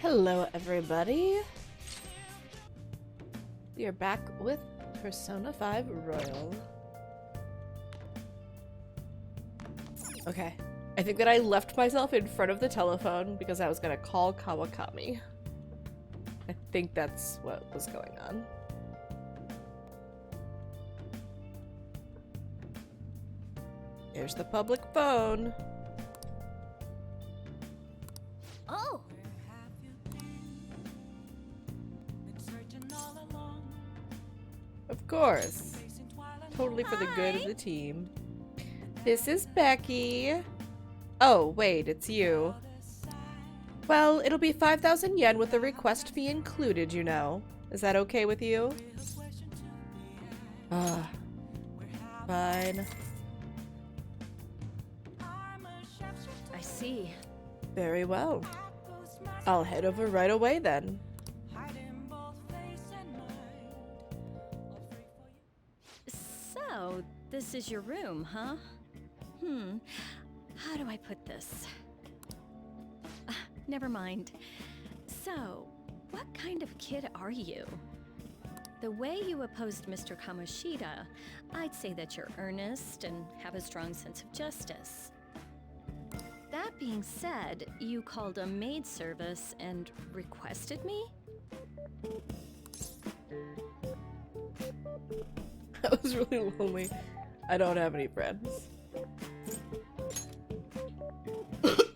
Hello everybody! We are back with Persona 5 Royal. Okay, I think that I left myself in front of the telephone because I was gonna call Kawakami. I think that's what was going on. There's the public phone. Oh! Of course. Totally for the good of the team. This is Becky. Oh, wait, it's you. Well, it'll be 5,000 yen with the request fee included, you know. Is that okay with you? Fine. I see. Very well. I'll head over right away then. So, this is your room, huh? How do I put this? Never mind. So, what kind of kid are you? The way you opposed Mr. Kamoshida, I'd say that you're earnest and have a strong sense of justice. That being said, you called a maid service and requested me? I was really lonely. I don't have any friends.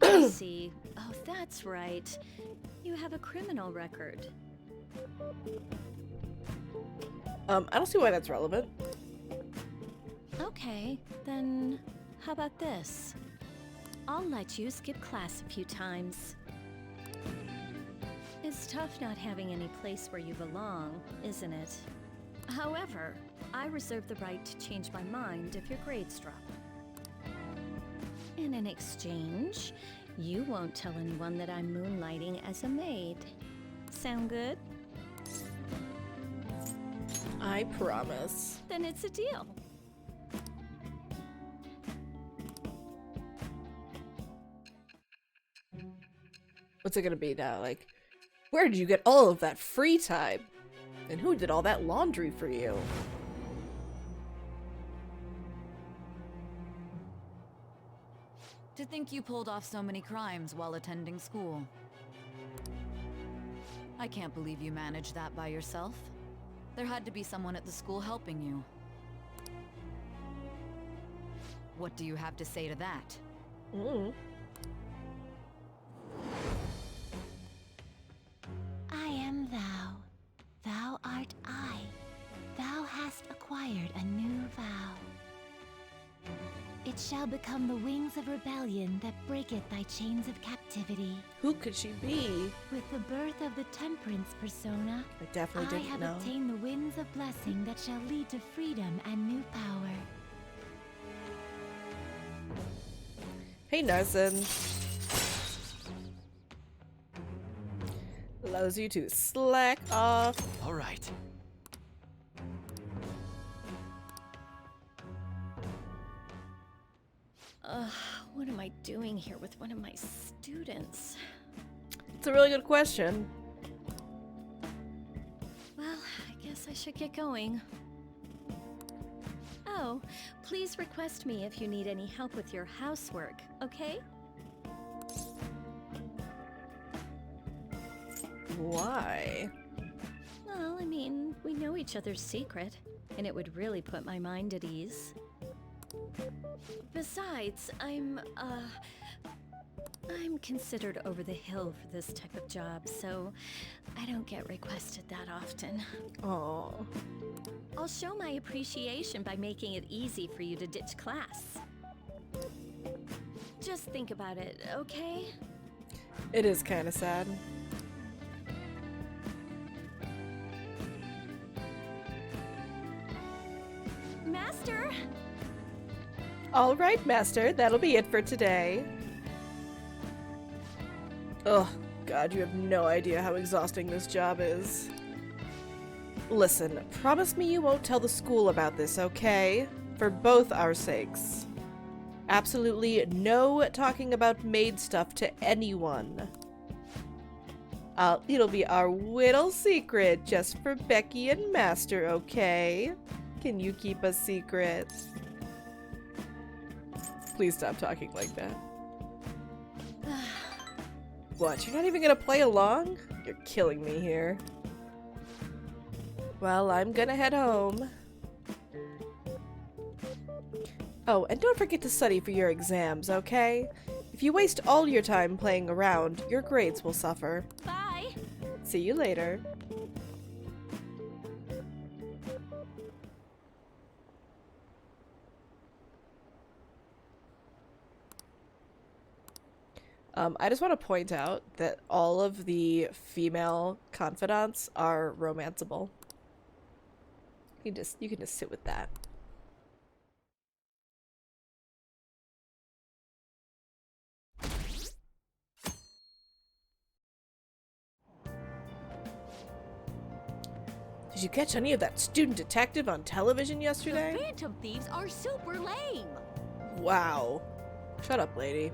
I see. Oh, that's right. You have a criminal record. I don't see why that's relevant. Okay, then how about this? I'll let you skip class a few times. It's tough not having any place where you belong, isn't it? However, I reserve the right to change my mind if your grades drop. And in exchange, you won't tell anyone that I'm moonlighting as a maid. Sound good? I promise. Then it's a deal. What's it gonna be now? Like, where did you get all of that free time? And who did all that laundry for you? To think you pulled off so many crimes while attending school. I can't believe you managed that by yourself. There had to be someone at the school helping you. What do you have to say to that? I am thou. Thou art I. Thou hast acquired a new vow. It shall become the wings of rebellion that breaketh thy chains of captivity. Who could she be? With the birth of the temperance persona, I definitely I didn't have know. obtained the winds of blessing that shall lead to freedom and new power. Hey, Narsen. Allows you to slack off. All right. What am I doing here with one of my students? It's a really good question. Well, I guess I should get going. Oh, please request me if you need any help with your housework, okay? Why? Well, I mean, we know each other's secret, and it would really put my mind at ease. Besides, I'm considered over the hill for this type of job, so I don't get requested that often. Oh. I'll show my appreciation by making it easy for you to ditch class. Just think about it, okay? It is kind of sad. Master! All right, Master. That'll be it for today. Oh, God, you have no idea how exhausting this job is. Listen, promise me you won't tell the school about this, okay? For both our sakes. Absolutely no talking about maid stuff to anyone. It'll be our little secret just for Becky and Master, okay? Can you keep a secret? Please stop talking like that. What, you're not even gonna play along? You're killing me here. Well, I'm gonna head home. Oh, and don't forget to study for your exams, okay? If you waste all your time playing around, your grades will suffer. Bye! See you later. I just want to point out that all of the female confidants are romanceable. You can just sit with that. Did you catch any of that student detective on television yesterday? The Phantom Thieves are super lame. Wow. Shut up, lady.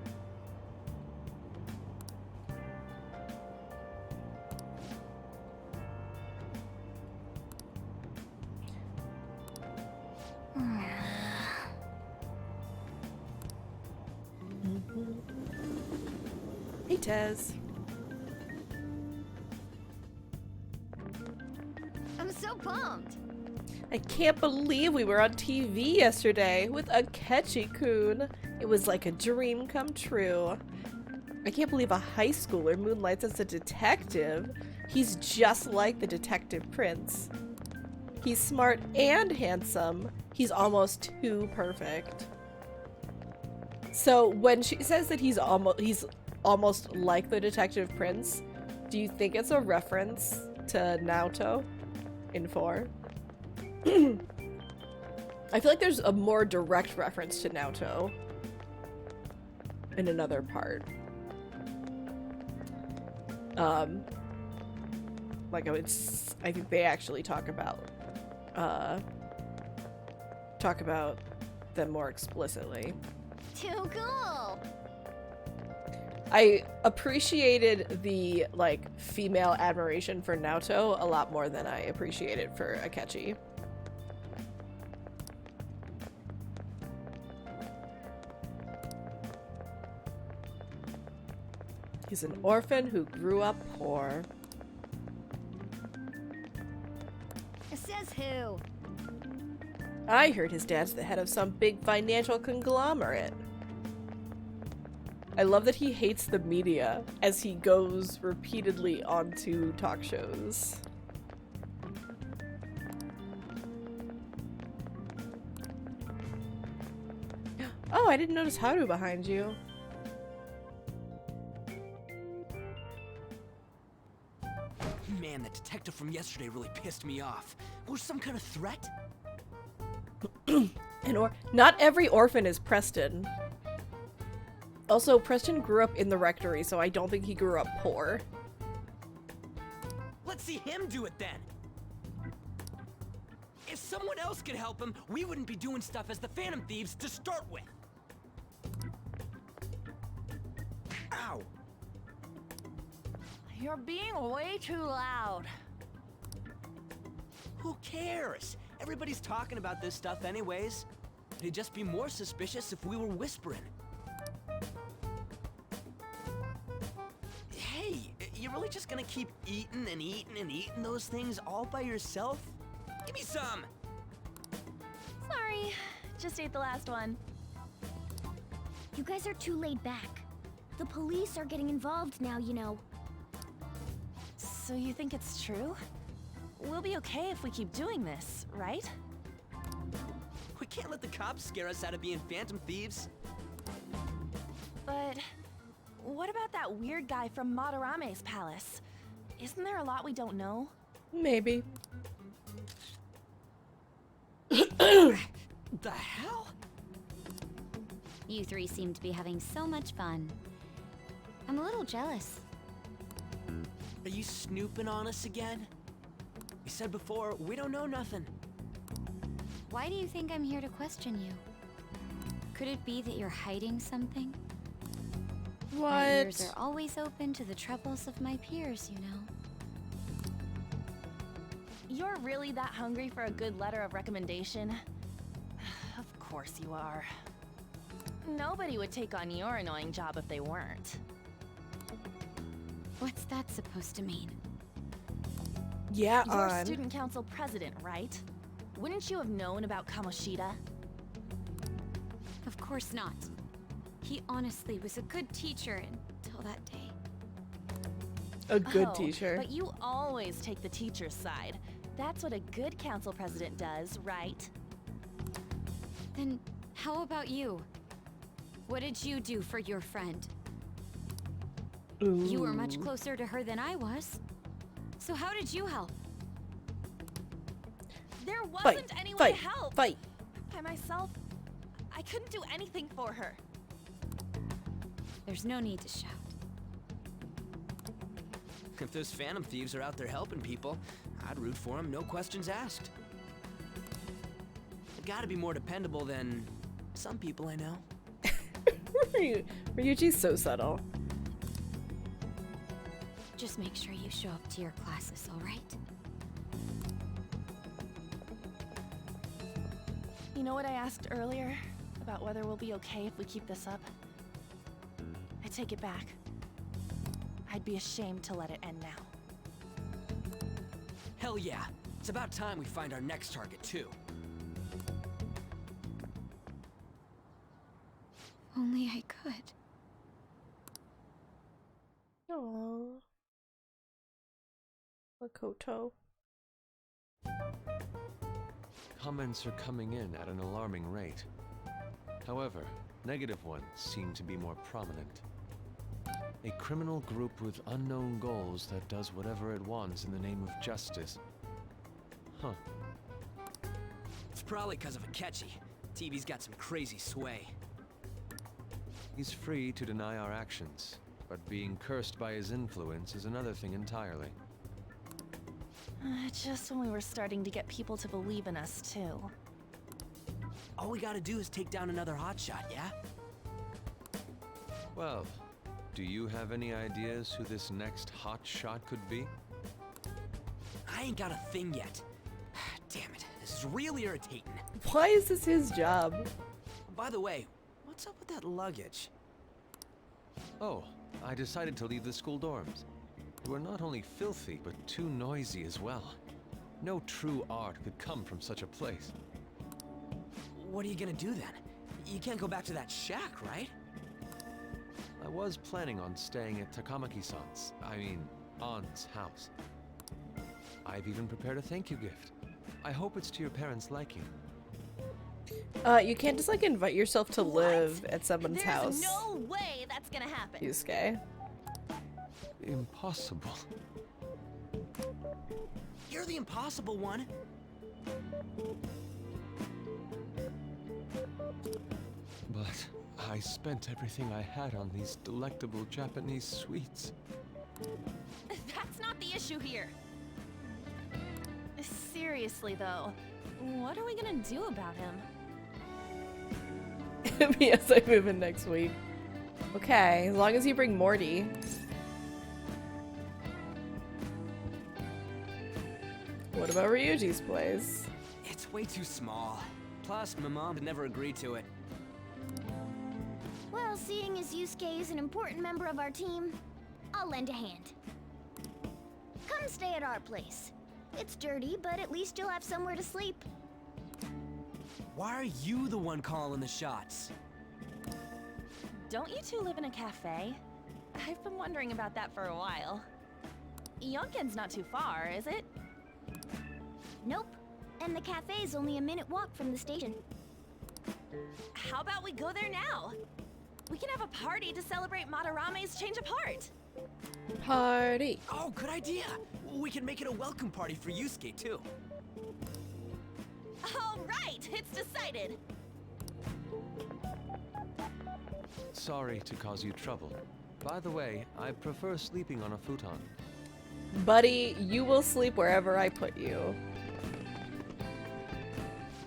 Hey, Tez. I'm so pumped. I can't believe we were on TV yesterday with Akechi-kun. It was like a dream come true. I can't believe a high schooler moonlights as a detective. He's just like the Detective Prince. He's smart and handsome. He's almost too perfect. So when she says that he's almost like the Detective Prince, do you think it's a reference to Naoto in 4? I feel like there's a more direct reference to Naoto in another part. Like I think they actually talk about them more explicitly. Too cool. I appreciated the like female admiration for Naoto a lot more than I appreciated for Akechi. He's an orphan who grew up poor. It says who? I heard his dad's the head of some big financial conglomerate. I love that he hates the media as he goes repeatedly onto talk shows. Oh, I didn't notice Haru behind you. Man, the detective from yesterday really pissed me off. Was some kind of threat? Not every orphan is Preston. Also, Preston grew up in the rectory, so I don't think he grew up poor. Let's see him do it then! If someone else could help him, we wouldn't be doing stuff as the Phantom Thieves to start with! Ow! You're being way too loud. Who cares? Everybody's talking about this stuff anyways. It'd just be more suspicious if we were whispering. Hey, you really just gonna keep eating and eating and eating those things all by yourself? Give me some! Sorry, just ate the last one. You guys are too laid back. The police are getting involved now, you know. So you think it's true? We'll be okay if we keep doing this, right? We can't let the cops scare us out of being Phantom Thieves. But what about that weird guy from Madarame's palace? Isn't there a lot we don't know? Maybe. The hell? You three seem to be having so much fun. I'm a little jealous. Are you snooping on us again? We said before, we don't know nothing. Why do you think I'm here to question you? Could it be that you're hiding something? My ears What? are always open to the troubles of my peers, you know. You're really that hungry for a good letter of recommendation? Of course you are. Nobody would take on your annoying job if they weren't. What's that supposed to mean? Yeah, You're on. student council president, right? Wouldn't you have known about Kamoshida? Of course not. He honestly was a good teacher until that day. A good Oh, teacher. But you always take the teacher's side. That's what a good council president does, right? Then how about you? What did you do for your friend? You were much Ooh. closer to her than I was. So how did you help? There wasn't Fight, any way fight, to help. fight. By myself, I couldn't do anything for her. There's no need to shout. If those Phantom Thieves are out there helping people, I'd root for them, no questions asked. They gotta be more dependable than some people I know. Ryuji's so subtle. Just make sure you show up to your classes, all right? You know what I asked earlier? About whether we'll be okay if we keep this up? I take it back. I'd be ashamed to let it end now. Hell yeah. It's about time we find our next target, too. Only I could. Aww. Makoto. Comments are coming in at an alarming rate. However, negative ones seem to be more prominent. A criminal group with unknown goals that does whatever it wants in the name of justice. Huh. It's probably because of Akechi. TV's got some crazy sway. He's free to deny our actions, but being cursed by his influence is another thing entirely. Just when we were starting to get people to believe in us, too. All we gotta do is take down another hotshot, yeah? Well, do you have any ideas who this next hot shot could be? I ain't got a thing yet. Damn it, this is really irritating. Why is this his job? By the way, what's up with that luggage? Oh, I decided to leave the school dorms. They were not only filthy, but too noisy as well. No true art could come from such a place. What are you gonna do then? You can't go back to that shack, right? I was planning on staying at Takamaki-san's, aunt's house. I've even prepared a thank you gift. I hope it's to your parents' liking. You can't just like invite yourself to live at someone's There's house. no way that's gonna happen. Yusuke. Impossible. You're the impossible one. But I spent everything I had on these delectable Japanese sweets. That's not the issue here. Seriously, though, what are we gonna do about him? Yes, I move in next week. Okay, as long as you bring Morty. What about Ryuji's place? It's way too small. Plus, my mom had never agreed to it. Well, seeing as Yusuke is an important member of our team, I'll lend a hand. Come stay at our place. It's dirty, but at least you'll have somewhere to sleep. Why are you the one calling the shots? Don't you two live in a cafe? I've been wondering about that for a while. Yonken's not too far, is it? Nope. And the cafe's only a minute walk from the station. How about we go there now? We can have a party to celebrate Madarame's change of heart. Party. Oh, good idea. We can make it a welcome party for Yusuke, too. All right, it's decided. Sorry to cause you trouble. By the way, I prefer sleeping on a futon. Buddy, you will sleep wherever I put you.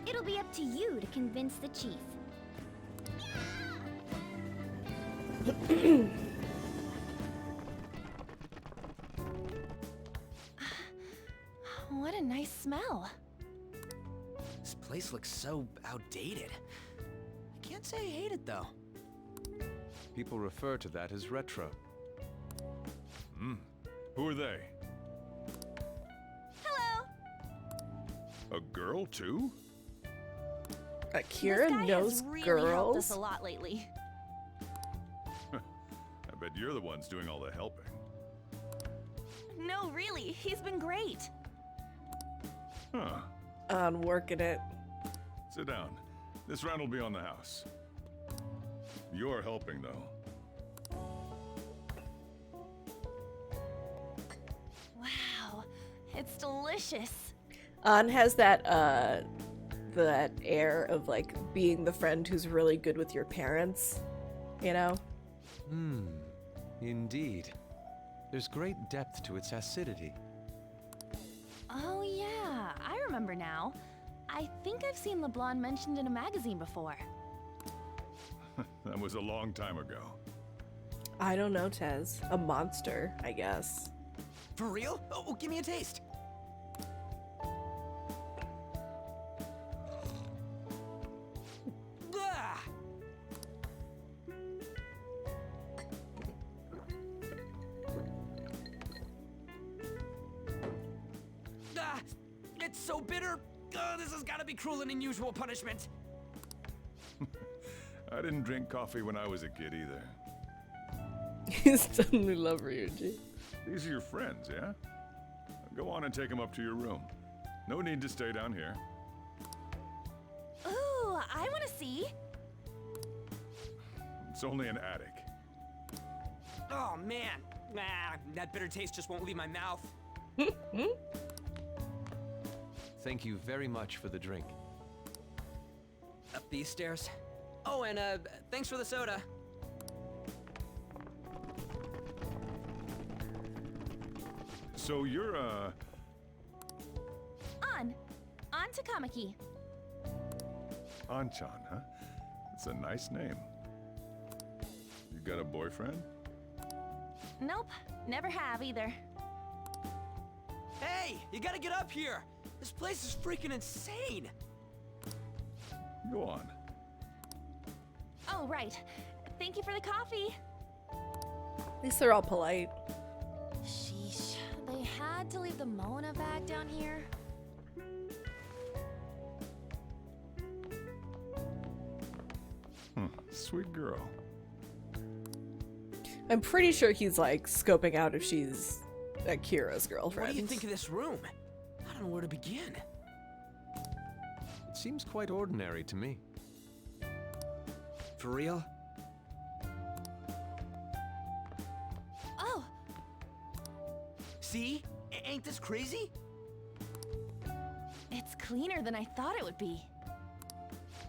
It'll be up to you to convince the chief. a nice smell. This place looks so outdated. I can't say I hate it though. People refer to that as retro. Who are they? Hello! A girl, too? Akira This guy knows has really helped us girls. a lot lately. I bet you're the ones doing all the helping. No, really, he's been great. Huh. On working it. Sit down. This round will be on the house. You're helping, though. Wow, it's delicious. An has that air of like being the friend who's really good with your parents, you know? Indeed. There's great depth to its acidity. Oh yeah, I remember now. I think I've seen LeBlanc mentioned in a magazine before. That was a long time ago. I don't know, Tez. A monster, I guess. For real? Oh, give me a taste. Ah! Ah, it's so bitter. This has got to be cruel and unusual punishment. I didn't drink coffee when I was a kid either. He's suddenly love Ryuji. These are your friends, yeah? Go on and take them up to your room. No need to stay down here. Ooh, I want to see. It's only an attic. Oh man, that bitter taste just won't leave my mouth. Thank you very much for the drink. Up these stairs. Oh, and thanks for the soda. So you're, On Takamaki. Anchan, huh? It's a nice name. You got a boyfriend? Nope, never have either. Hey, you gotta get up here. This place is freaking insane. Go on. Oh, right. Thank you for the coffee. At least they're all polite. Sheesh, they had to leave the Mona bag down here. Sweet girl. I'm pretty sure he's like scoping out if she's Akira's girlfriend. What do you think of this room? I don't know where to begin. It seems quite ordinary to me. For real? Oh, See? Ain't this crazy? it's cleaner than I thought it would be.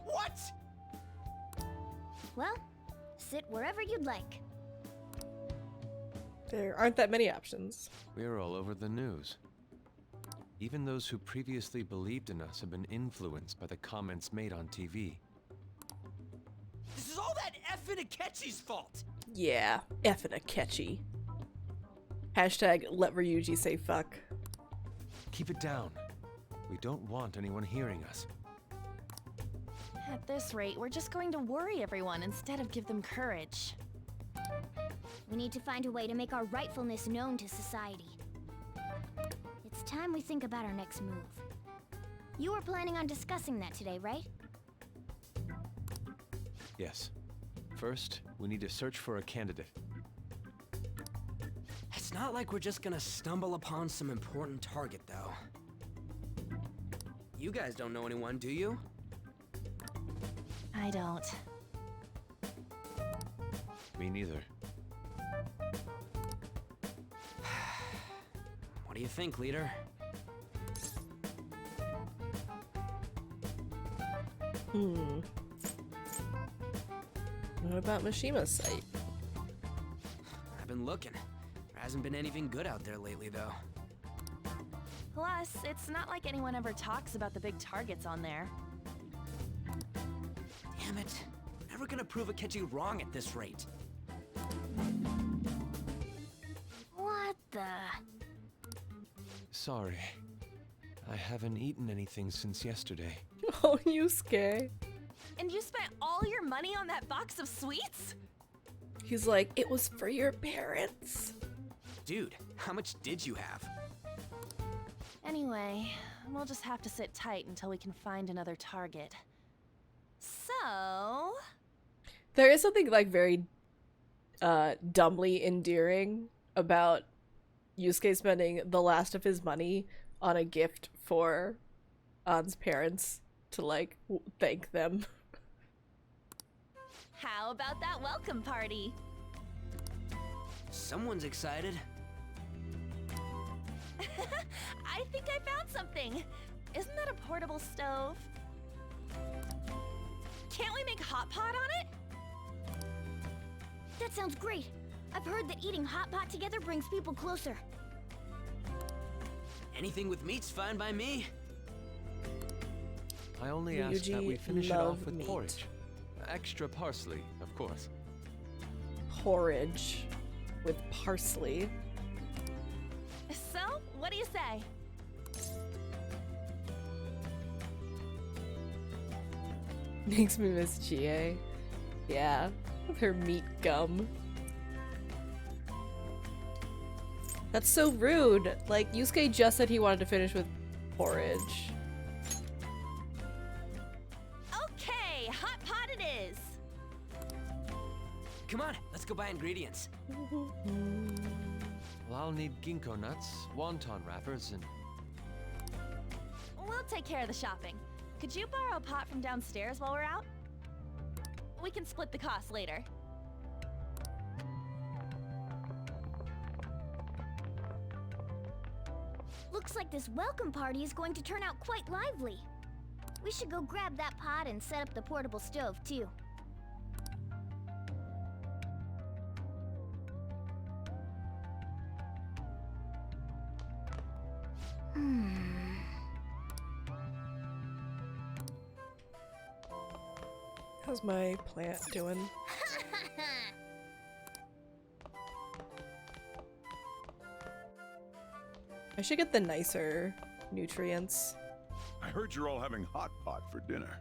What? Well, sit wherever you'd like. There aren't that many options. We're all over the news. Even those who previously believed in us have been influenced by the comments made on TV. This is all that effing Akechi's fault. Yeah, effing Akechi. Hashtag let Ryuji say fuck. Keep it down. We don't want anyone hearing us. At this rate, we're just going to worry everyone instead of give them courage. We need to find a way to make our rightfulness known to society. It's time we think about our next move. You were planning on discussing that today, right? Yes. First, we need to search for a candidate. It's not like we're just gonna stumble upon some important target, though. You guys don't know anyone, do you? I don't. Me neither. What do you think, leader? What about Mishima's site? I've been looking. There hasn't been anything good out there lately, though. Plus, it's not like anyone ever talks about the big targets on there. Damn it. Never gonna prove Akechi wrong at this rate. What the? Sorry. I haven't eaten anything since yesterday. Oh, Yusuke. And you spent all your money on that box of sweets? He's like, it was for your parents. Dude, how much did you have? Anyway, we'll just have to sit tight until we can find another target. So... There is something like very dumbly endearing about Yusuke spending the last of his money on a gift for Ann's parents to like thank them. How about that welcome party? Someone's excited. I think I found something. Isn't that a portable stove? Can't we make hot pot on it? That sounds great. I've heard that eating hot pot together brings people closer. Anything with meat's fine by me. I only ask that we Ryuji finish it love off with meat. porridge. Extra parsley, of course. Porridge with parsley. So, what do you say? Makes me miss Chie. Yeah, with her meat gum. That's so rude. Like, Yusuke just said he wanted to finish with porridge. Okay, hot pot it is. Come on, let's go buy ingredients. Well, I'll need ginkgo nuts, wonton wrappers, and We'll take care of the shopping. Could you borrow a pot from downstairs while we're out? We can split the cost later. Looks like this welcome party is going to turn out quite lively. We should go grab that pot and set up the portable stove, too. How's my plant doing? I should get the nicer nutrients. I heard you're all having hot pot for dinner.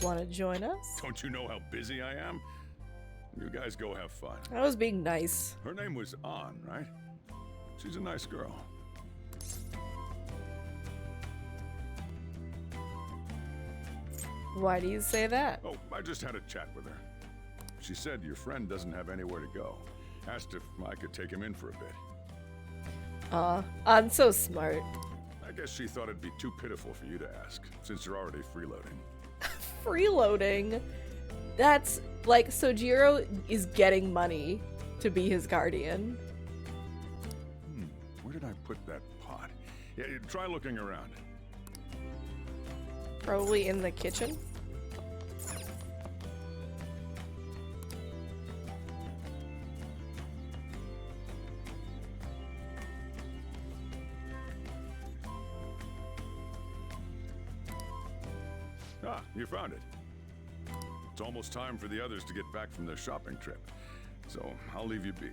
Want to join us? Don't you know how busy I am? You guys go have fun. I was being nice. Her name was Ann, right? She's a nice girl. Why do you say that? Oh, I just had a chat with her. She said your friend doesn't have anywhere to go. Asked if I could take him in for a bit. I'm so smart. I guess she thought it'd be too pitiful for you to ask, since you're already freeloading. Freeloading? That's like, Sojiro is getting money to be his guardian. Where did I put that pot? Yeah, try looking around. Probably in the kitchen. Ah, you found it. It's almost time for the others to get back from their shopping trip, so I'll leave you be.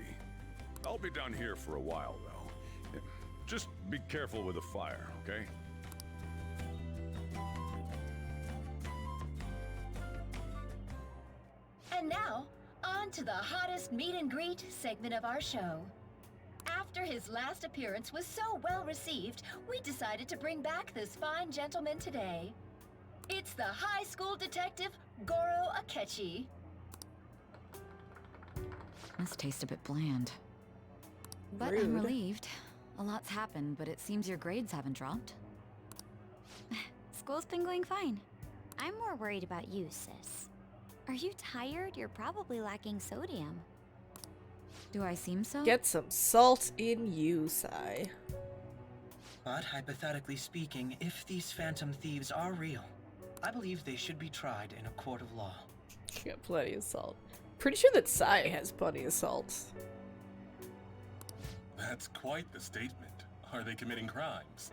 I'll be down here for a while, though. Yeah, just be careful with the fire, okay? And now, on to the hottest meet and greet segment of our show. After his last appearance was so well received, we decided to bring back this fine gentleman today. It's the high school detective, Goro Akechi. Must taste a bit bland. But I'm Rude. relieved. A lot's happened, but it seems your grades haven't dropped. School's been going fine. I'm more worried about you, sis. Are you tired? You're probably lacking sodium. Do I seem so? Get some salt in you, Sai. But hypothetically speaking, if these phantom thieves are real, I believe they should be tried in a court of law. Got plenty of salt. Pretty sure that Sai has plenty of salt. That's quite the statement. Are they committing crimes?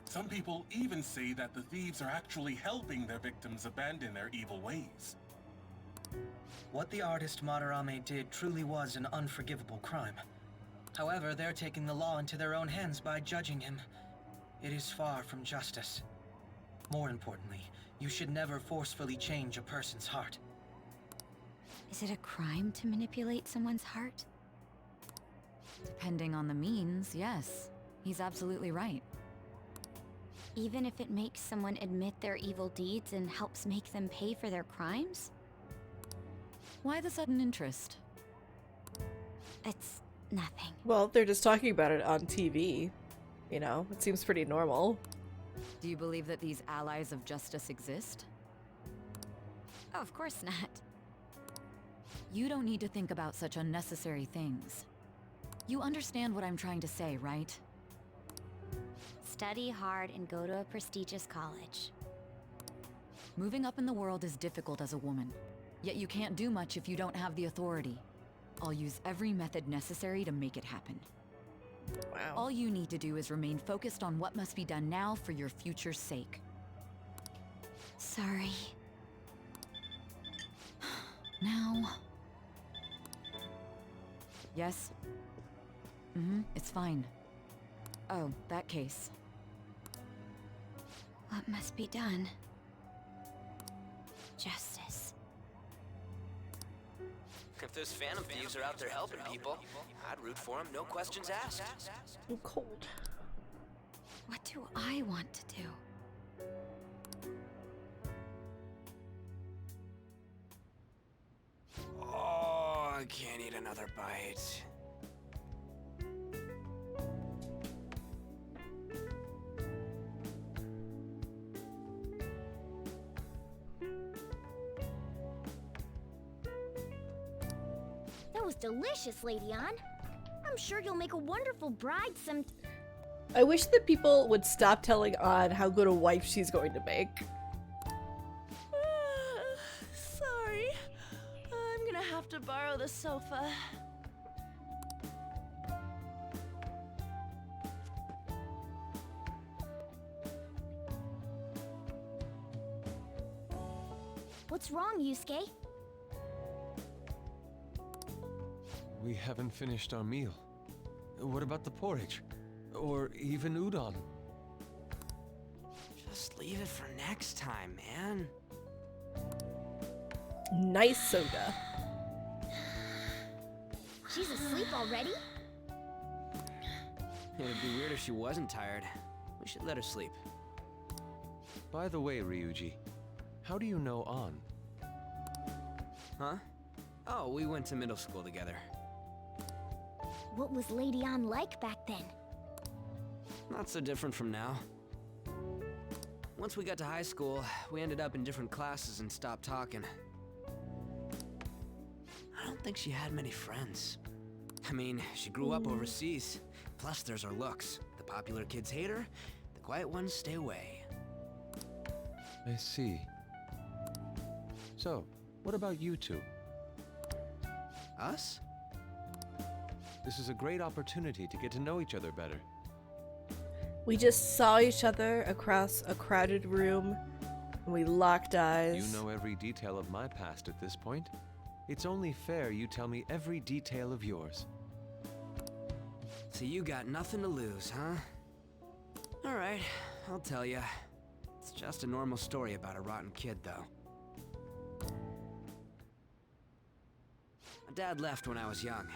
Some people even say that the thieves are actually helping their victims abandon their evil ways. What the artist Madarame did truly was an unforgivable crime. However, they're taking the law into their own hands by judging him It is far from justice. More importantly, you should never forcefully change a person's heart. Is it a crime to manipulate someone's heart? Depending on the means, yes. He's absolutely right. Even if it makes someone admit their evil deeds and helps make them pay for their crimes? Why the sudden interest? It's nothing. Well, they're just talking about it on TV. You know, it seems pretty normal. Do you believe that these allies of justice exist? Oh, of course not. You don't need to think about such unnecessary things. You understand what I'm trying to say, right? Study hard and go to a prestigious college. Moving up in the world is difficult as a woman. Yet you can't do much if you don't have the authority. I'll use every method necessary to make it happen. Wow. All you need to do is remain focused on what must be done now for your future's sake. Sorry. Now... Yes? It's fine. Oh, that case. What must be done? Justice. If those Phantom Thieves are out there helping people, I'd root for them, no questions asked. I'm cold. What do I want to do? Oh, I can't eat another bite. That was delicious, Lady Ann. I'm sure you'll make a wonderful bride some... I wish that people would stop telling Ann how good a wife she's going to make. Sorry. I'm gonna have to borrow the sofa. What's wrong, Yusuke? We haven't finished our meal. What about the porridge? Or even udon? Just leave it for next time, man. Nice soda. She's asleep already? It'd be weird if she wasn't tired. We should let her sleep. By the way, Ryuji, how do you know An? Huh? Oh, we went to middle school together. What was Lady Ann like back then? Not so different from now. Once we got to high school, we ended up in different classes and stopped talking. I don't think she had many friends. I mean, she grew up overseas. Plus, there's her looks. The popular kids hate her, the quiet ones stay away. I see. So, what about you two? Us? This is a great opportunity to get to know each other better. We just saw each other across a crowded room, and we locked eyes. You know every detail of my past at this point. It's only fair you tell me every detail of yours. So you got nothing to lose, huh? Alright, I'll tell ya. It's just a normal story about a rotten kid, though. My dad left when I was young.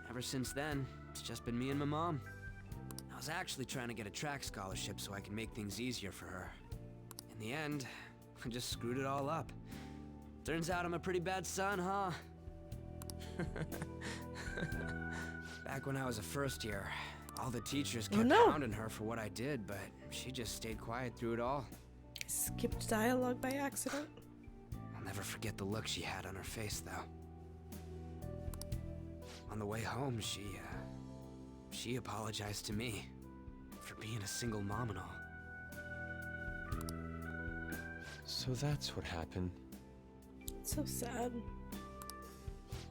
Ever since then, it's just been me and my mom. I was actually trying to get a track scholarship so I could make things easier for her. In the end, I just screwed it all up. Turns out I'm a pretty bad son, huh? Back when I was a first year, all the teachers kept hounding her for what I did, but she just stayed quiet through it all. Skipped dialogue by accident. I'll never forget the look she had on her face, though. On the way home, she apologized to me for being a single mom and all. So that's what happened. It's so sad.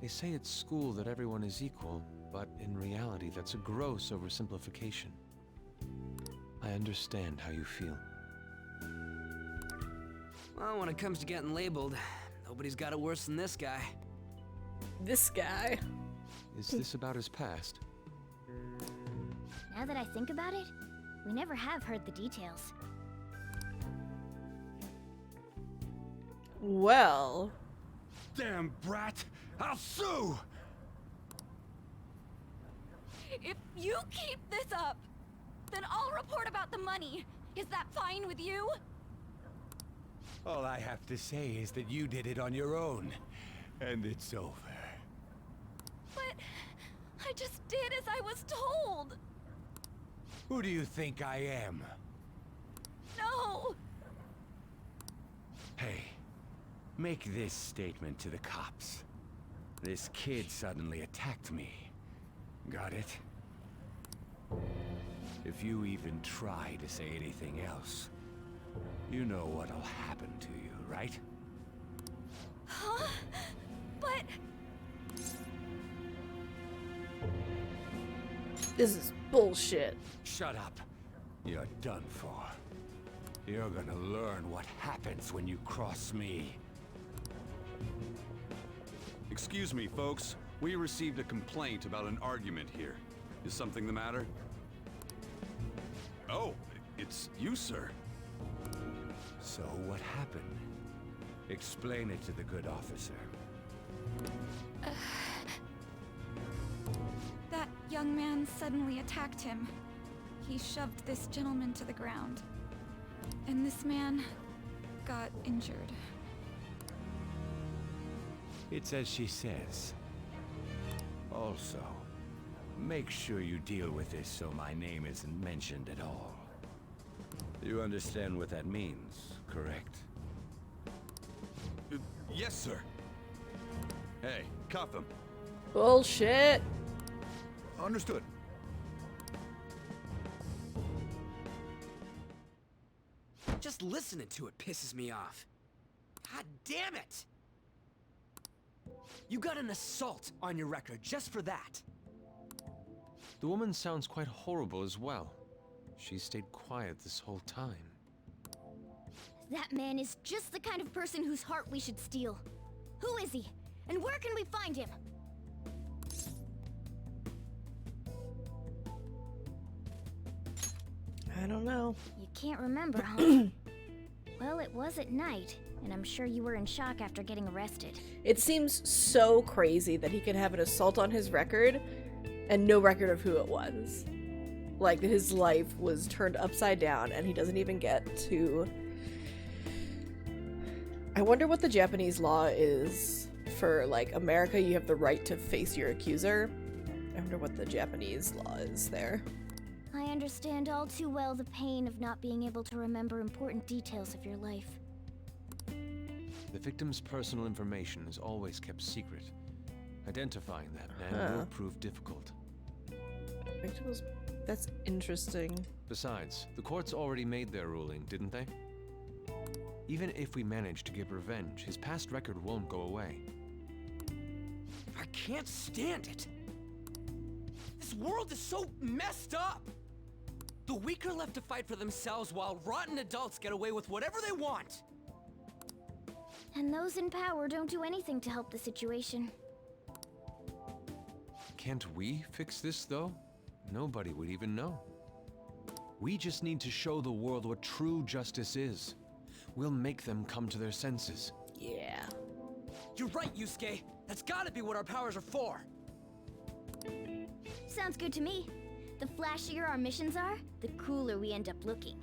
They say at school that everyone is equal, but in reality, that's a gross oversimplification. I understand how you feel. Well, when it comes to getting labeled, nobody's got it worse than this guy. This guy. Is this about his past? Now that I think about it, We never have heard the details. Well, Damn brat! I'll sue! If you keep this up, then I'll report about the money. Is that fine with you? All I have to say is that you did it on your own, and it's over. But I just did as I was told. Who do you think I am? No! Hey, make this statement to the cops. This kid suddenly attacked me. Got it? If you even try to say anything else, you know what'll happen to you, right? Huh? But... this is bullshit. Shut up. You're done for. You're gonna learn what happens when you cross me. Excuse me, folks. We received a complaint about an argument here. Is something the matter? Oh, it's you, sir. So what happened? Explain it to the good officer. That young man suddenly attacked him. He shoved this gentleman to the ground. And this man got injured. It's as she says. Also, make sure you deal with this so my name isn't mentioned at all. You understand what that means, correct? Yes, sir. Hey, cuff him. Bullshit. Understood. Just listening to it pisses me off. God damn it! You got an assault on your record just for that. The woman sounds quite horrible as well. She stayed quiet this whole time. That man is just the kind of person whose heart we should steal. Who is he? And where can we find him? I don't know. You can't remember, huh? Well, it was at night, and I'm sure you were in shock after getting arrested. It seems so crazy that he could have an assault on his record and no record of who it was. Like, his life was turned upside down and he doesn't even get to... I wonder what the Japanese law is for, like, America. You have the right to face your accuser. I wonder what the Japanese law is there. I understand all too well the pain of not being able to remember important details of your life. The victim's personal information is always kept secret. Identifying that man will prove difficult. Victims... That's interesting. Besides, the courts already made their ruling, didn't they? Even if we manage to get revenge, his past record won't go away. I can't stand it. This world is so messed up. The weak are left to fight for themselves while rotten adults get away with whatever they want. And those in power don't do anything to help the situation. Can't we fix this, though? Nobody would even know. We just need to show the world what true justice is. We'll make them come to their senses. Yeah. You're right, Yusuke. That's gotta be what our powers are for. Sounds good to me. The flashier our missions are, the cooler we end up looking.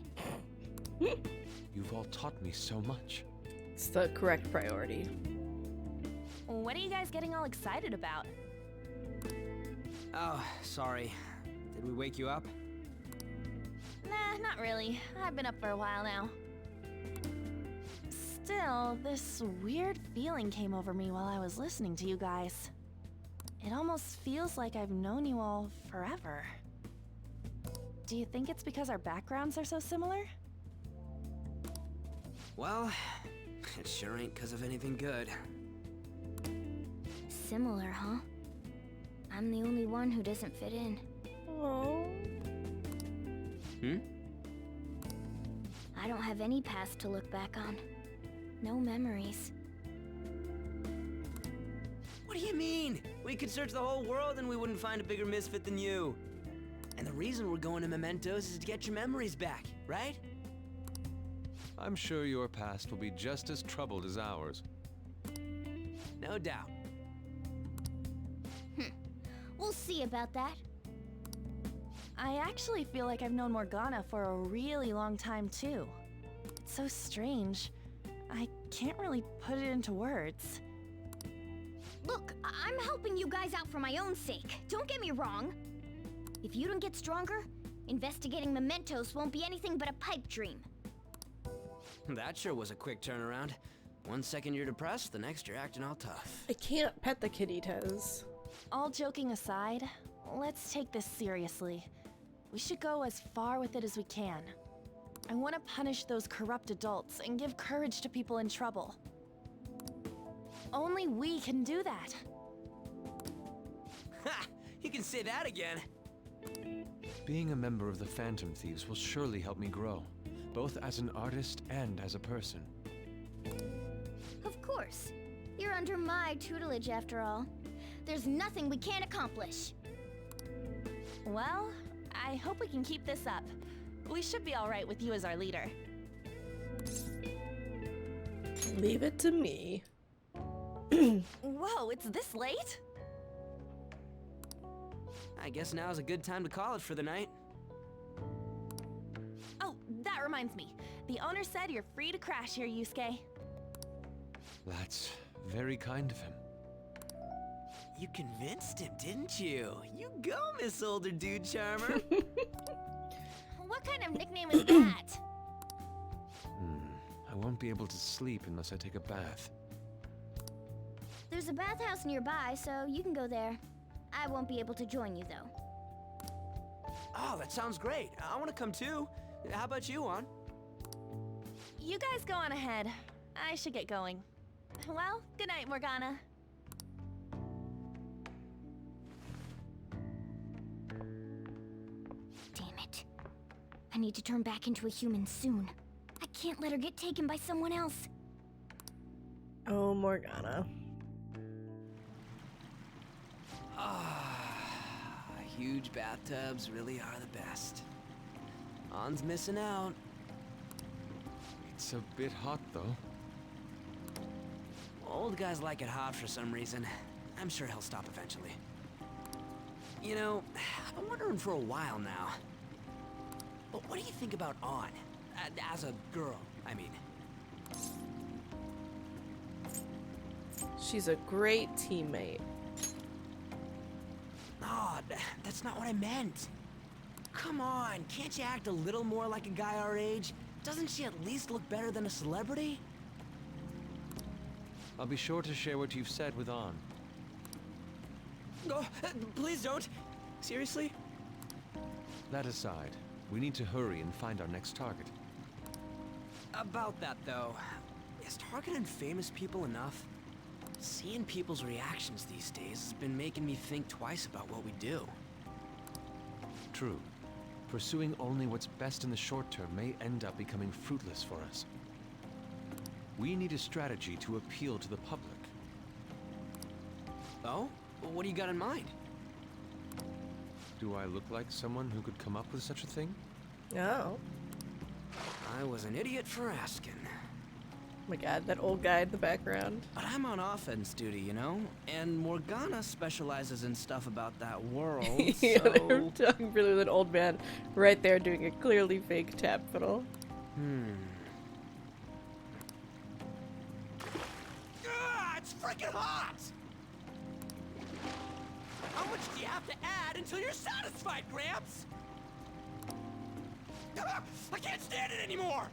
You've all taught me so much. It's the correct priority. What are you guys getting all excited about? Oh, sorry. Did we wake you up? Nah, not really. I've been up for a while now. Still, this weird feeling came over me while I was listening to you guys. It almost feels like I've known you all forever. Do you think it's because our backgrounds are so similar? Well, it sure ain't because of anything good. Similar, huh? I'm the only one who doesn't fit in. Oh. I don't have any past to look back on. No memories. What do you mean? We could search the whole world and we wouldn't find a bigger misfit than you. And the reason we're going to Mementos is to get your memories back, right? I'm sure your past will be just as troubled as ours. No doubt. We'll see about that. I actually feel like I've known Morgana for a really long time, too. It's so strange. I can't really put it into words. Look, I'm helping you guys out for my own sake. Don't get me wrong. If you don't get stronger, investigating Mementos won't be anything but a pipe dream. That sure was a quick turnaround. 1 second you're depressed, the next you're acting all tough. I can't pet the kitty-toes. All joking aside, let's take this seriously. We should go as far with it as we can. I want to punish those corrupt adults and give courage to people in trouble. Only we can do that. Ha! You can say that again. Being a member of the Phantom Thieves will surely help me grow, both as an artist and as a person. Of course. You're under my tutelage after all. There's nothing we can't accomplish. Well, I hope we can keep this up. We should be all right with you as our leader. Leave it to me. Whoa, it's this late? I guess now's a good time to call it for the night. Oh, that reminds me. The owner said you're free to crash here, Yusuke. That's very kind of him. You convinced him, didn't you? You go, Miss Older Dude Charmer. What kind of nickname is that? I won't be able to sleep unless I take a bath. There's a bathhouse nearby, so you can go there. I won't be able to join you, though. Oh, that sounds great. I want to come too. How about you, Juan? You guys go on ahead. I should get going. Well, good night, Morgana. Damn it. I need to turn back into a human soon. I can't let her get taken by someone else. Oh, Morgana. Huge bathtubs really are the best. On's missing out. It's a bit hot, though. Old guys like it hot for some reason. I'm sure he'll stop eventually. You know, I've been wondering for a while now. But what do you think about On? As a girl, I mean. She's a great teammate. Oh, that's not what I meant. Come on, can't you act a little more like a guy our age? Doesn't she at least look better than a celebrity? I'll be sure to share what you've said with On. Oh, please don't. Seriously? That aside, we need to hurry and find our next target. About that, though, is targeting famous people enough? Seeing people's reactions these days has been making me think twice about what we do. True. Pursuing only what's best in the short term may end up becoming fruitless for us. We need a strategy to appeal to the public. Oh? What do you got in mind? Do I look like someone who could come up with such a thing? Oh. I was an idiot for asking. Oh my god, that old guy in the background. But I'm on offense duty, you know? And Morgana specializes in stuff about that world, Yeah, they were so... talking really that old man right there doing a clearly fake tap fiddle. It's freaking hot! How much do you have to add until you're satisfied, Gramps? I can't stand it anymore!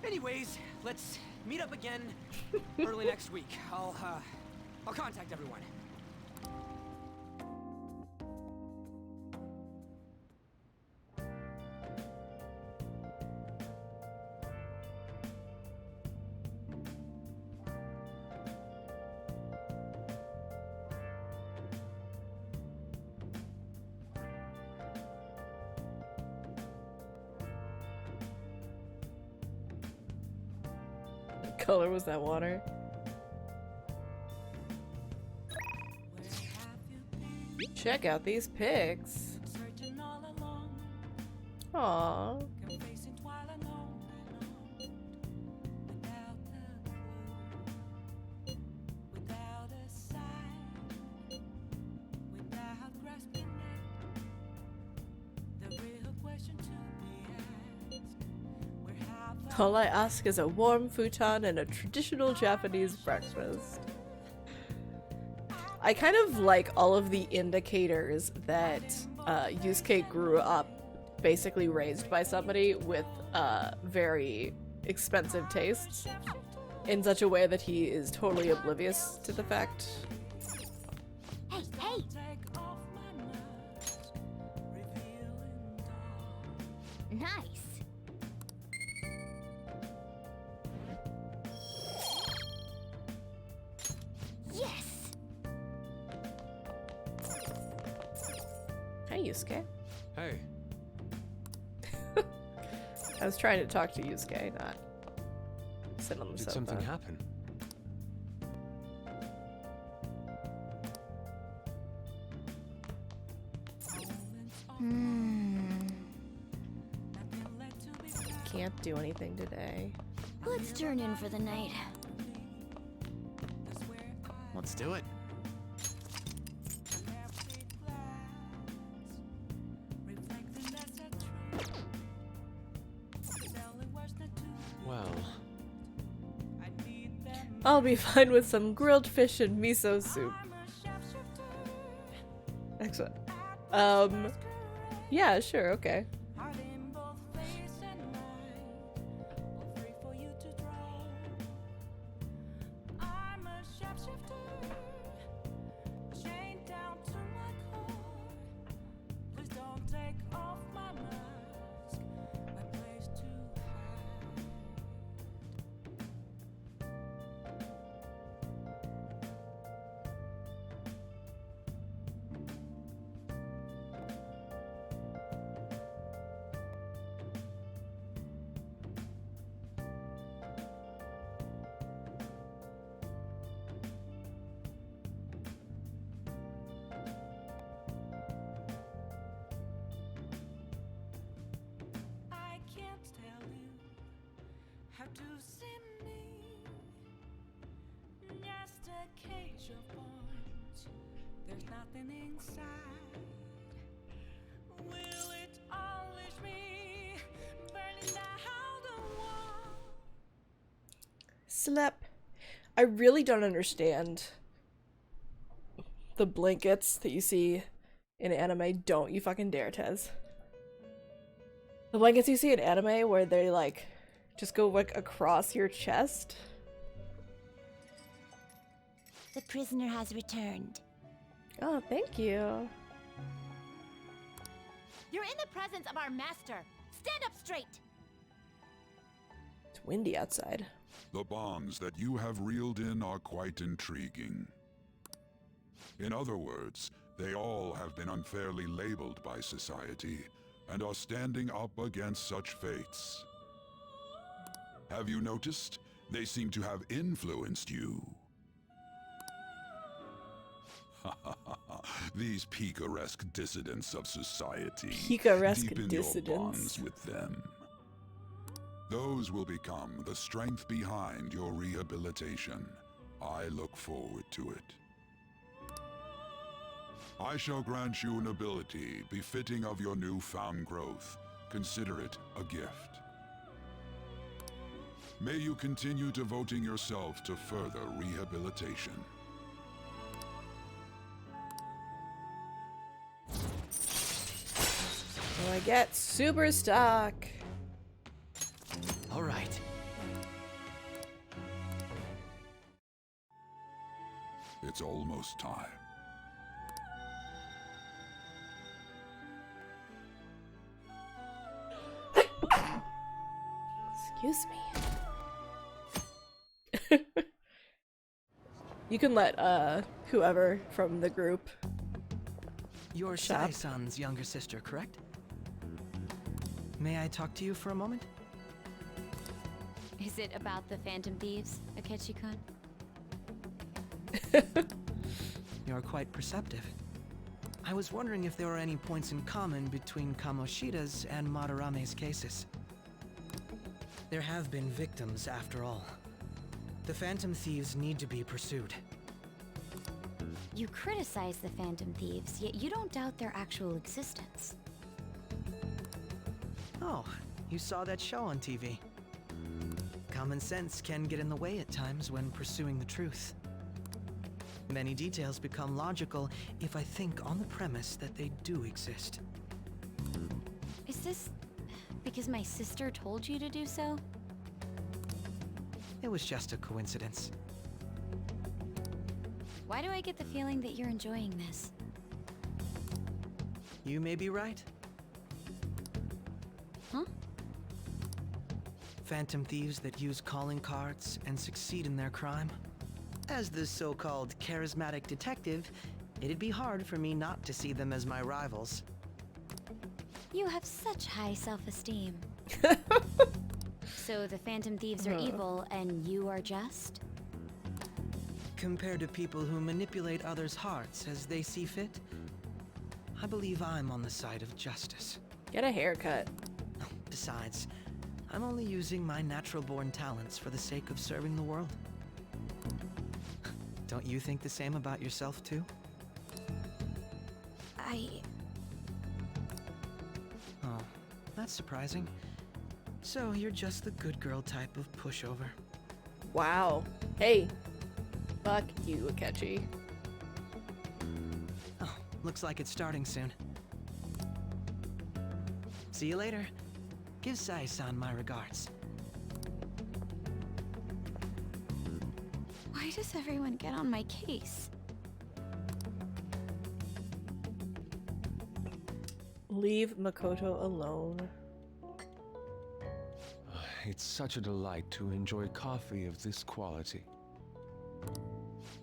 Anyways, let's meet up again early next week. I'll contact everyone. What color was that water? Check out these pics. Aww. All I ask is a warm futon and a traditional Japanese breakfast. I kind of like all of the indicators that Yusuke grew up basically raised by somebody with very expensive tastes in such a way that he is totally oblivious to the fact. Hey, hey! Nice. Yes. Hi, Yusuke. Hey. I was trying to talk to Yusuke, not sit on the sofa. Did something happen? Can't do anything today. Let's turn in for the night. Let's do it. Well, I'll be fine with some grilled fish and miso soup. Excellent. Yeah, sure, okay. There's nothing inside. Will it all leave me burning down the wall? Slap. I really don't understand the blankets that you see in anime. Don't you fucking dare, Tez. The blankets you see in anime where they like just go like across your chest. The prisoner has returned. Oh, thank you. You're in the presence of our master. Stand up straight. It's windy outside. The bonds that you have reeled in are quite intriguing. In other words, they all have been unfairly labeled by society and are standing up against such fates. Have you noticed? They seem to have influenced you. These picaresque dissidents of society. Picaresque deepen dissidents. your bonds with them. Those will become the strength behind your rehabilitation. I look forward to it. I shall grant you an ability befitting of your newfound growth. Consider it a gift. May you continue devoting yourself to further rehabilitation. So I get super stock. All right. It's almost time. Excuse me. You can let whoever from the group. You're shop. Sae-san's younger sister, correct? May I talk to you for a moment? Is it about the Phantom Thieves, Akechi-kun? You're quite perceptive. I was wondering if there were any points in common between Kamoshida's and Madarame's cases. There have been victims, after all. The Phantom Thieves need to be pursued. You criticize the Phantom Thieves, yet you don't doubt their actual existence. Oh, you saw that show on TV. Common sense can get in the way at times when pursuing the truth. Many details become logical if I think on the premise that they do exist. Is this because my sister told you to do so? It was just a coincidence. Why do I get the feeling that you're enjoying this? You may be right. Huh? Phantom thieves that use calling cards and succeed in their crime. As the so-called charismatic detective, it'd be hard for me not to see them as my rivals. You have such high self-esteem. So the Phantom Thieves are evil and you are just? Compared to people who manipulate others' hearts as they see fit, I believe I'm on the side of justice. Get a haircut. Besides, I'm only using my natural-born talents for the sake of serving the world. Don't you think the same about yourself, too? Oh, that's surprising. So you're just the good girl type of pushover. Wow. Hey. Fuck you, Akechi. Oh, looks like it's starting soon. See you later. Give Sai-san my regards. Why does everyone get on my case? Leave Makoto alone. It's such a delight to enjoy coffee of this quality.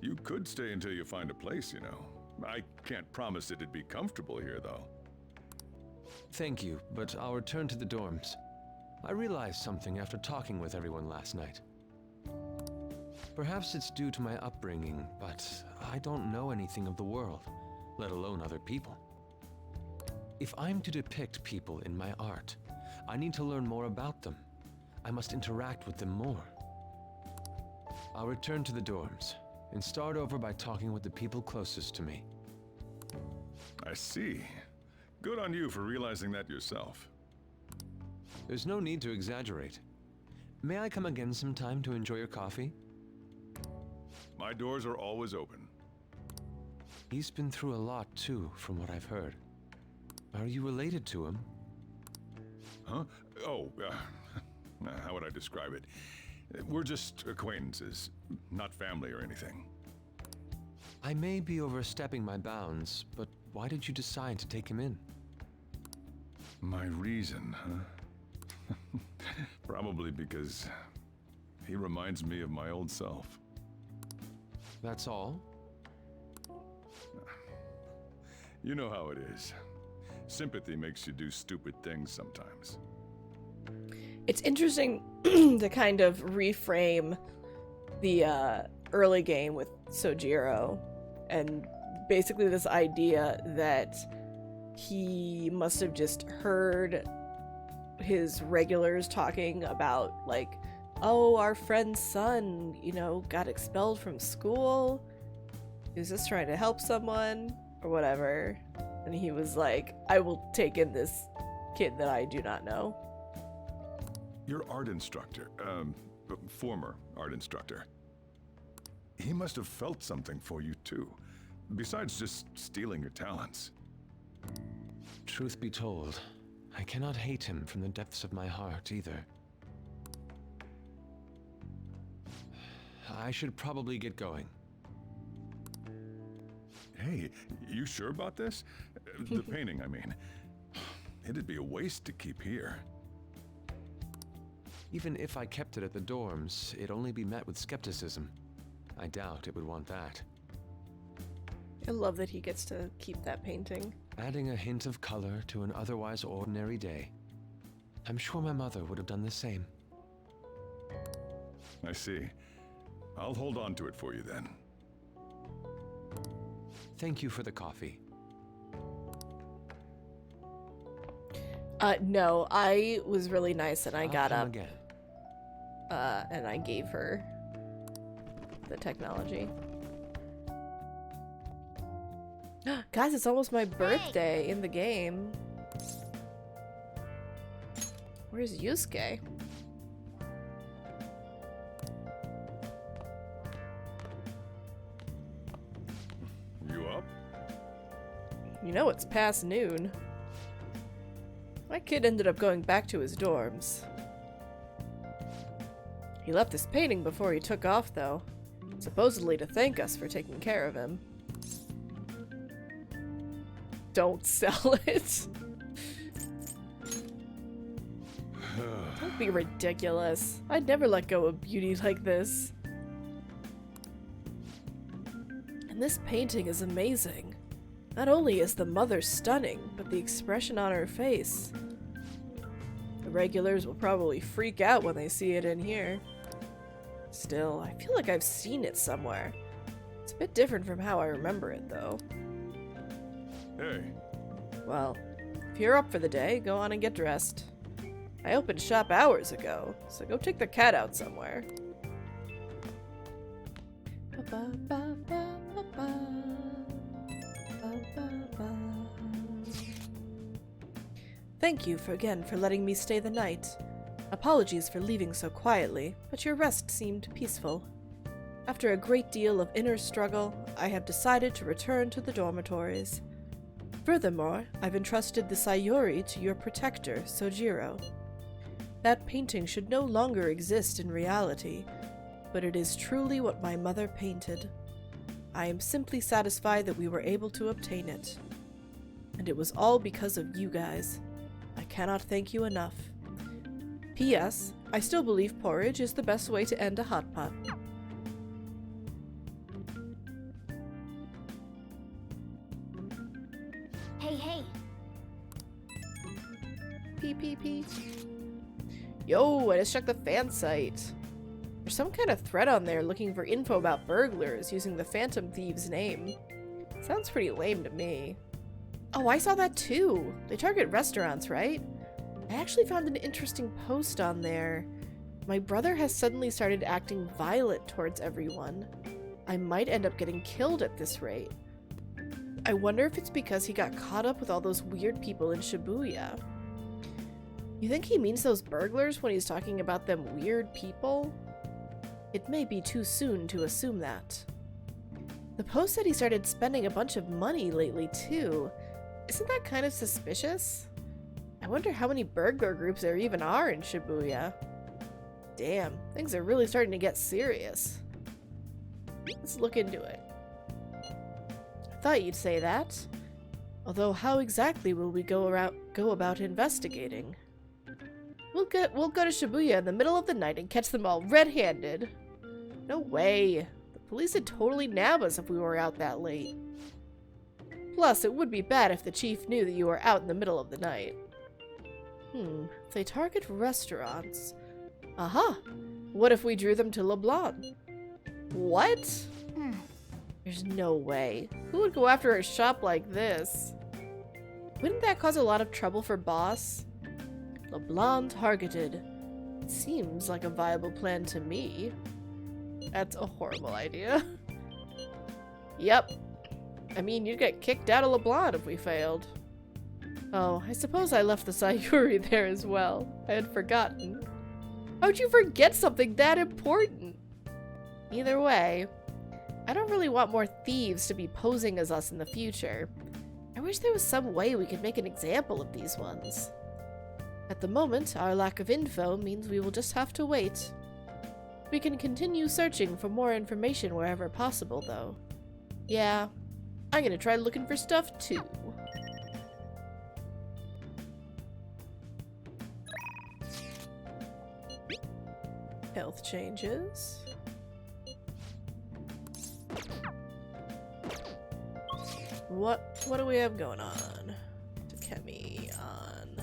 You could stay until you find a place, you know. I can't promise it'd be comfortable here, though. Thank you, but I'll return to the dorms. I realized something after talking with everyone last night. Perhaps it's due to my upbringing, but I don't know anything of the world, let alone other people. If I'm to depict people in my art, I need to learn more about them. I must interact with them more. I'll return to the dorms and start over by talking with the people closest to me. I see. Good on you for realizing that yourself. There's no need to exaggerate. May I come again sometime to enjoy your coffee? My doors are always open. He's been through a lot too, from what I've heard. Are you related to him? Huh? Oh, how would I describe it? We're just acquaintances, not family or anything. I may be overstepping my bounds, but why did you decide to take him in? My reason, huh? Probably because he reminds me of my old self. That's all? You know how it is. Sympathy makes you do stupid things sometimes. It's interesting to kind of reframe the early game with Sojiro, and basically this idea that he must have just heard his regulars talking about, like, oh, our friend's son, you know, got expelled from school. He was just trying to help someone or whatever. And he was like, I will take in this kid that I do not know. Your art instructor, former art instructor. He must have felt something for you too, besides just stealing your talents. Truth be told, I cannot hate him from the depths of my heart either. I should probably get going. Hey, you sure about this? The painting, I mean. It'd be a waste to keep here. Even if I kept it at the dorms, it'd only be met with skepticism. I doubt it would want that. I love that he gets to keep that painting. Adding a hint of color to an otherwise ordinary day. I'm sure my mother would have done the same. I see. I'll hold on to it for you then. Thank you for the coffee. No, I was really nice and I got come up. Again. And I gave her the technology. Guys, it's almost my birthday in the game. Where's Yusuke? You up? You know it's past noon. My kid ended up going back to his dorms. He left his painting before he took off, though. Supposedly to thank us for taking care of him. Don't sell it. Don't be ridiculous. I'd never let go of beauty like this. And this painting is amazing. Not only is the mother stunning, but the expression on her face. The regulars will probably freak out when they see it in here. Still, I feel like I've seen it somewhere. It's a bit different from how I remember it, though. Hey. Well, if you're up for the day, go on and get dressed. I opened shop hours ago, so go take the cat out somewhere. Thank you again for letting me stay the night. Apologies for leaving so quietly, but your rest seemed peaceful. After a great deal of inner struggle, I have decided to return to the dormitories. Furthermore, I've entrusted the Sayuri to your protector, Sojiro. That painting should no longer exist in reality, but it is truly what my mother painted. I am simply satisfied that we were able to obtain it. And it was all because of you guys. I cannot thank you enough. P.S. I still believe porridge is the best way to end a hot pot. Hey, hey. P. Yo, I just checked the fan site. There's some kind of thread on there looking for info about burglars using the Phantom Thieves name. Sounds pretty lame to me. Oh, I saw that too. They target restaurants, right? I actually found an interesting post on there. My brother has suddenly started acting violent towards everyone. I might end up getting killed at this rate. I wonder if it's because he got caught up with all those weird people in Shibuya. You think he means those burglars when he's talking about them weird people? It may be too soon to assume that. The post said he started spending a bunch of money lately too. Isn't that kind of suspicious? I wonder how many burglar groups there even are in Shibuya. Damn, things are really starting to get serious. Let's look into it. I thought you'd say that. Although how exactly will we go about investigating? We'll go to Shibuya in the middle of the night and catch them all red-handed. No way. The police would totally nab us if we were out that late. Plus, it would be bad if the chief knew that you were out in the middle of the night. If they target restaurants. Aha! What if we drew them to LeBlanc? What? There's no way. Who would go after a shop like this? Wouldn't that cause a lot of trouble for Boss? LeBlanc targeted. Seems like a viable plan to me. That's a horrible idea. Yep. I mean, you'd get kicked out of LeBlanc if we failed. Oh, I suppose I left the Sayuri there as well. I had forgotten. How'd you forget something that important? Either way, I don't really want more thieves to be posing as us in the future. I wish there was some way we could make an example of these ones. At the moment, our lack of info means we will just have to wait. We can continue searching for more information wherever possible, though. Yeah, I'm gonna try looking for stuff, too. Health changes. What do we have going on? Takemi on.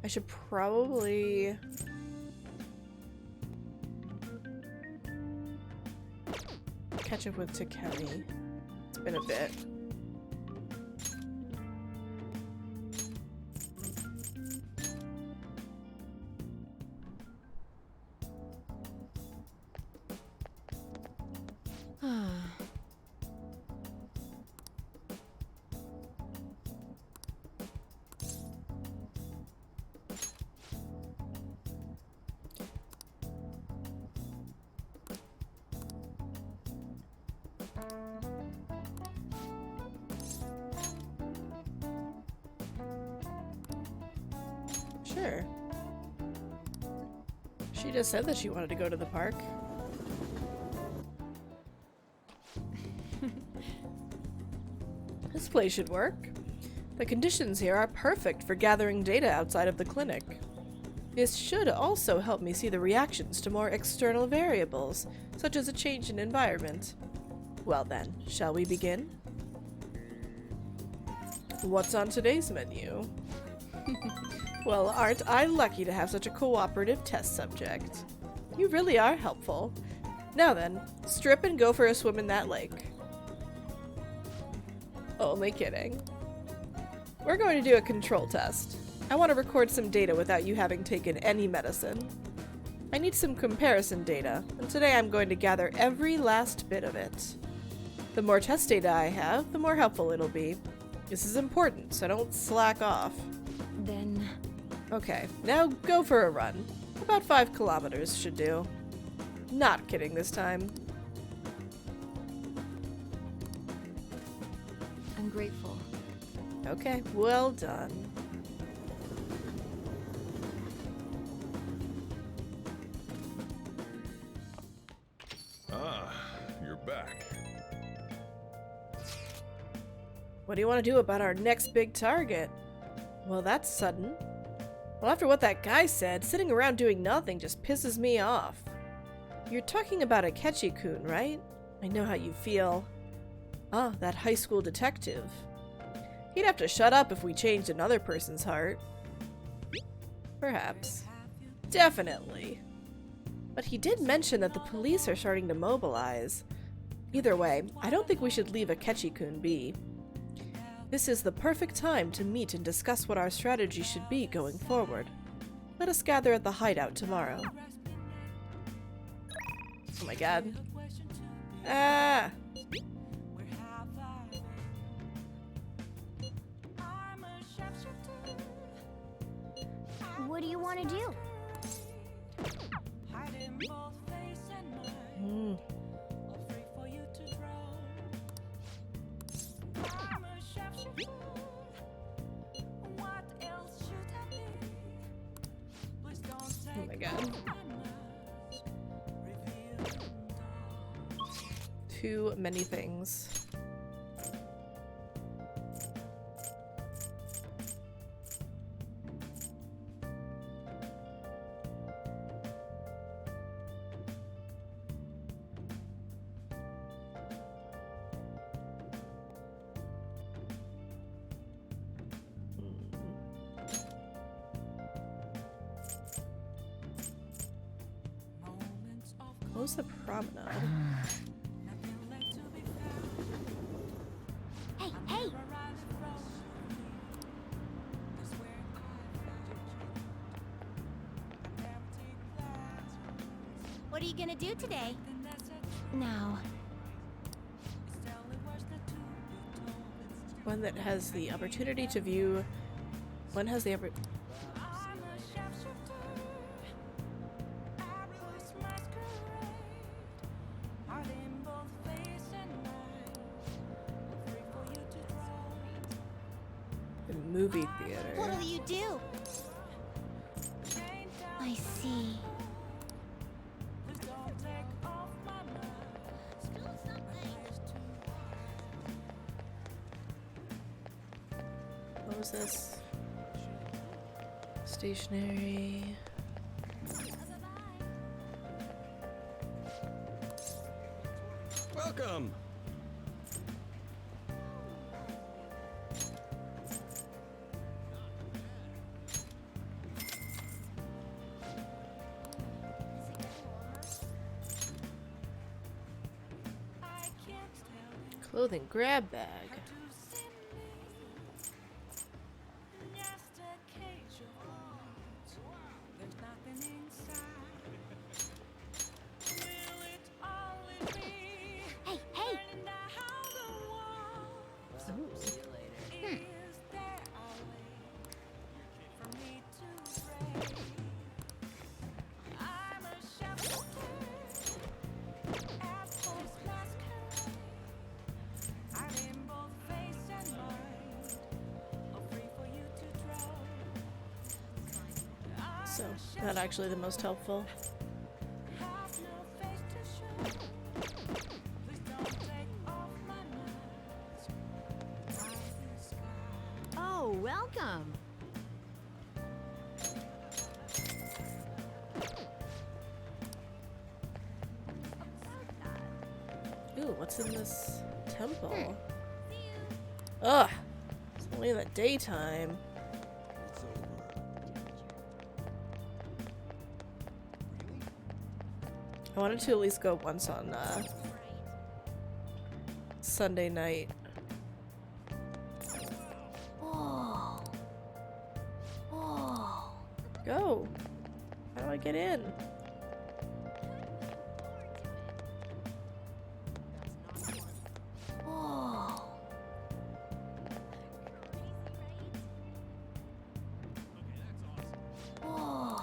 I should probably catch up with Takemi. It's been a bit. Sure. She just said that she wanted to go to the park. This place should work. The conditions here are perfect for gathering data outside of the clinic. This should also help me see the reactions to more external variables, such as a change in environment. Well then, shall we begin? What's on today's menu? Well, aren't I lucky to have such a cooperative test subject? You really are helpful. Now then, strip and go for a swim in that lake. Only kidding. We're going to do a control test. I want to record some data without you having taken any medicine. I need some comparison data, and today I'm going to gather every last bit of it. The more test data I have, the more helpful it'll be. This is important, so don't slack off. Then... Okay, now go for a run. About 5 kilometers should do. Not kidding this time. I'm grateful. Okay, well done. Ah, you're back. What do you want to do about our next big target? Well, that's sudden. Well, after what that guy said, sitting around doing nothing just pisses me off. You're talking about Akechi-kun, right? I know how you feel. Ah, that high school detective. He'd have to shut up if we changed another person's heart. Perhaps. Definitely. But he did mention that the police are starting to mobilize. Either way, I don't think we should leave Akechi-kun be. This is the perfect time to meet and discuss what our strategy should be going forward. Let us gather at the hideout tomorrow. Oh my god. Ah! What do you want to do? Hmm. Oh my god. Too many things. Close the promenade. Hey, hey! What are you gonna do today? Now, One that has the opportunity to view. One has the the movie theater. What'll you do? I see. What was this? Stationary. Welcome! Clothing grab bag. Hey, hey! So, not actually the most helpful. Oh, welcome. Ooh, what's in this temple? Ugh! It's only in the daytime. I wanted to at least go once on Sunday night. Whoa. Whoa. Go! How do I get in? Whoa. Whoa.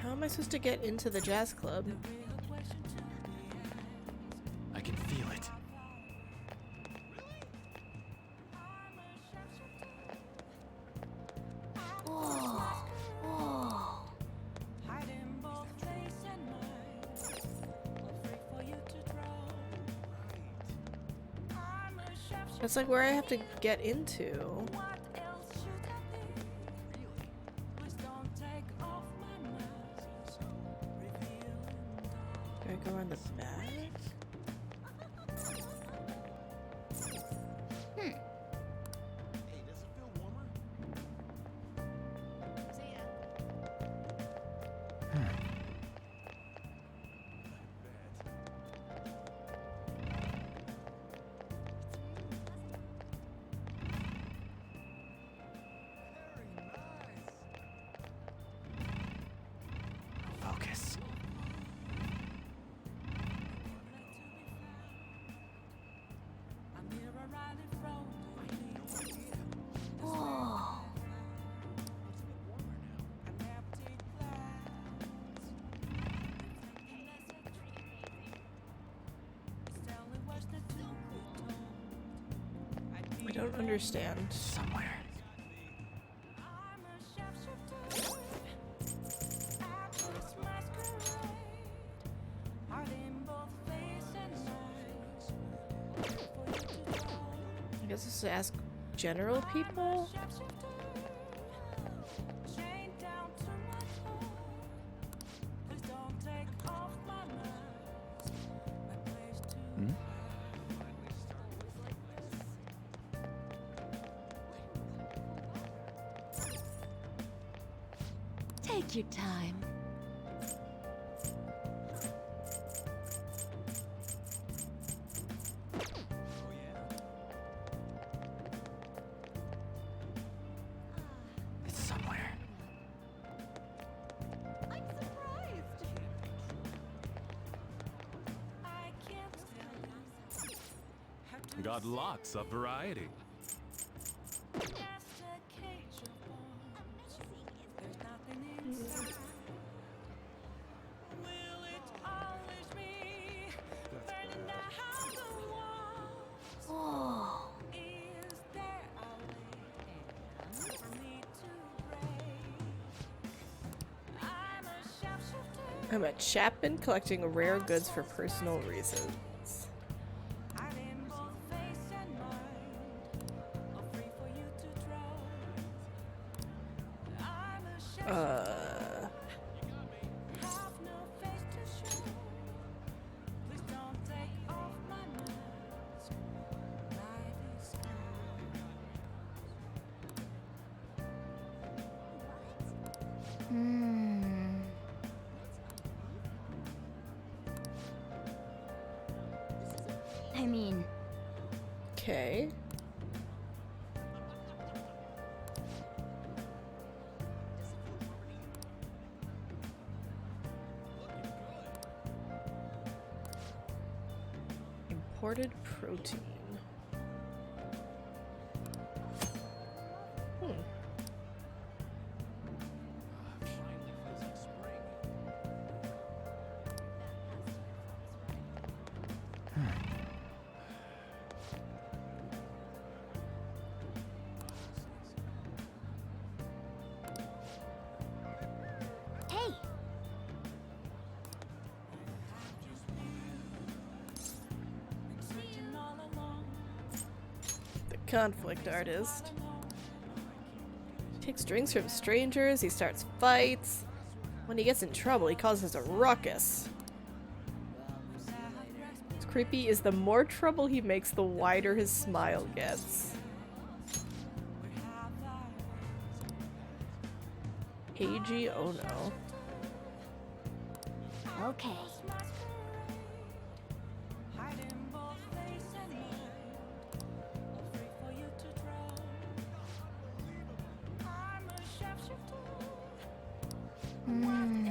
How am I supposed to get into the jazz club? I can feel it. Whoa. Whoa. That's like where I have to get into. Do I go on the back? Focus. Whoa. I don't understand. Somewhere. I guess it's to ask general people? Hmm? Take your time. It's somewhere. Got lots of variety. Whoa. I'm at Chapman collecting rare goods for personal reasons. I mean, Okay. Imported protein. Hmm. hey, The conflict artist. Takes drinks from strangers, he starts fights. When he gets in trouble, he causes a ruckus. What's creepy is the more trouble he makes, the wider his smile gets. Eiji Ono. okay.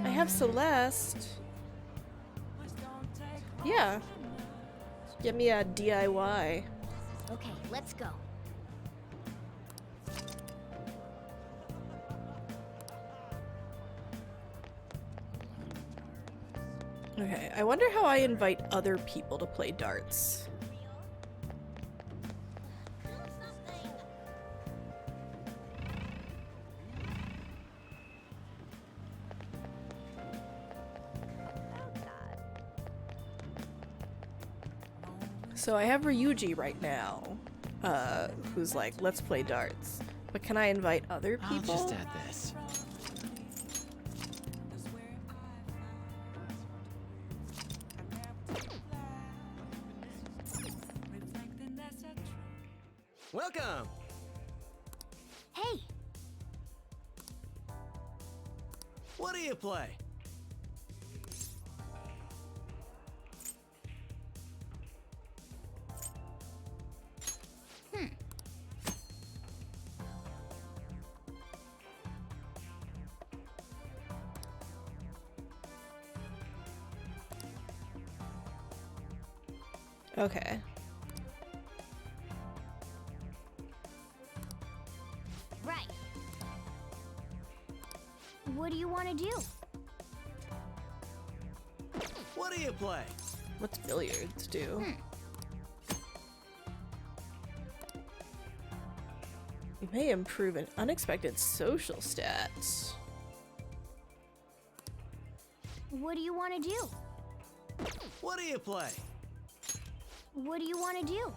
I have Celeste. Yeah. Get me a DIY. Okay, let's go. Okay, I wonder how I invite other people to play darts. So I have Ryuji right now, who's like, let's play darts. But can I invite other people? I'll just add this. Welcome! Hey, What do you play? Okay. right. What do you want to do? What do you play? What's billiards do? You may improve an unexpected social stats. What do you want to do? What do you play? What do you want to do?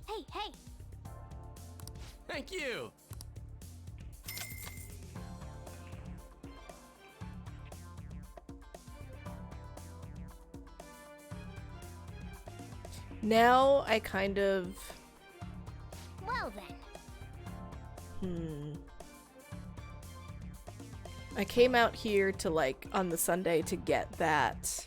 Hey, hey, Thank you! Now I kind of... well then. I came out here to, like, on the Sunday to get that,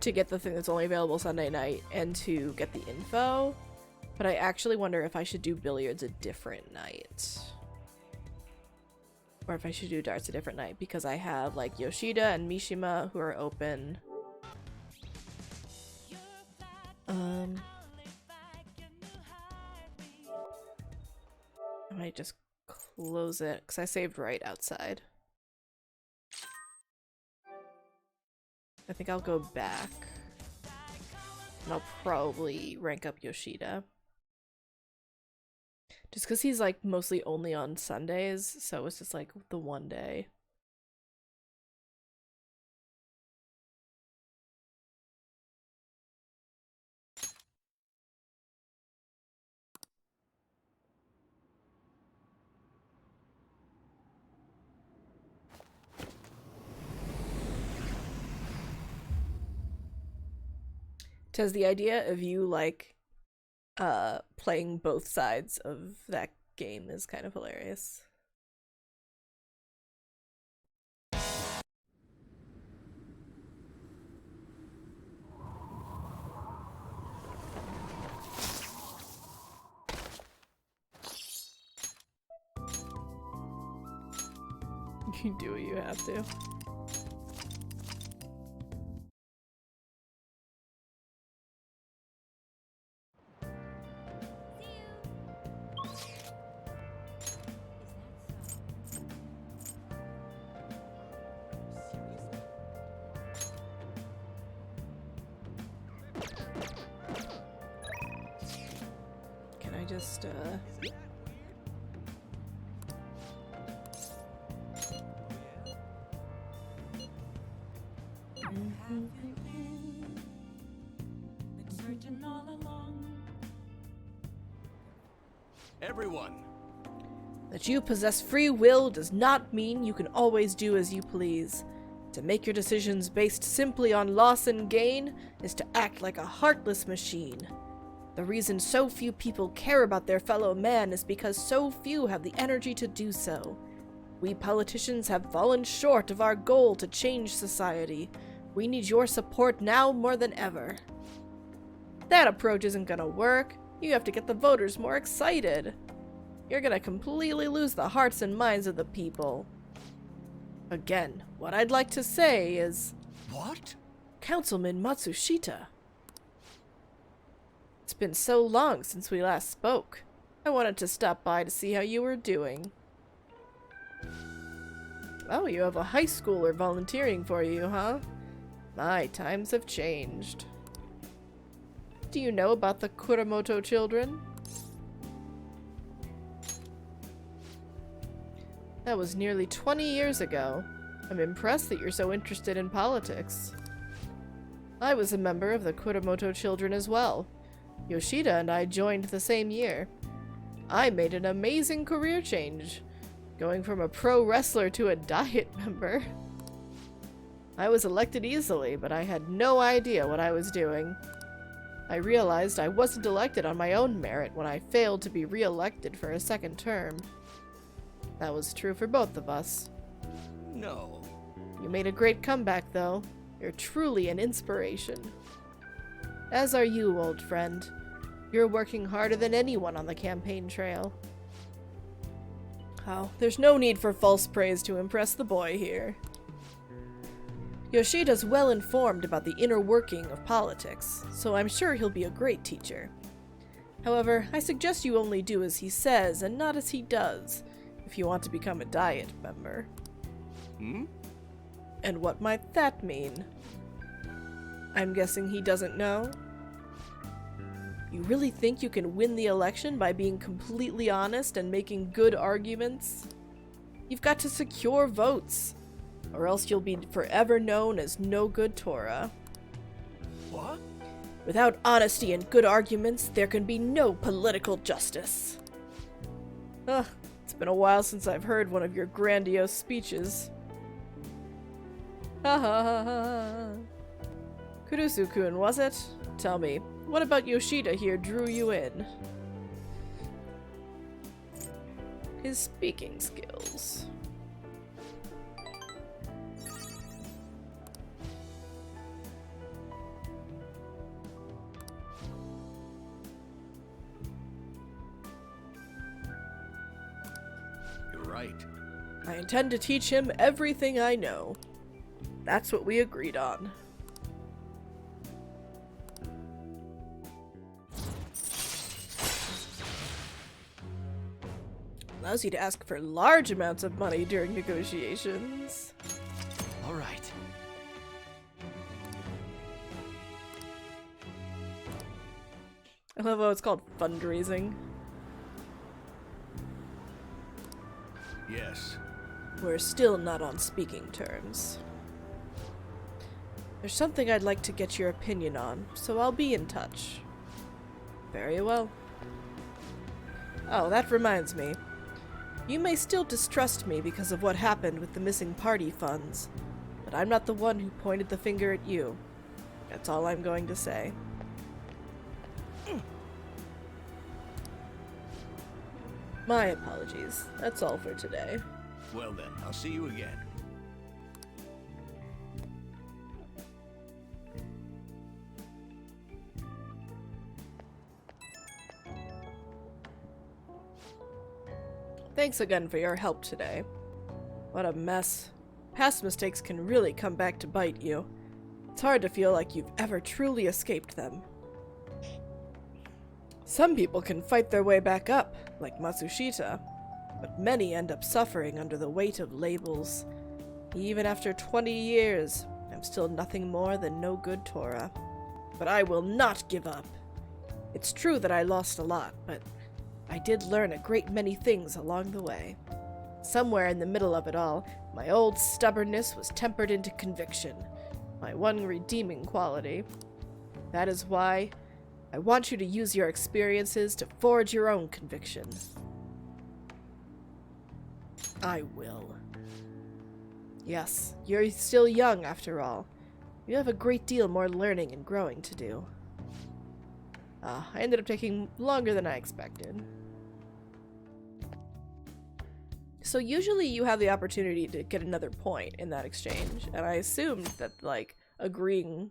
to get the thing that's only available Sunday night and to get the info, but I actually wonder if I should do billiards a different night. Or if I should do darts a different night, because I have, like, Yoshida and Mishima who are open. I might just close it, because I saved right outside. I think I'll go back. And I'll probably rank up Yoshida. Just because he's, like, mostly only on Sundays, so it's just, like, the one day. Tez, the idea of you, like, playing both sides of that game is kind of hilarious. You do what you have to. Can I just, Everyone! That you possess free will does not mean you can always do as you please. To make your decisions based simply on loss and gain is to act like a heartless machine. The reason so few people care about their fellow man is because so few have the energy to do so. We politicians have fallen short of our goal to change society. We need your support now more than ever. That approach isn't gonna work. You have to get the voters more excited. You're gonna completely lose the hearts and minds of the people. Again, what I'd like to say is... What? Councilman Matsushita. It's been so long since we last spoke. I wanted to stop by to see how you were doing. Oh, you have a high schooler volunteering for you, huh? My times have changed. Do you know about the Kuramoto children? That was nearly 20 years ago. I'm impressed that you're so interested in politics. I was a member of the Kuramoto children as well. Yoshida and I joined the same year. I made an amazing career change, going from a pro wrestler to a diet member. I was elected easily, but I had no idea what I was doing. I realized I wasn't elected on my own merit when I failed to be re-elected for a second term. That was true for both of us. No. You made a great comeback, though. You're truly an inspiration. As are you, old friend. You're working harder than anyone on the campaign trail. Oh, there's no need for false praise to impress the boy here. Yoshida's well informed about the inner working of politics, so I'm sure he'll be a great teacher. However, I suggest you only do as he says and not as he does, if you want to become a diet member. Hmm? And what might that mean? I'm guessing he doesn't know? You really think you can win the election by being completely honest and making good arguments? You've got to secure votes, or else you'll be forever known as no good Tora. What? Without honesty and good arguments, there can be no political justice. Ugh, it's been a while since I've heard one of your grandiose speeches. Ha ha ha ha. Kurusu-kun, was it? Tell me, what about Yoshida here drew you in? His speaking skills. You're right. I intend to teach him everything I know. That's what we agreed on. Allows you to ask for large amounts of money during negotiations. All right. I love how it's called fundraising. Yes. We're still not on speaking terms. There's something I'd like to get your opinion on, so I'll be in touch. Very well. Oh, that reminds me. You may still distrust me because of what happened with the missing party funds, but I'm not the one who pointed the finger at you. That's all I'm going to say. My apologies. That's all for today. Well then, I'll see you again. Thanks again for your help today. What a mess. Past mistakes can really come back to bite you. It's hard to feel like you've ever truly escaped them. Some people can fight their way back up, like Matsushita, but many end up suffering under the weight of labels. Even after 20 years, I'm still nothing more than no good Tora. But I will not give up. It's true that I lost a lot, but I did learn a great many things along the way. Somewhere in the middle of it all, my old stubbornness was tempered into conviction, my one redeeming quality. That is why I want you to use your experiences to forge your own conviction. I will. Yes, you're still young after all. You have a great deal more learning and growing to do. I ended up taking longer than I expected. So usually you have the opportunity to get another point in that exchange, and I assumed that, like, agreeing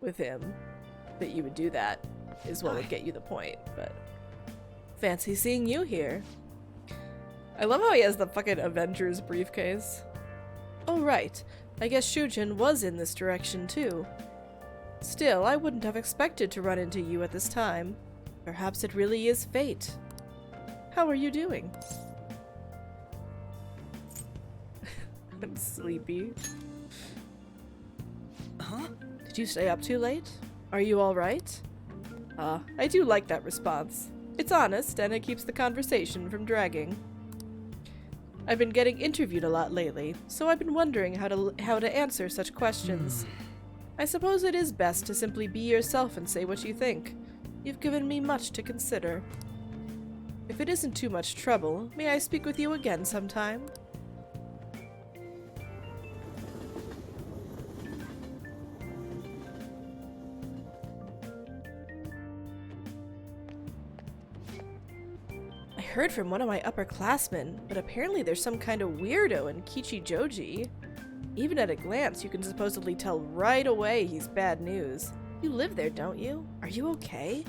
with him that you would do that is what would get you the point, but fancy seeing you here. I love how he has the fucking Avengers briefcase. Oh right, I guess Shujin was in this direction too. Still, I wouldn't have expected to run into you at this time. Perhaps it really is fate. How are you doing? I'm sleepy. Huh? Did you stay up too late? Are you alright? I do like that response. It's honest, and it keeps the conversation from dragging. I've been getting interviewed a lot lately, so I've been wondering how to answer such questions. I suppose it is best to simply be yourself and say what you think. You've given me much to consider. If it isn't too much trouble, may I speak with you again sometime? I heard from one of my upperclassmen, but apparently there's some kind of weirdo in Kichijoji. Even at a glance, you can supposedly tell right away he's bad news. You live there, don't you? Are you okay?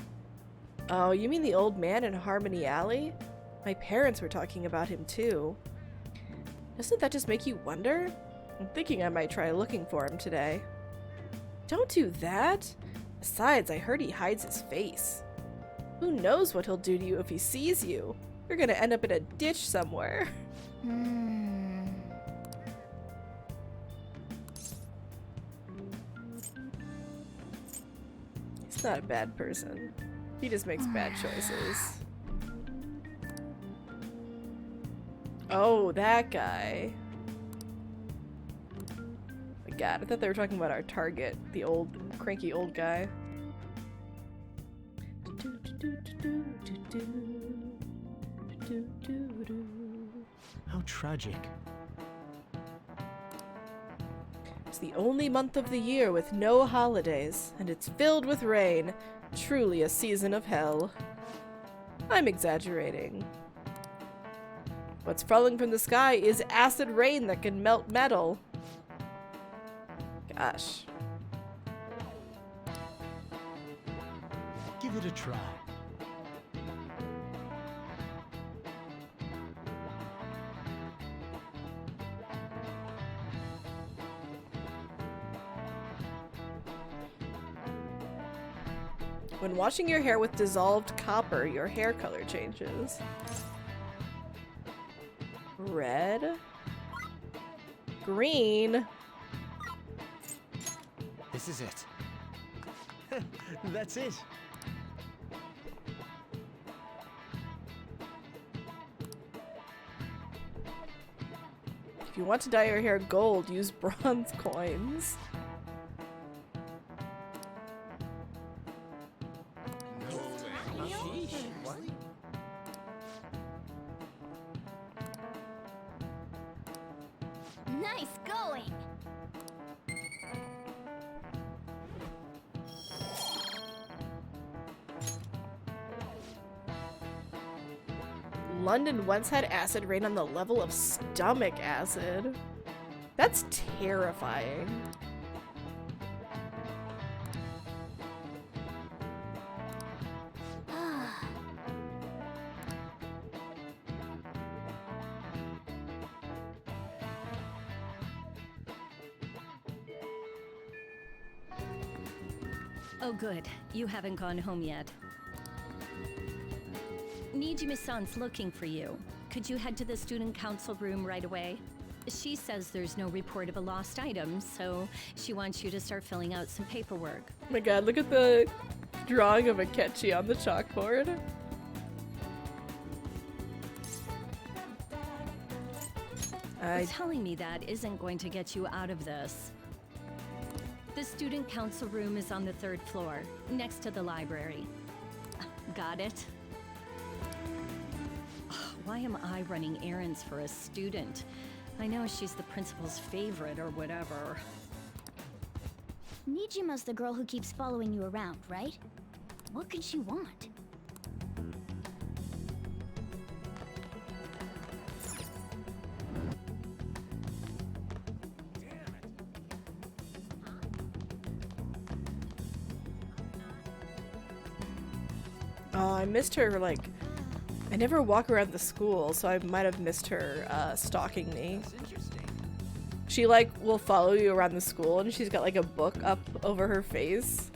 Oh, you mean the old man in Harmony Alley? My parents were talking about him too. Doesn't that just make you wonder? I'm thinking I might try looking for him today. Don't do that! Besides, I heard he hides his face. Who knows what he'll do to you if he sees you? You're gonna end up in a ditch somewhere. He's not a bad person. He just makes bad choices. Oh, that guy. My God, I thought they were talking about our target, the old, cranky old guy. How tragic. It's the only month of the year with no holidays, and it's filled with rain. Truly a season of hell. I'm exaggerating. What's falling from the sky is acid rain that can melt metal. Gosh. Give it a try. When washing your hair with dissolved copper, your hair color changes. Red. Green. This is it. That's it. If you want to dye your hair gold, use bronze coins. Nice going! London once had acid rain on the level of stomach acid. That's terrifying. Oh, good. You haven't gone home yet. Nijime-san's looking for you. Could you head to the student council room right away? She says there's no report of a lost item, so she wants you to start filling out some paperwork. Oh my god, look at the drawing of Akechi on the chalkboard. Telling me that isn't going to get you out of this. The student council room is on the 3rd floor, next to the library. Got it? Why am I running errands for a student? I know she's the principal's favorite or whatever. Nijima's the girl who keeps following you around, right? What could she want? Oh, I missed her, like, I never walk around the school, so I might have missed her stalking me. She, like, will follow you around the school, and she's got, like, a book up over her face.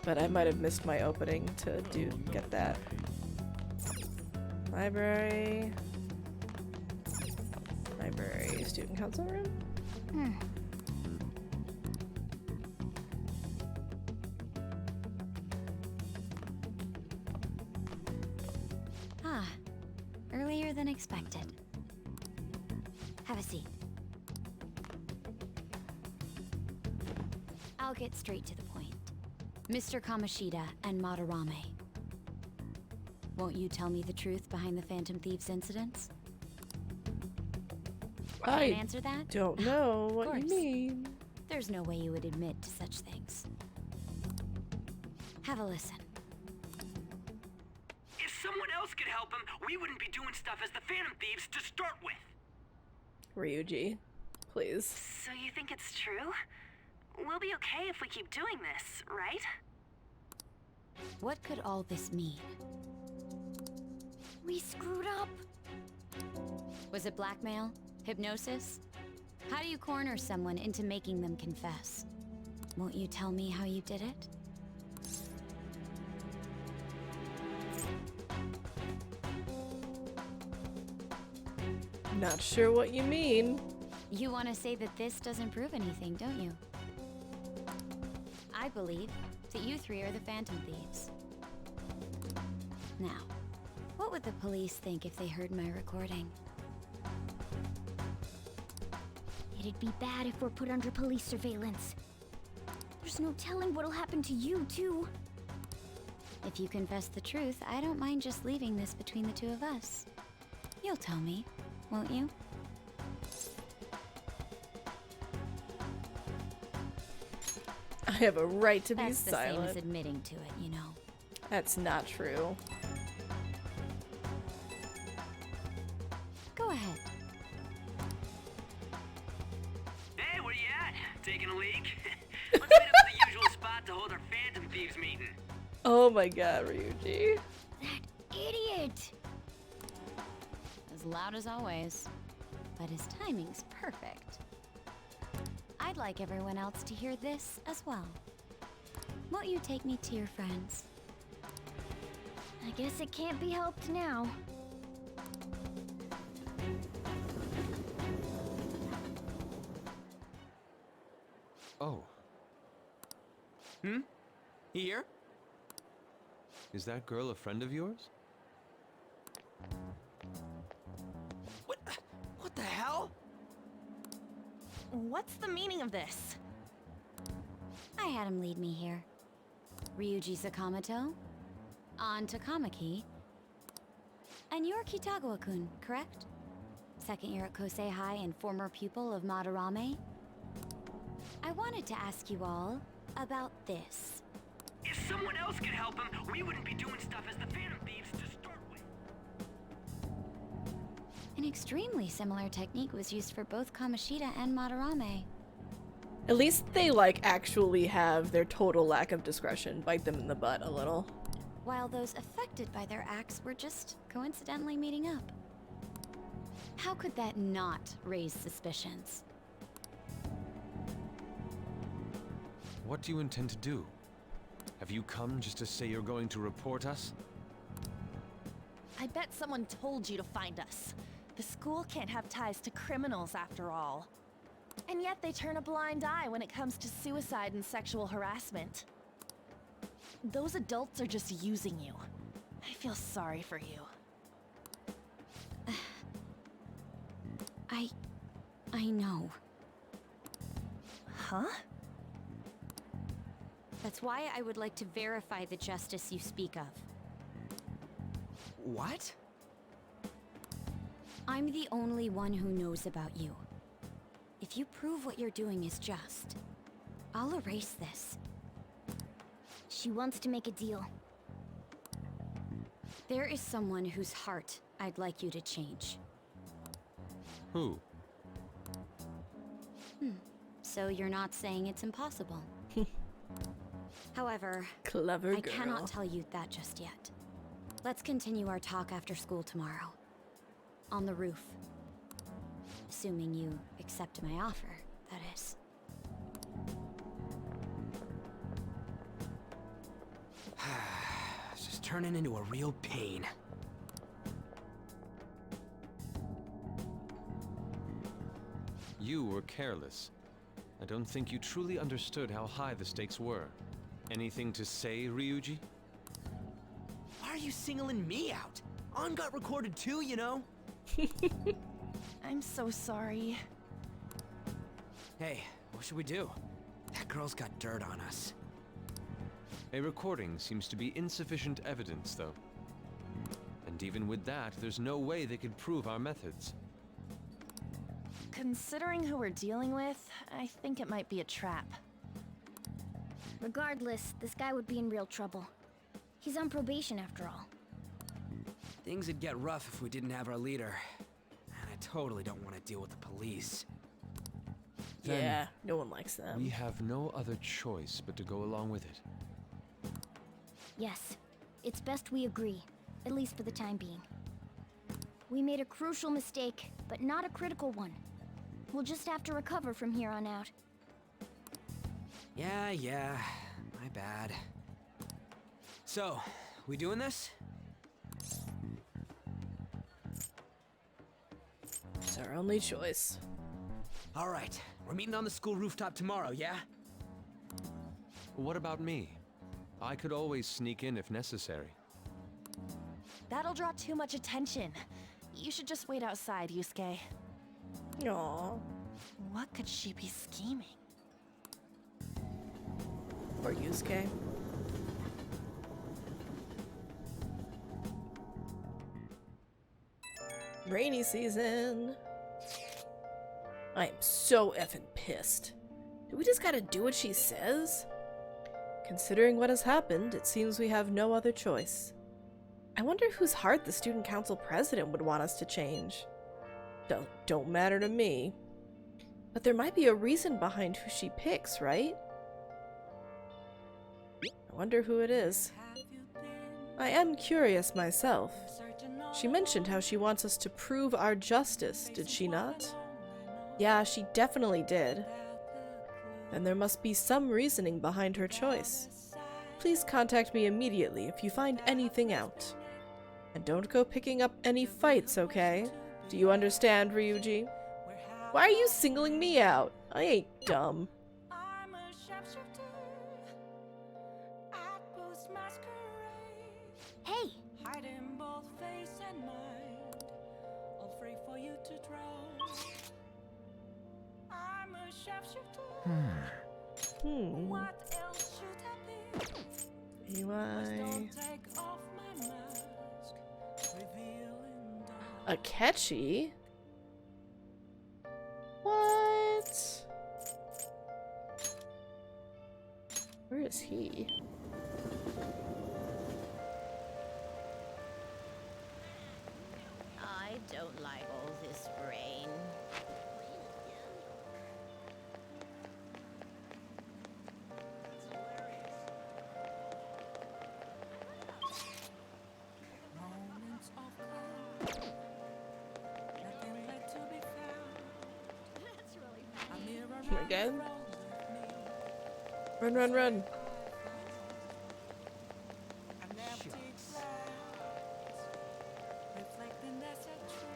But I might have missed my opening to get that. Library. Library, student council room? Earlier than expected. Have a seat. I'll get straight to the point. Mr. Kamoshida and Madarame. Won't you tell me the truth behind the Phantom Thieves incidents? I Can answer that? don't know what you course. mean. There's no way you would admit to such things. Have a listen. If someone else could help him, we wouldn't be doing stuff as the Phantom Thieves to start with. Ryuji, please. So you think it's true? We'll be okay if we keep doing this, right? What could all this mean? We screwed up. Was it blackmail? Hypnosis? How do you corner someone into making them confess? Won't you tell me how you did it? Not sure what you mean. You want to say that this doesn't prove anything, don't you? I believe that you three are the Phantom Thieves. Now, what would the police think if they heard my recording? It'd be bad if we're put under police surveillance. There's no telling what'll happen to you, too. If you confess the truth, I don't mind just leaving this between the two of us. You'll tell me, won't you? I have a right to be That's the same silent. as admitting to it, you know. That's not true. Go ahead. Hey, where you at? Taking a leak? Let's meet up at the usual spot to hold our Phantom Thieves meeting. Oh my god, Ryuji. Idiot! As loud as always. But his timing's perfect. I'd like everyone else to hear this as well. Won't you take me to your friends? I guess it can't be helped now. Oh, Here? is that girl a friend of yours? What the hell? What's the meaning of this? I had him lead me here. Ryuji Sakamoto, on to Kamaki, and you're Kitagawa-kun, correct? Second year at Kosei High and former pupil of Madarame? I wanted to ask you all about this. If someone else could help him, we wouldn't be doing stuff as the Phantom Thieves to start with. An extremely similar technique was used for both Kamoshida and Madarame. At least they, like, actually have their total lack of discretion bite them in the butt a little. While those affected by their acts were just coincidentally meeting up. How could that not raise suspicions? What do you intend to do? Have you come just to say you're going to report us? I bet someone told you to find us. The school can't have ties to criminals after all. And yet they turn a blind eye when it comes to suicide and sexual harassment. Those adults are just using you. I feel sorry for you. I know. Huh? That's why I would like to verify the justice you speak of. What? I'm the only one who knows about you. If you prove what you're doing is just, I'll erase this. She wants to make a deal. There is someone whose heart I'd like you to change. Who? So you're not saying it's impossible. However, Clever I girl. cannot tell you that just yet. Let's continue our talk after school tomorrow. On the roof. Assuming you accept my offer, that is. It's just turning into a real pain. You were careless. I don't think you truly understood how high the stakes were. Anything to say, Ryuji? Why are you singling me out? On got recorded too, you know? I'm so sorry. Hey, what should we do? That girl's got dirt on us. A recording seems to be insufficient evidence, though. And even with that, there's no way they could prove our methods. Considering who we're dealing with, I think it might be a trap. Regardless, this guy would be in real trouble. He's on probation after all. Things would get rough if we didn't have our leader. And I totally don't want to deal with the police. Then Yeah, no one likes them. We have no other choice but to go along with it. Yes, it's best we agree, at least for the time being. We made a crucial mistake, but not a critical one. We'll just have to recover from here on out. Yeah, my bad. So, we doing this? It's our only choice. All right, we're meeting on the school rooftop tomorrow, yeah? What about me? I could always sneak in if necessary. That'll draw too much attention. You should just wait outside, Yusuke. Aww. What could she be scheming? Or Yusuke. Rainy season. I am so effing pissed. Do we just gotta do what she says? Considering what has happened, it seems we have no other choice. I wonder whose heart the student council president would want us to change. Don't matter to me. But there might be a reason behind who she picks, right? I wonder who it is. I am curious myself. She mentioned how she wants us to prove our justice, did she not? Yeah, she definitely did. Then there must be some reasoning behind her choice. Please contact me immediately if you find anything out. And don't go picking up any fights, okay? Do you understand, Ryuji? Why are you singling me out? I ain't dumb. I'm a sharpshooter at Post Masquerade. Hey! Hiding both face and mind, all free for you to draw. I'm a sharpshooter. What else should I be? Anyway. Take off my mask, revealing Akechi? What? don't like all this rain. Moments of calm, nothing left to be found. A mirror Again? Run, run, run.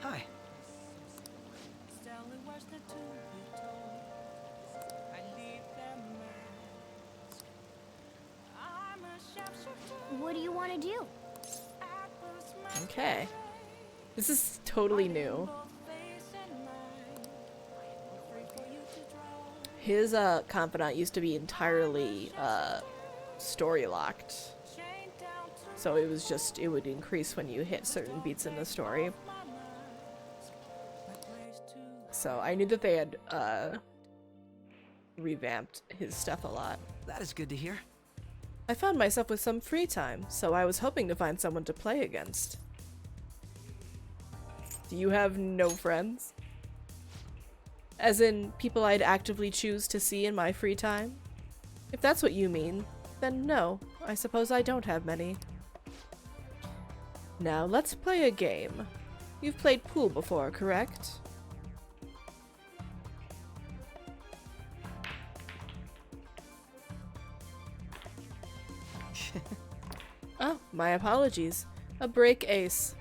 Hi. What do you want to do? Okay. This is totally new. His confidant used to be entirely story locked. So it was just, it would increase when you hit certain beats in the story. So I knew that they had revamped his stuff a lot. That is good to hear. I found myself with some free time, so I was hoping to find someone to play against. Do you have no friends? As in, people I'd actively choose to see in my free time? If that's what you mean, then no, I suppose I don't have many. Now, let's play a game. You've played pool before, correct? Oh, my apologies. A break ace.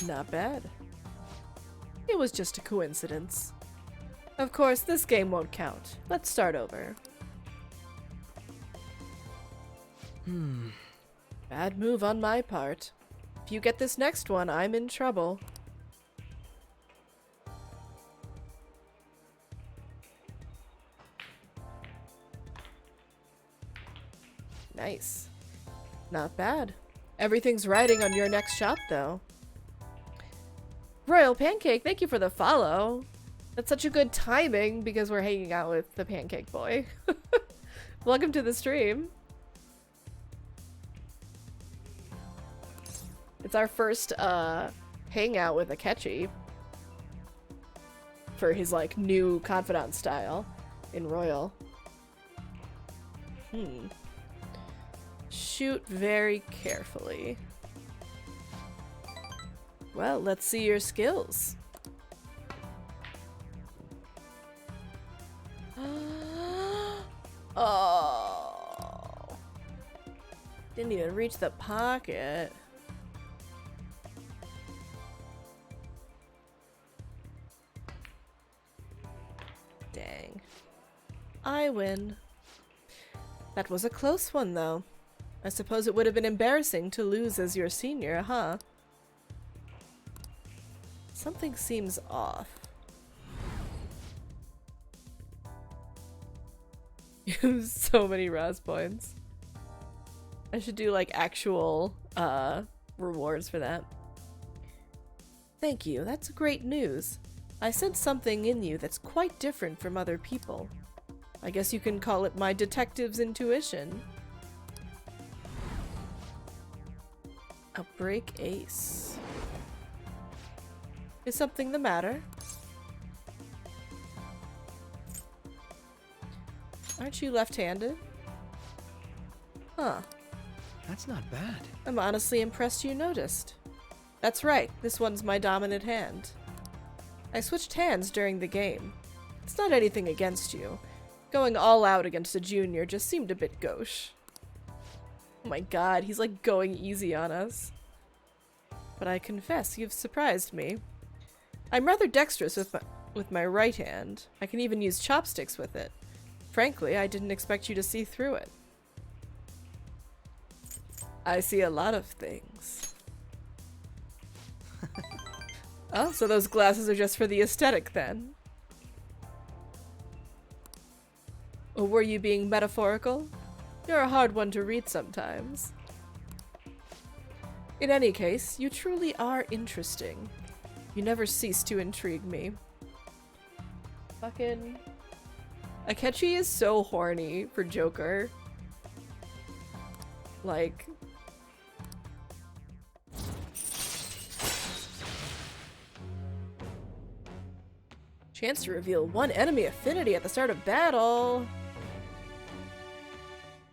Not bad. It was just a coincidence. Of course, this game won't count. Let's start over. Bad move on my part. If you get this next one, I'm in trouble. Nice. Not bad. Everything's riding on your next shot, though. Royal Pancake, thank you for the follow. That's such a good timing because we're hanging out with the Pancake Boy. Welcome to the stream. It's our first hangout with Akechi for his like new confidant style in Royal. Shoot very carefully. Well, let's see your skills. Oh. Didn't even reach the pocket. Dang. I win. That was a close one, though. I suppose it would have been embarrassing to lose as your senior, huh? Something seems off. You have so many RAS points. I should do like actual rewards for that. Thank you, that's great news. I sense something in you that's quite different from other people. I guess you can call it my detective's intuition. A break ace. Is something the matter? Aren't you left-handed? Huh. That's not bad. I'm honestly impressed you noticed. That's right, this one's my dominant hand. I switched hands during the game. It's not anything against you. Going all out against a junior just seemed a bit gauche. Oh my god, he's like going easy on us. But I confess, you've surprised me. I'm rather dexterous with my right hand. I can even use chopsticks with it. Frankly, I didn't expect you to see through it. I see a lot of things. Oh, so those glasses are just for the aesthetic then? Or were you being metaphorical? You're a hard one to read sometimes. In any case, you truly are interesting. You never cease to intrigue me. Fucking... Akechi is so horny for Joker. Like... Chance to reveal one enemy affinity at the start of battle.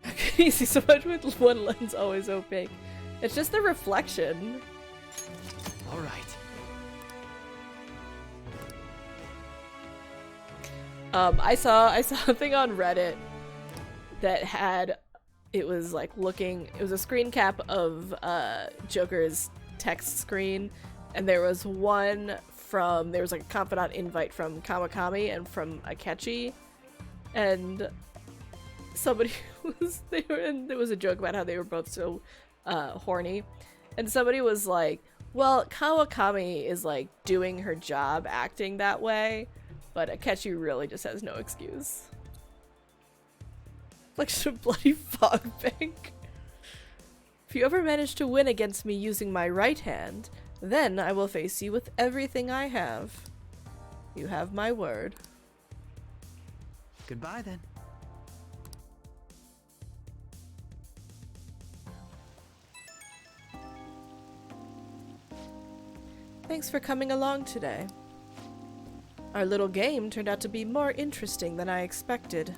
How can you see so much with one lens always opaque? It's just the reflection. All right. I saw a thing on Reddit that had, it was like looking, it was a screen cap of Joker's text screen, and there was one from, there was like a confidant invite from Kawakami and from Akechi, and somebody was there, and there was a joke about how they were both so horny, and somebody was like, well, Kawakami is like doing her job acting that way, but Akechi really just has no excuse. Like just a bloody fog bank. If you ever manage to win against me using my right hand, then I will face you with everything I have. You have my word. Goodbye then. Thanks for coming along today. Our little game turned out to be more interesting than I expected.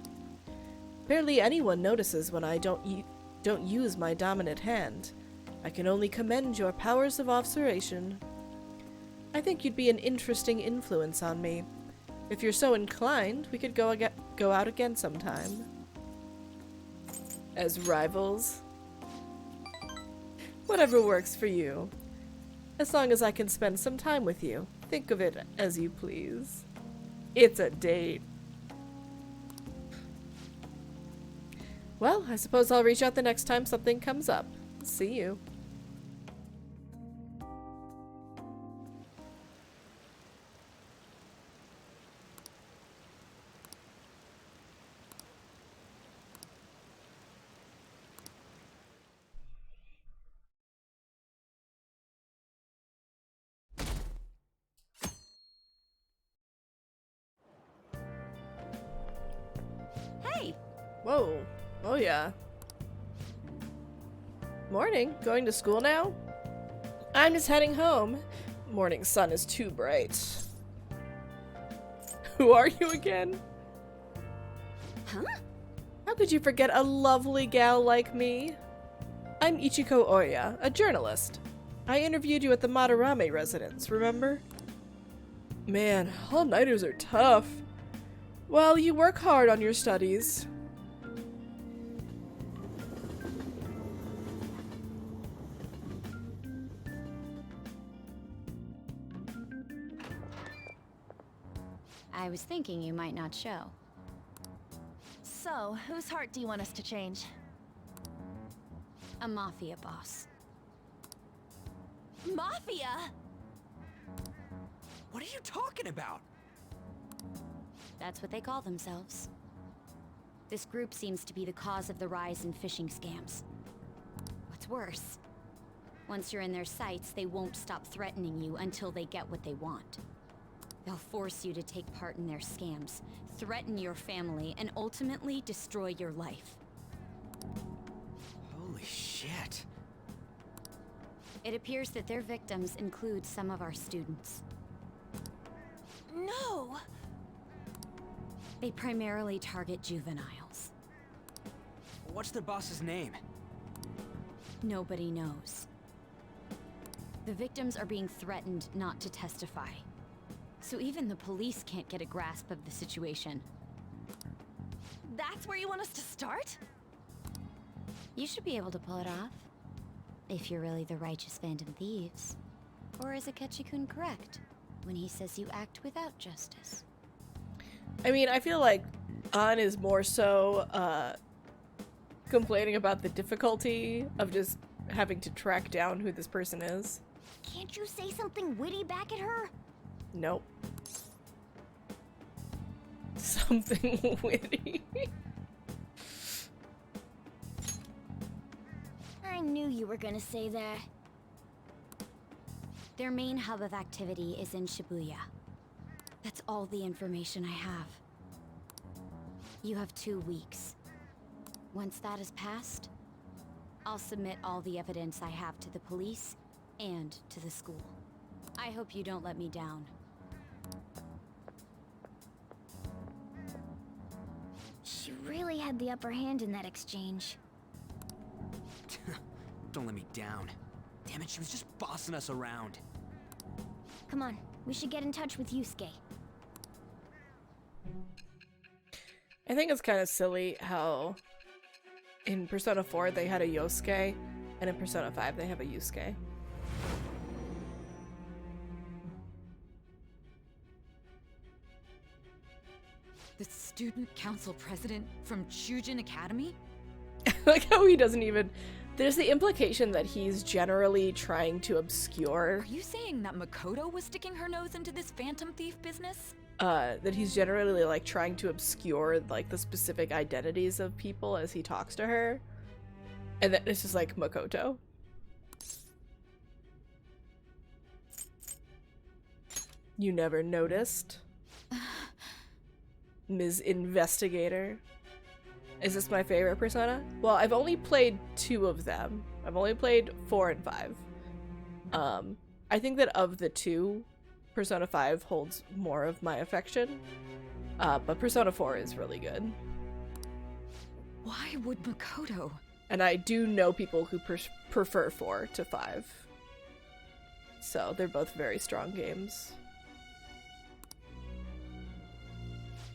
Barely anyone notices when I don't use my dominant hand. I can only commend your powers of observation. I think you'd be an interesting influence on me. If you're so inclined, we could go out again sometime. As rivals? Whatever works for you. As long as I can spend some time with you. Think of it as you please. It's a date. Well, I suppose I'll reach out the next time something comes up. See you. Hey! Whoa. Oh yeah. Morning. Going to school now? I'm just heading home. Morning sun is too bright. Who are you again? Huh? How could you forget a lovely gal like me? I'm Ichiko Oya, a journalist. I interviewed you at the Madarame residence, remember? Man, all-nighters are tough. Well, you work hard on your studies. I was thinking you might not show. So, whose heart do you want us to change? A mafia boss. Mafia? What are you talking about? That's what they call themselves. This group seems to be the cause of the rise in phishing scams. What's worse, once you're in their sights, they won't stop threatening you until they get what they want. They'll force you to take part in their scams, threaten your family, and ultimately destroy your life. Holy shit. It appears that their victims include some of our students. No! They primarily target juveniles. What's their boss's name? Nobody knows. The victims are being threatened not to testify. So even the police can't get a grasp of the situation. That's where you want us to start? You should be able to pull it off. If you're really the righteous Phantom Thieves. Or is Akechi-kun correct when he says you act without justice? I mean, I feel like An is more so complaining about the difficulty of just having to track down who this person is. Can't you say something witty back at her? Nope. Something witty. I knew you were gonna say that. Their main hub of activity is in Shibuya. That's all the information I have. You have 2 weeks. Once that is passed, I'll submit all the evidence I have to the police and to the school. I hope you don't let me down. really had the upper hand in that exchange. Don't let me down. Damn it, she was just bossing us around. Come on, we should get in touch with Yusuke. I think it's kind of silly how in Persona 4 they had a Yosuke, and in Persona 5 they have a Yusuke. The student council president from Chujin Academy? Like how he doesn't even... There's the implication that he's generally trying to obscure... Are you saying that Makoto was sticking her nose into this phantom thief business? That he's generally like trying to obscure like the specific identities of people as he talks to her. And then it's just like Makoto. You never noticed? Ms. Investigator. Is this my favorite Persona? Well, I've only played 2 of them. I've only played 4 and 5. I think that of the 2, Persona 5 holds more of my affection. But Persona 4 is really good. Why would Makoto? And I do know people who prefer 4 to 5. So they're both very strong games.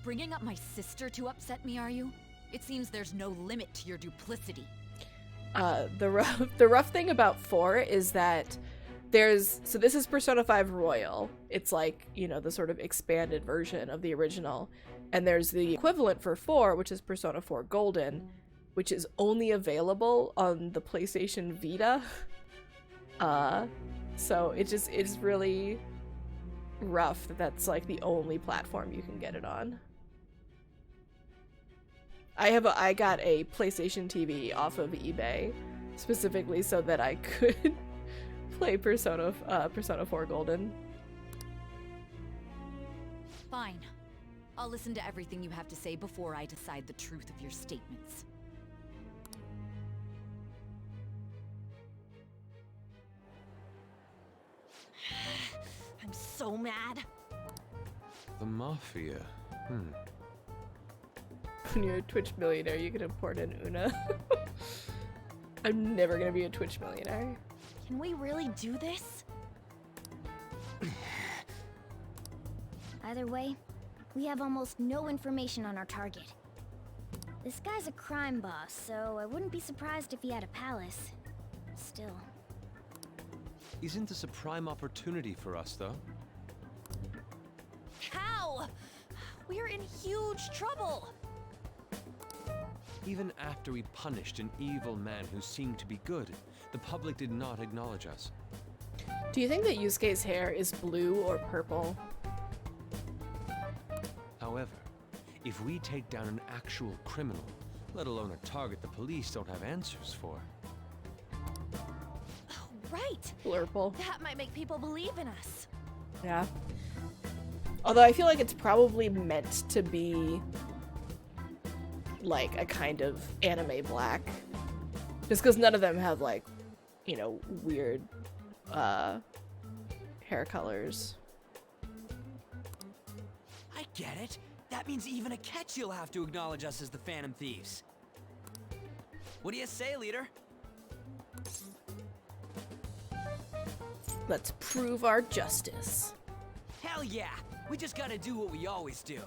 Bringing up my sister to upset me, are you? It seems there's no limit to your duplicity. The rough thing about 4 is that so this is Persona 5 Royal. It's like, you know, the sort of expanded version of the original. And there's the equivalent for 4, which is Persona 4 Golden, which is only available on the PlayStation Vita. So it's really rough that that's like the only platform you can get it on. I got a PlayStation TV off of eBay specifically so that I could play Persona 4 Golden. Fine. I'll listen to everything you have to say before I decide the truth of your statements. I'm so mad. The Mafia. When you're a Twitch millionaire, you can import in Una. I'm never gonna be a Twitch millionaire. Can we really do this? Either way, we have almost no information on our target. This guy's a crime boss, so I wouldn't be surprised if he had a palace. Still. Isn't this a prime opportunity for us, though? How? We're in huge trouble. Even after we punished an evil man who seemed to be good, the public did not acknowledge us. Do you think that Yusuke's hair is blue or purple? However, if we take down an actual criminal, let alone a target the police don't have answers for. Oh, right. Blurple. That might make people believe in us. Yeah. Although I feel like it's probably meant to be like a kind of anime black. Just because none of them have like, you know, weird hair colors. I get it. That means even Akechi will have to acknowledge us as the Phantom Thieves. What do you say, leader? Let's prove our justice. Hell yeah! We just gotta do what we always do.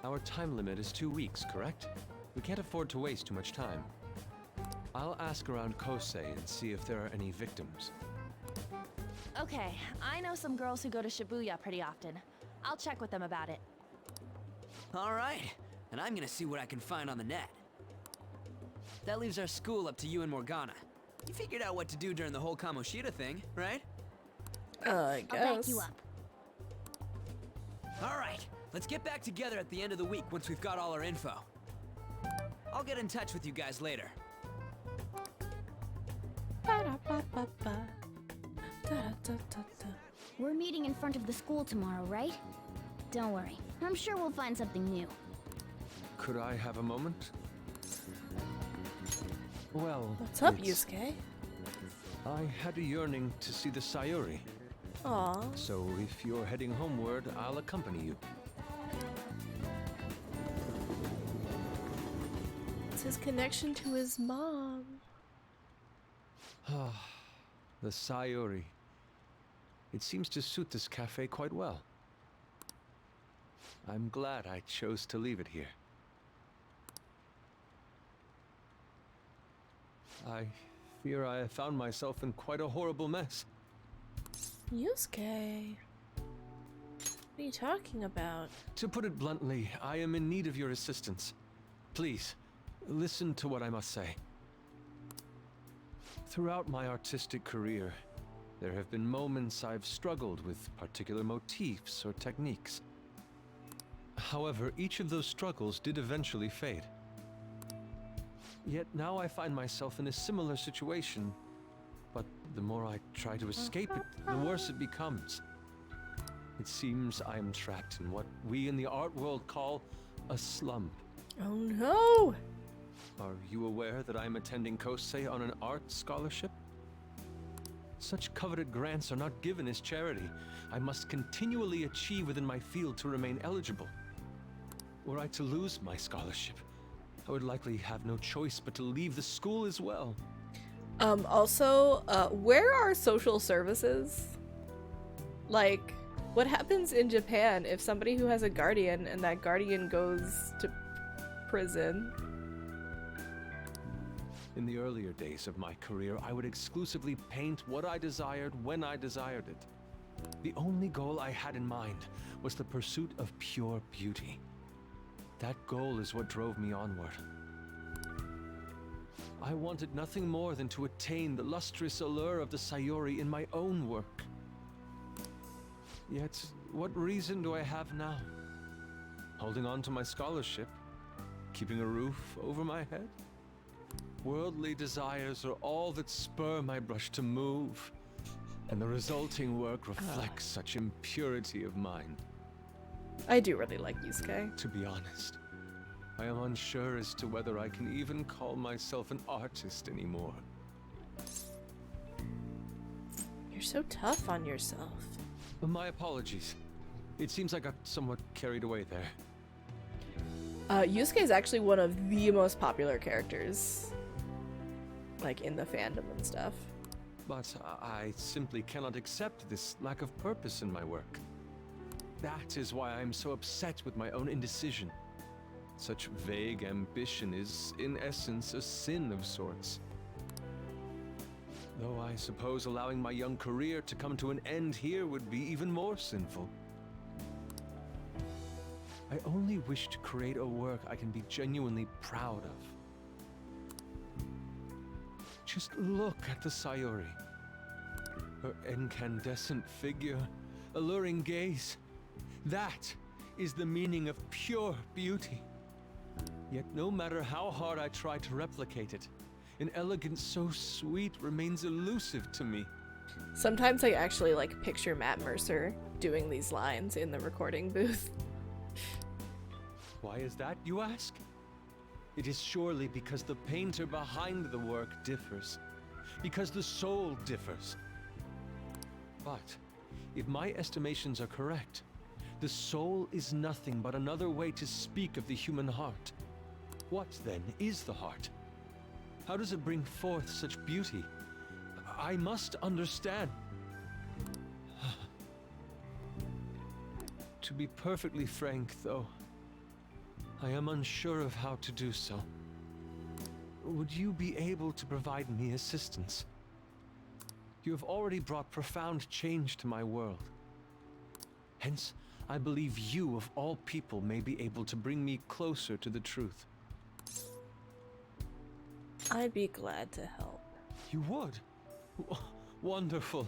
Our time limit is 2 weeks, correct? We can't afford to waste too much time. I'll ask around Kosei and see if there are any victims. Okay, I know some girls who go to Shibuya pretty often. I'll check with them about it. Alright, and I'm gonna see what I can find on the net. That leaves our school up to you and Morgana. You figured out what to do during the whole Kamoshida thing, right? I guess. I'll back you up. Alright, let's get back together at the end of the week once we've got all our info. I'll get in touch with you guys later. We're meeting in front of the school tomorrow, right? Don't worry. I'm sure we'll find something new. Could I have a moment? Well, what's up, it's- Yusuke? I had a yearning to see the Sayuri. Aw. So if you're heading homeward, I'll accompany you. his connection to his mom. The Sayuri. It seems to suit this cafe quite well. I'm glad I chose to leave it here. I fear I have found myself in quite a horrible mess. Yusuke. What are you talking about? To put it bluntly, I am in need of your assistance. Please, listen to what I must say. Throughout my artistic career, there have been moments I've struggled with particular motifs or techniques. However, each of those struggles did eventually fade. Yet now I find myself in a similar situation, but the more I try to escape it, the worse it becomes. It seems I am trapped in what we in the art world call a slump. Oh no! Are you aware that I am attending Kosei on an art scholarship? Such coveted grants are not given as charity. I must continually achieve within my field to remain eligible. Were I to lose my scholarship, I would likely have no choice but to leave the school as well. Also, where are social services? Like, what happens in Japan if somebody who has a guardian and that guardian goes to prison? In the earlier days of my career, I would exclusively paint what I desired when I desired it. The only goal I had in mind was the pursuit of pure beauty. That goal is what drove me onward. I wanted nothing more than to attain the lustrous allure of the Sayuri in my own work. Yet, what reason do I have now? Holding on to my scholarship? Keeping a roof over my head? Worldly desires are all that spur my brush to move, and the resulting work reflects such impurity of mind. I do really like Yusuke. To be honest, I am unsure as to whether I can even call myself an artist anymore. You're so tough on yourself. My apologies. It seems I got somewhat carried away there. Yusuke is actually one of the most popular characters, like in the fandom and stuff. But I simply cannot accept this lack of purpose in my work. That is why I am so upset with my own indecision. Such vague ambition is, in essence, a sin of sorts. Though I suppose allowing my young career to come to an end here would be even more sinful. I only wish to create a work I can be genuinely proud of. Just look at the Sayuri. Her incandescent figure, alluring gaze. That is the meaning of pure beauty. Yet no matter how hard I try to replicate it, an elegance so sweet remains elusive to me. Sometimes I actually like picture Matt Mercer doing these lines in the recording booth. Why is that, you ask? It is surely because the painter behind the work differs. Because the soul differs. But if my estimations are correct, the soul is nothing but another way to speak of the human heart. What, then, is the heart? How does it bring forth such beauty? I must understand. To be perfectly frank, though, I am unsure of how to do so. Would you be able to provide me assistance? You have already brought profound change to my world. Hence, I believe you, of all people, may be able to bring me closer to the truth. I'd be glad to help. You would? Wonderful.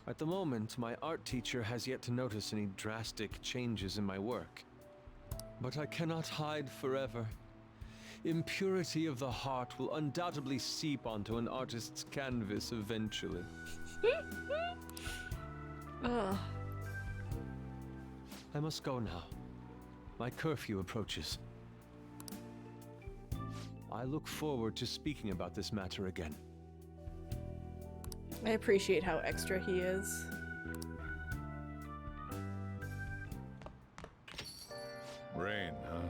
At the moment, my art teacher has yet to notice any drastic changes in my work. But I cannot hide forever. Impurity of the heart will undoubtedly seep onto an artist's canvas eventually. Ugh. I must go now. My curfew approaches. I look forward to speaking about this matter again. I appreciate how extra he is. Rain, huh?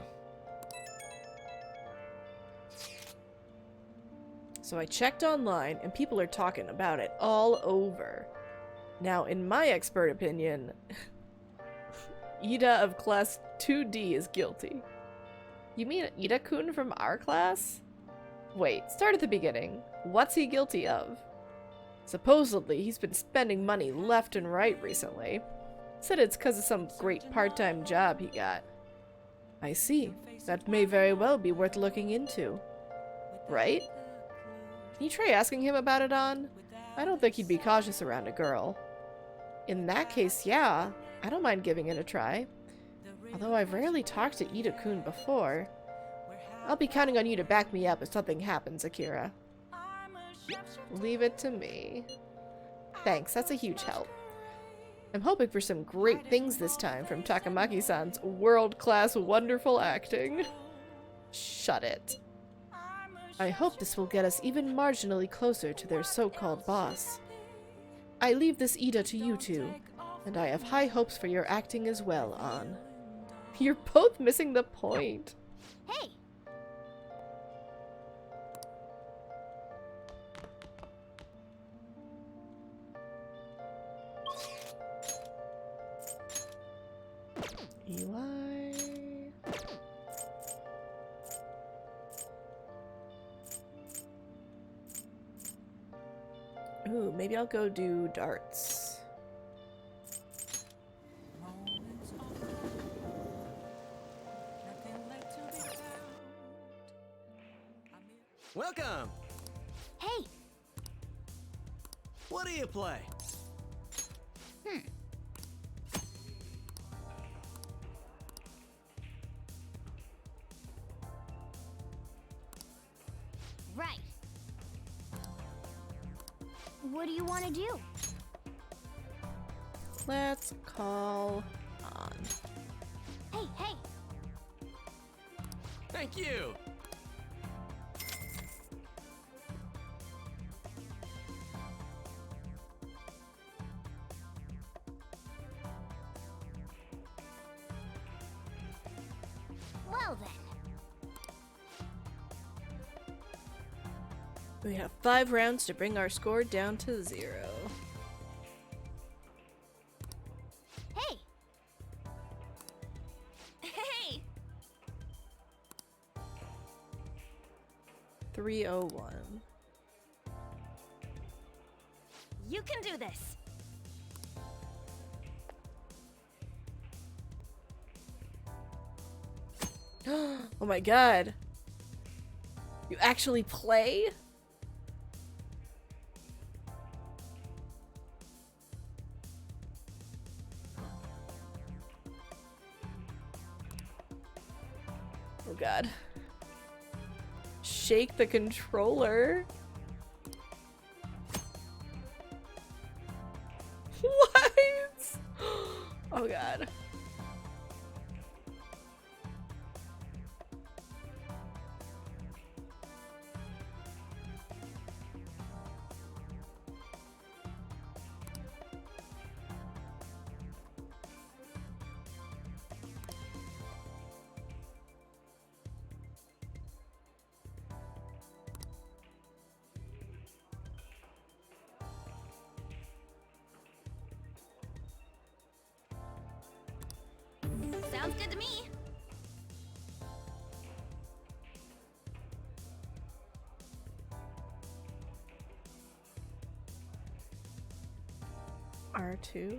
So I checked online, and people are talking about it all over. Now, in my expert opinion, Ida of class 2D is guilty. You mean Ida-kun from our class? Wait, start at the beginning. What's he guilty of? Supposedly, he's been spending money left and right recently. Said it's because of some great part-time job he got. I see. That may very well be worth looking into. Right? Can you try asking him about it, On? I don't think he'd be cautious around a girl. In that case, yeah. I don't mind giving it a try. Although I've rarely talked to Ida-kun before. I'll be counting on you to back me up if something happens, Akira. Leave it to me. Thanks, that's a huge help. I'm hoping for some great things this time from Takamaki-san's world-class wonderful acting. Shut it. I hope this will get us even marginally closer to their so-called boss. I leave this Ida to you two, and I have high hopes for your acting as well, On. You're both missing the point. Hey! Eli... Ooh, maybe I'll go do darts. Welcome! Hey! What do you play? Right. What do you want to do? Let's call On. Hey, hey! Thank you! Well then. We have 5 rounds to bring our score down to 0. Hey! Hey! 301. You can do this! Oh my god. You actually play? Oh god. Shake the controller? What? Oh god. Sounds good to me. R2?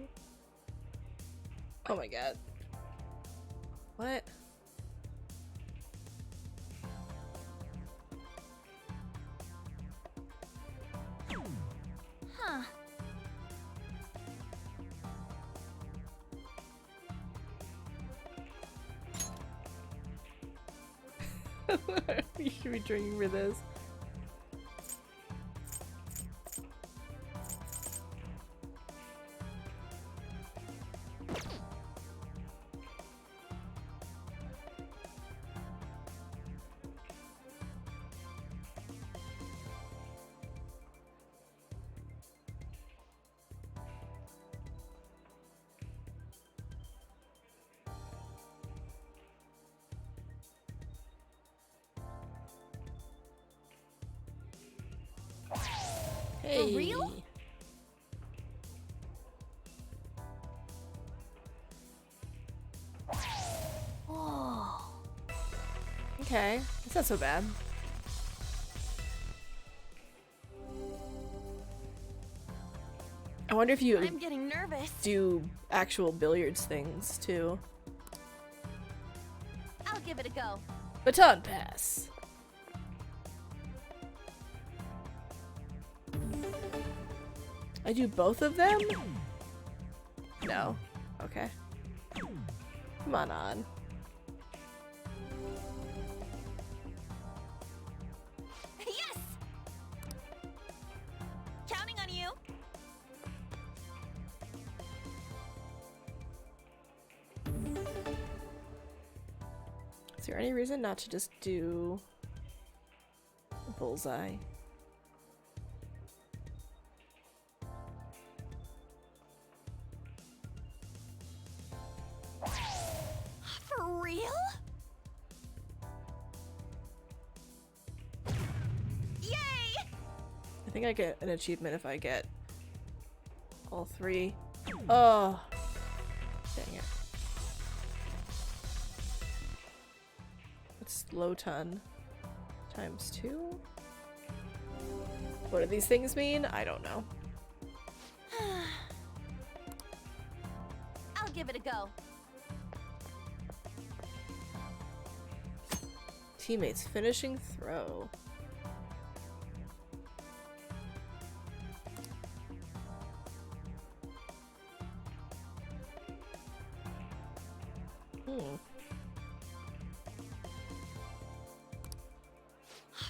Oh my god. What? Huh. You should be drinking for this. Hey. real? Oh. Okay, that's not so bad. I wonder if you I'm getting nervous. do actual billiards things too. I'll give it a go. Baton pass. I do both of them? No. Okay. Come on. Yes! Counting on you. Is there any reason not to just do a bullseye? For real? Yay! I think I get an achievement if I get all three. Oh, dang it. What's low ton? Times 2? What do these things mean? I don't know. I'll give it a go. Teammates finishing throw.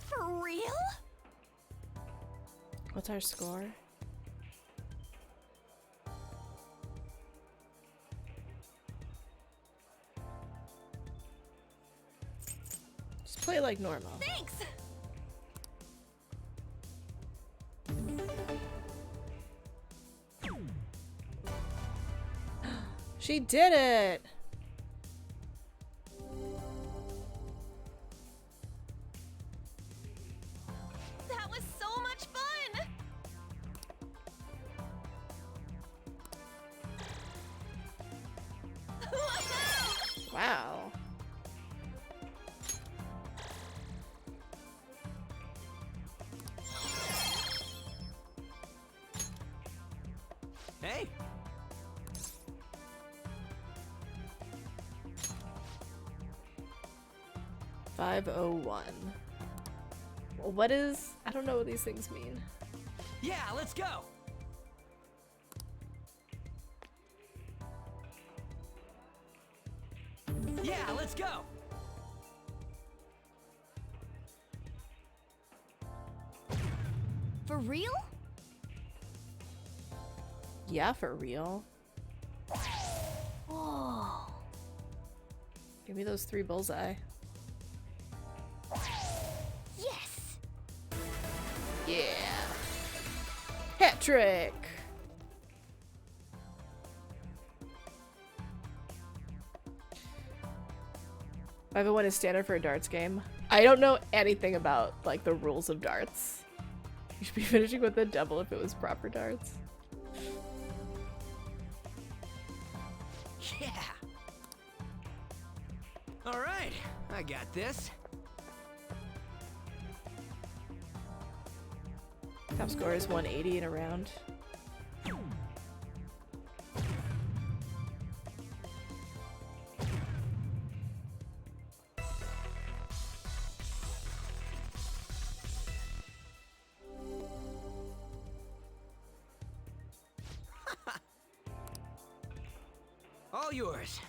For real? What's our score? Just play like normal. Thanks! She did it! That was so much fun! Wow. Hey! $501. Well, what is... I don't know what these things mean. Yeah, let's go! Yeah, let's go! For real? Yeah, for real. Oh. Give me those 3 bullseye. Yes. Yeah. Hat trick. $501 is standard for a darts game. I don't know anything about like the rules of darts. You should be finishing with a double if it was proper darts. Yeah! Alright, I got this. Top score is 180 in a round. All yours.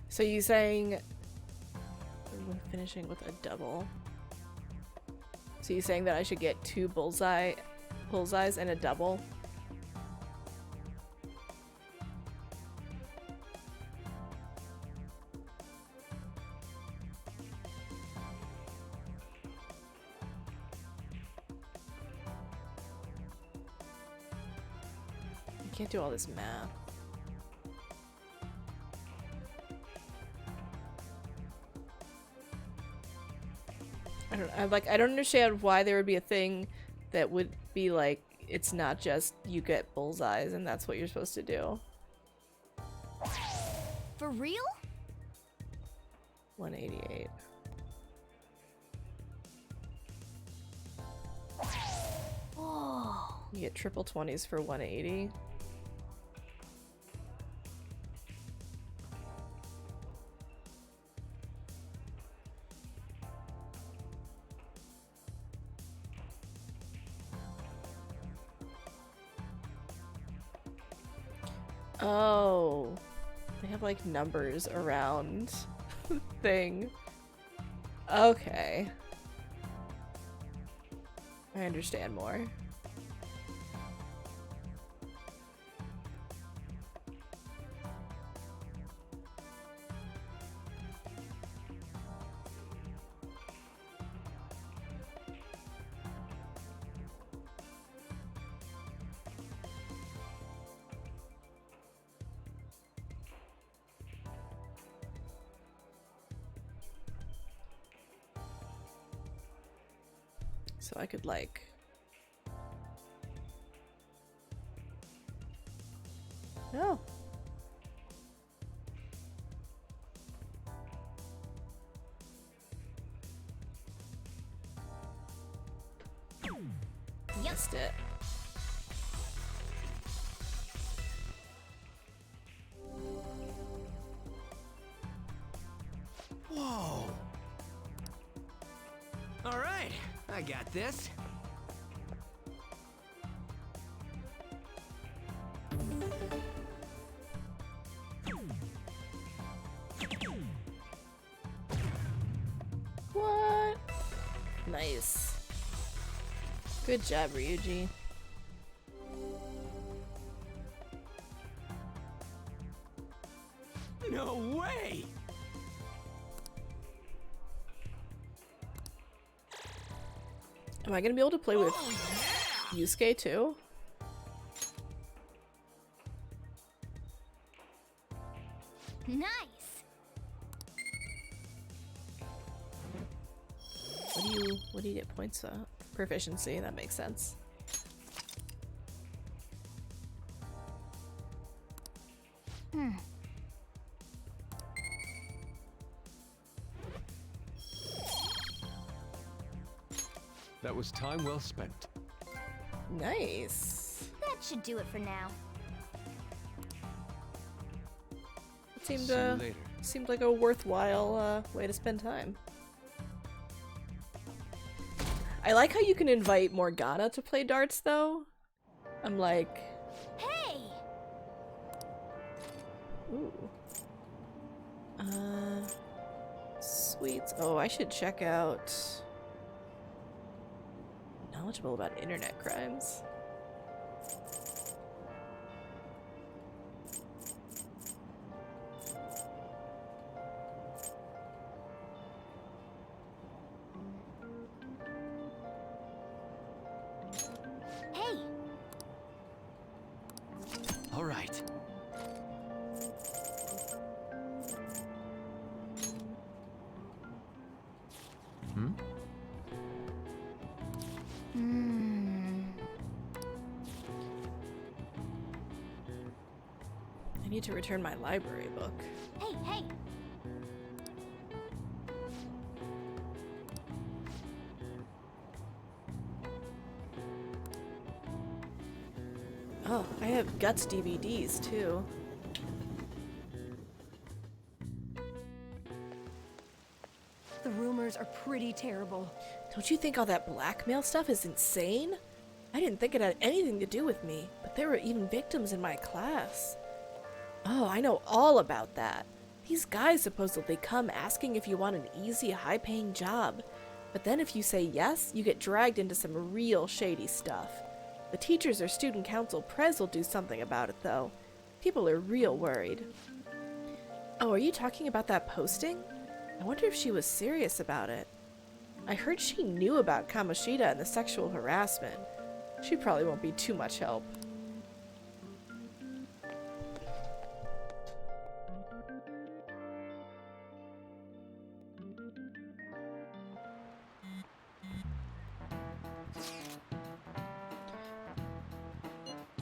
So you saying we're finishing with a double? So you saying that I should get 2 bullseyes and a double? can't do all this math. I don't understand why there would be a thing that would be like, it's not just you get bullseyes and that's what you're supposed to do. For real? 188. Whoa. You get triple 20s for 180. Oh, they have like numbers around thing. Okay. I understand more. So I could like... Oh. Missed it. Whoa! All right, I got this. What? Nice. Good job, Ryuji. No way! Am I gonna be able to play with Yusuke too? Nice. What do you get points for? Proficiency, that makes sense. That was time well spent. Nice. That should do it for now. It seemed See you later. seemed like a worthwhile way to spend time. I like how you can invite Morgana to play darts though. I'm like, hey. Ooh. Sweets. Oh, I should check out knowledgeable about internet crimes. Hey. All right. I need to return my library book. Hey, hey. Oh, I have Guts DVDs too. The rumors are pretty terrible. Don't you think all that blackmail stuff is insane? I didn't think it had anything to do with me, but there were even victims in my class. Oh, I know all about that. These guys supposedly come asking if you want an easy, high-paying job. But then if you say yes, you get dragged into some real shady stuff. The teachers or student council prez will do something about it, though. People are real worried. Oh, are you talking about that posting? I wonder if she was serious about it. I heard she knew about Kamoshida and the sexual harassment. She probably won't be too much help.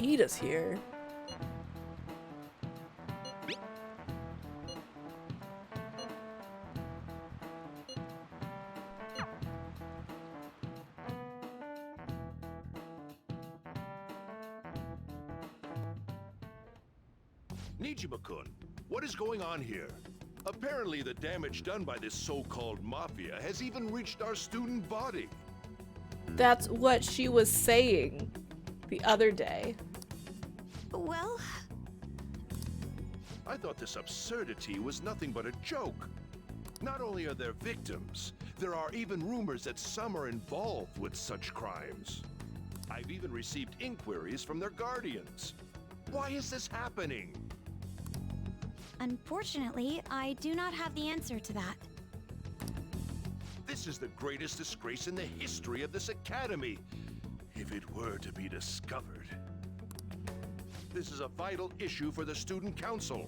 Ida's here. Nijima-kun, what is going on here? Apparently the damage done by this so-called mafia has even reached our student body. That's what she was saying the other day. Well, I thought this absurdity was nothing but a joke. Not only are there victims, there are even rumors that some are involved with such crimes. I've even received inquiries from their guardians. Why is this happening? Unfortunately, I do not have the answer to that. This is the greatest disgrace in the history of this academy, if it were to be discovered. This is a vital issue for the student council.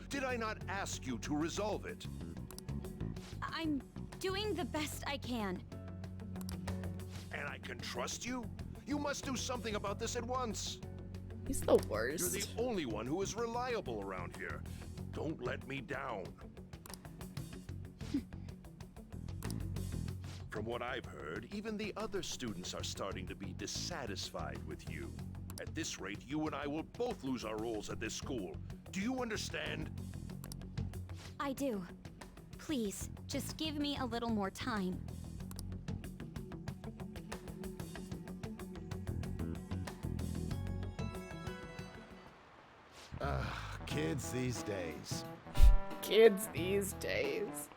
Did I not ask you to resolve it? I'm doing the best I can. And I can trust you? You must do something about this at once. He's the worst. You're the only one who is reliable around here. Don't let me down. From what I've heard, even the other students are starting to be dissatisfied with you. At this rate, you and I will both lose our roles at this school. Do you understand? I do. Please, just give me a little more time. Kids these days. Kids these days.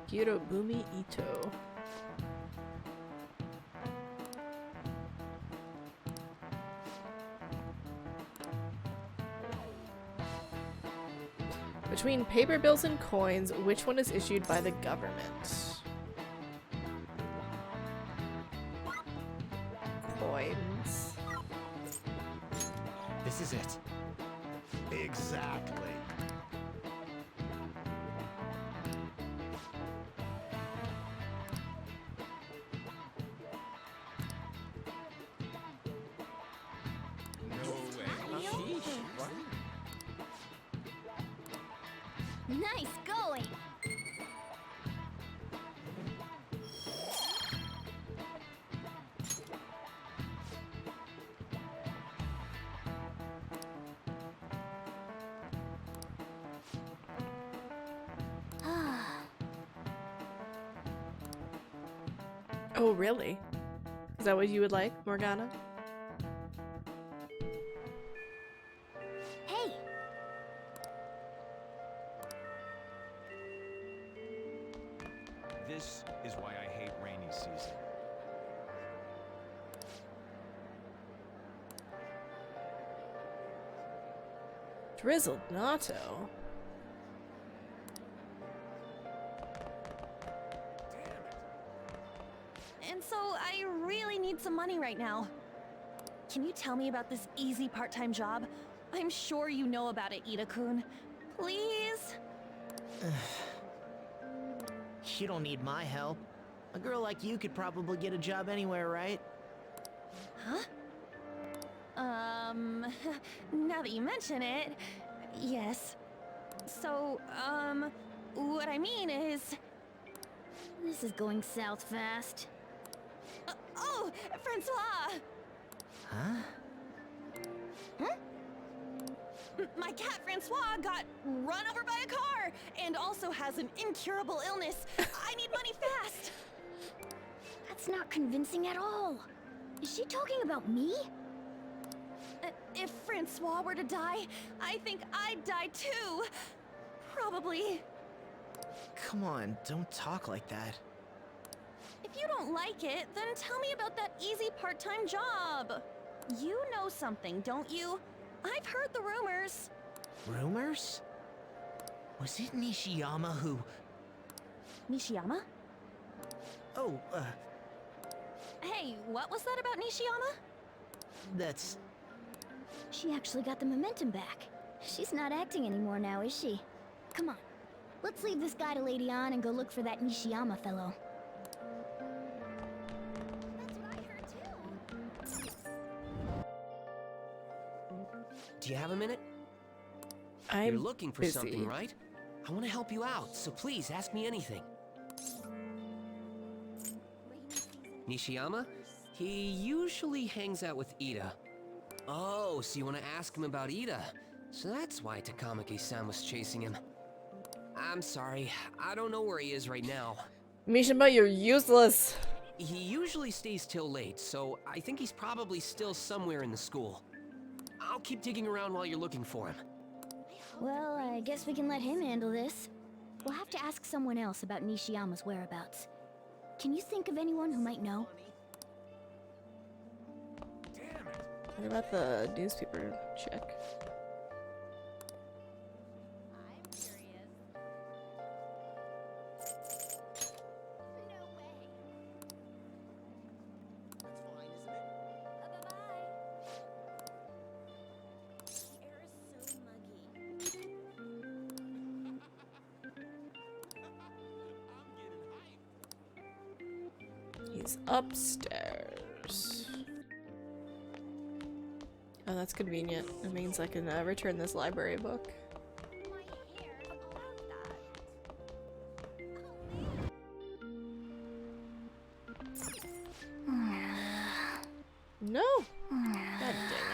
Hirobumi Ito. Between paper bills and coins, which one is issued by the government? Coins. This is it. Exactly. Nice going! Oh, really? Is that what you would like, Morgana? Hey! This is why I hate rainy season. Drizzled natto. and so I really need some money right now. Can you tell me about this easy part-time job? I'm sure you know about it, Ida-kun. Please? You don't need my help. A girl like you could probably get a job anywhere, right? Huh? Now that you mention it, yes. So, what I mean is... This is going south fast. Oh, Francois! Huh? My cat Francois got run over by a car and also has an incurable illness. I need money fast! That's not convincing at all. Is she talking about me? If Francois were to die, I think I'd die too. Probably. Come on, don't talk like that. If you don't like it, then tell me about that easy part-time job. You know something, don't you? I've heard the rumors. Rumors? Was it Nishiyama who... Nishiyama? Oh, Hey, what was that about Nishiyama? that's... She actually got the momentum back. She's not acting anymore now, is she? Come on. Let's leave this guy to Lady Ann and go look for that Nishiyama fellow. Do you have a minute? I'm You're looking for busy. something, right? I want to help you out, so please ask me anything. Nishiyama? He usually hangs out with Ida. Oh, so you want to ask him about Ida? So that's why Takamaki-san was chasing him. I'm sorry, I don't know where he is right now. Mishima, you're useless. He usually stays till late, so I think he's probably still somewhere in the school. I'll keep digging around while you're looking for him. Well, I guess we can let him handle this. We'll have to ask someone else about Nishiyama's whereabouts. Can you think of anyone who might know? What about the newspaper check? He's upstairs. Oh, that's convenient. It means I can return this library book. No! God dang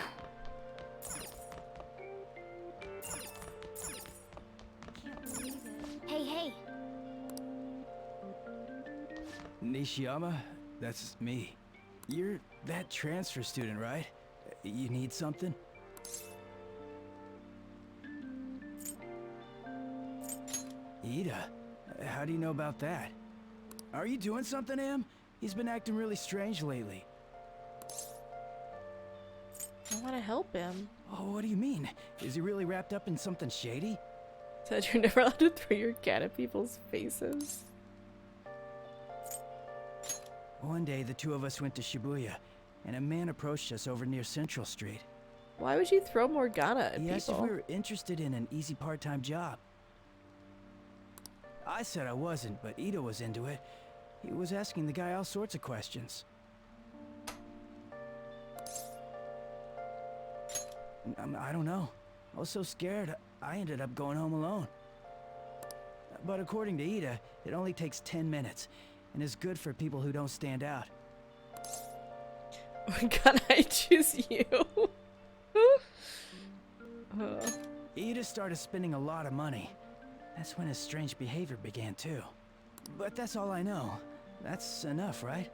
it. Hey, hey! Nishiyama, that's me. You're that transfer student, right? You need something? Ida, how do you know about that? Are you doing something, Am? He's been acting really strange lately. I want to help him. Oh, what do you mean? Is he really wrapped up in something shady? Said you're never allowed to throw your cat at people's faces. One day, the two of us went to Shibuya, and a man approached us over near Central Street. Why would you throw Morgana at He asked if people? we were interested in an easy part-time job. I said I wasn't, but Ida was into it. He was asking the guy all sorts of questions. I don't know. I was so scared, I ended up going home alone. But according to Ida, it only takes 10 minutes, and is good for people who don't stand out. Why can't I choose you? Ida started spending a lot of money. That's when his strange behavior began too. But that's all I know. That's enough, right?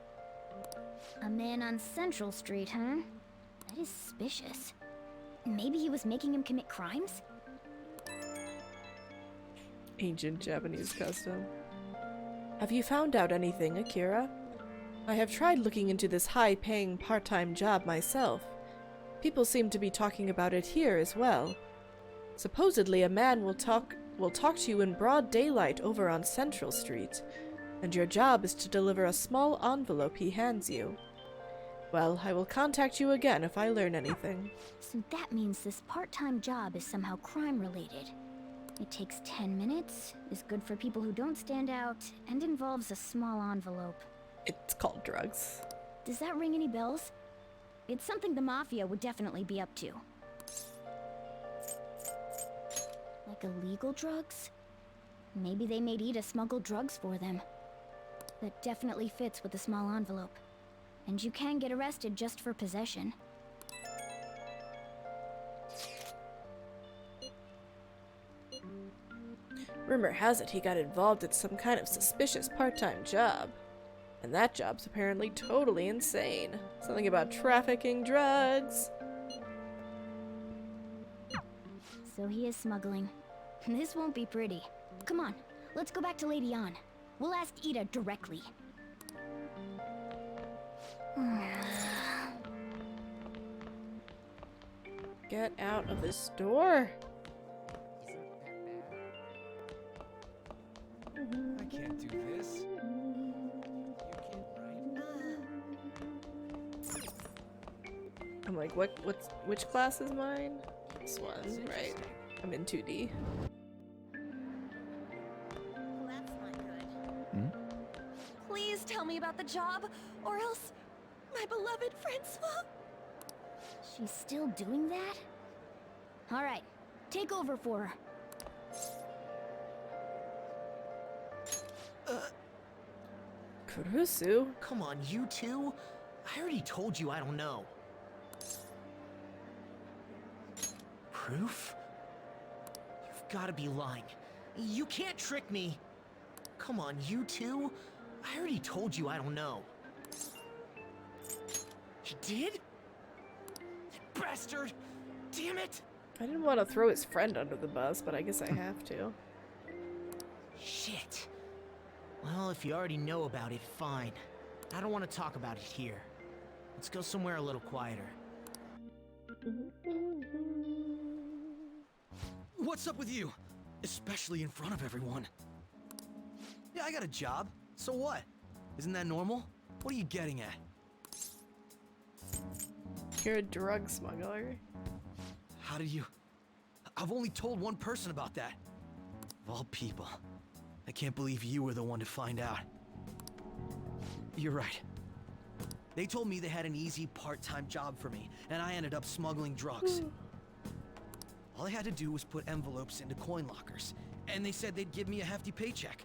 A man on Central Street, huh? That is suspicious. Maybe he was making him commit crimes? Ancient Japanese custom. Have you found out anything, Akira? I have tried looking into this high-paying part-time job myself. People seem to be talking about it here as well. Supposedly a man will talk to you in broad daylight over on Central Street, and your job is to deliver a small envelope he hands you. Well, I will contact you again if I learn anything. So that means this part-time job is somehow crime-related. It takes 10 minutes, is good for people who don't stand out, and involves a small envelope. It's called drugs. Does that ring any bells? It's something the Mafia would definitely be up to. Like illegal drugs? Maybe they made Ida smuggle drugs for them. That definitely fits with the small envelope. And you can get arrested just for possession. Rumor has it he got involved in some kind of suspicious part-time job. And that job's apparently totally insane. Something about trafficking drugs. So he is smuggling. This won't be pretty. Come on, let's go back to Lady Ann. We'll ask Ida directly. Get out of this door. I can't do this. I'm like, which class is mine? This one, right. I'm in 2D. Please tell me about the job, or else my beloved Francois. She's still doing that? All right, take over for her. Kurusu? Come on, you two? I already told you I don't know. Proof? You've got to be lying. You can't trick me. Come on, you two? I already told you I don't know. You did? That bastard! Damn it! I didn't want to throw his friend under the bus, but I guess I have to. Shit. Well, if you already know about it, fine. I don't want to talk about it here. Let's go somewhere a little quieter. What's up with you? Especially in front of everyone. Yeah, I got a job. So what? Isn't that normal? What are you getting at? You're a drug smuggler. How did you... I've only told one person about that. Of all people. I can't believe you were the one to find out. You're right. They told me they had an easy part-time job for me, and I ended up smuggling drugs. All I had to do was put envelopes into coin lockers, and they said they'd give me a hefty paycheck.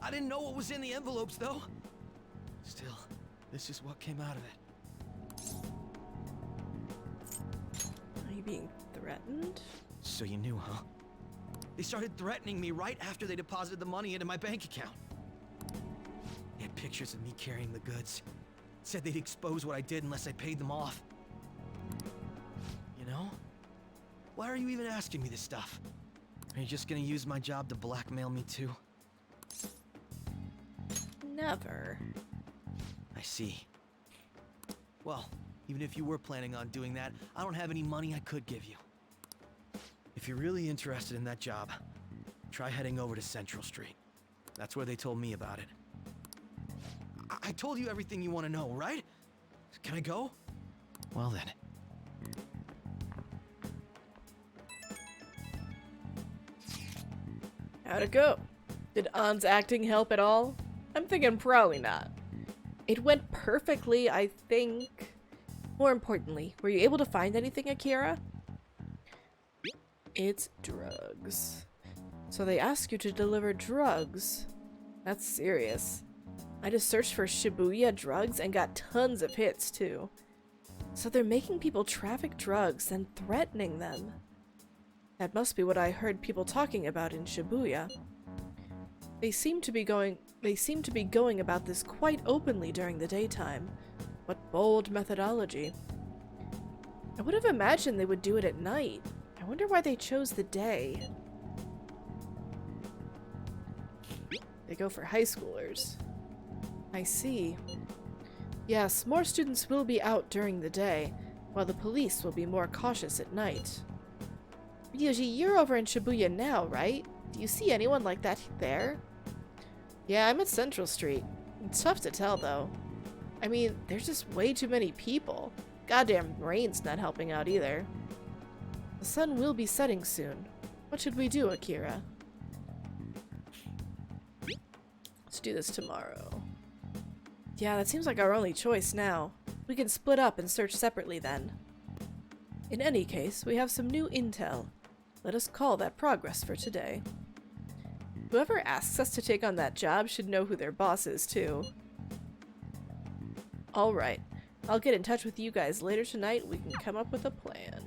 I didn't know what was in the envelopes, though. Still, this is what came out of it. Are you being threatened? So you knew, huh? They started threatening me right after they deposited the money into my bank account. They had pictures of me carrying the goods. Said they'd expose what I did unless I paid them off. You know? Why are you even asking me this stuff? Are you just gonna use my job to blackmail me too? Never. I see. Well, even if you were planning on doing that, I don't have any money I could give you. If you're really interested in that job, try heading over to Central Street. That's where they told me about it. I told you everything you want to know, right? Can I go? Well then. How'd it go? Did Ann's acting help at all? I'm thinking probably not. It went perfectly, I think. More importantly, were you able to find anything, Akira? It's drugs. So they ask you to deliver drugs? That's serious. I just searched for Shibuya drugs and got tons of hits too. So they're making people traffic drugs and threatening them. That must be what I heard people talking about in Shibuya. They seem to be going about this quite openly during the daytime. What bold methodology. I would have imagined they would do it at night. I wonder why they chose the day. They go for high schoolers. I see. Yes, more students will be out during the day, while the police will be more cautious at night. Ryuji, you're over in Shibuya now, right? Do you see anyone like that there? Yeah, I'm at Central Street. It's tough to tell, though. I mean, there's just way too many people. Goddamn rain's not helping out either. The sun will be setting soon. What should we do, Akira? Let's do this tomorrow. Yeah, that seems like our only choice now. We can split up and search separately then. In any case, we have some new intel. Let us call that progress for today. Whoever asks us to take on that job should know who their boss is, too. Alright, I'll get in touch with you guys later tonight. We can come up with a plan.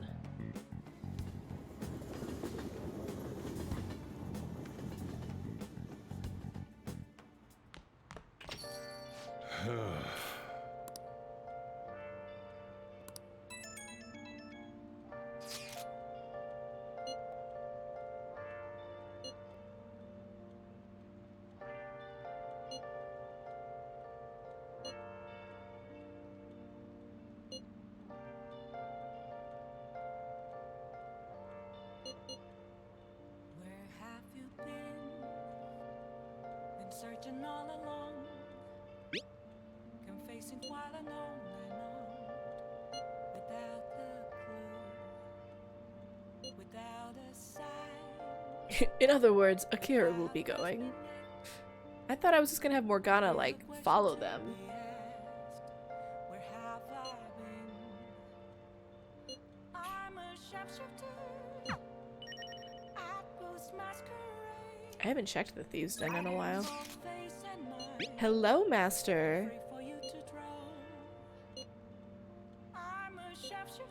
Searching all along, confessing while alone without the clue, without a sign. In other words, Akira will be going. I thought I was just gonna have Morgana, like, follow them. Where have I been? I'm a chef's haven't checked the Thieves' Den in a while. Hello, Master. I'm a sharpshooter.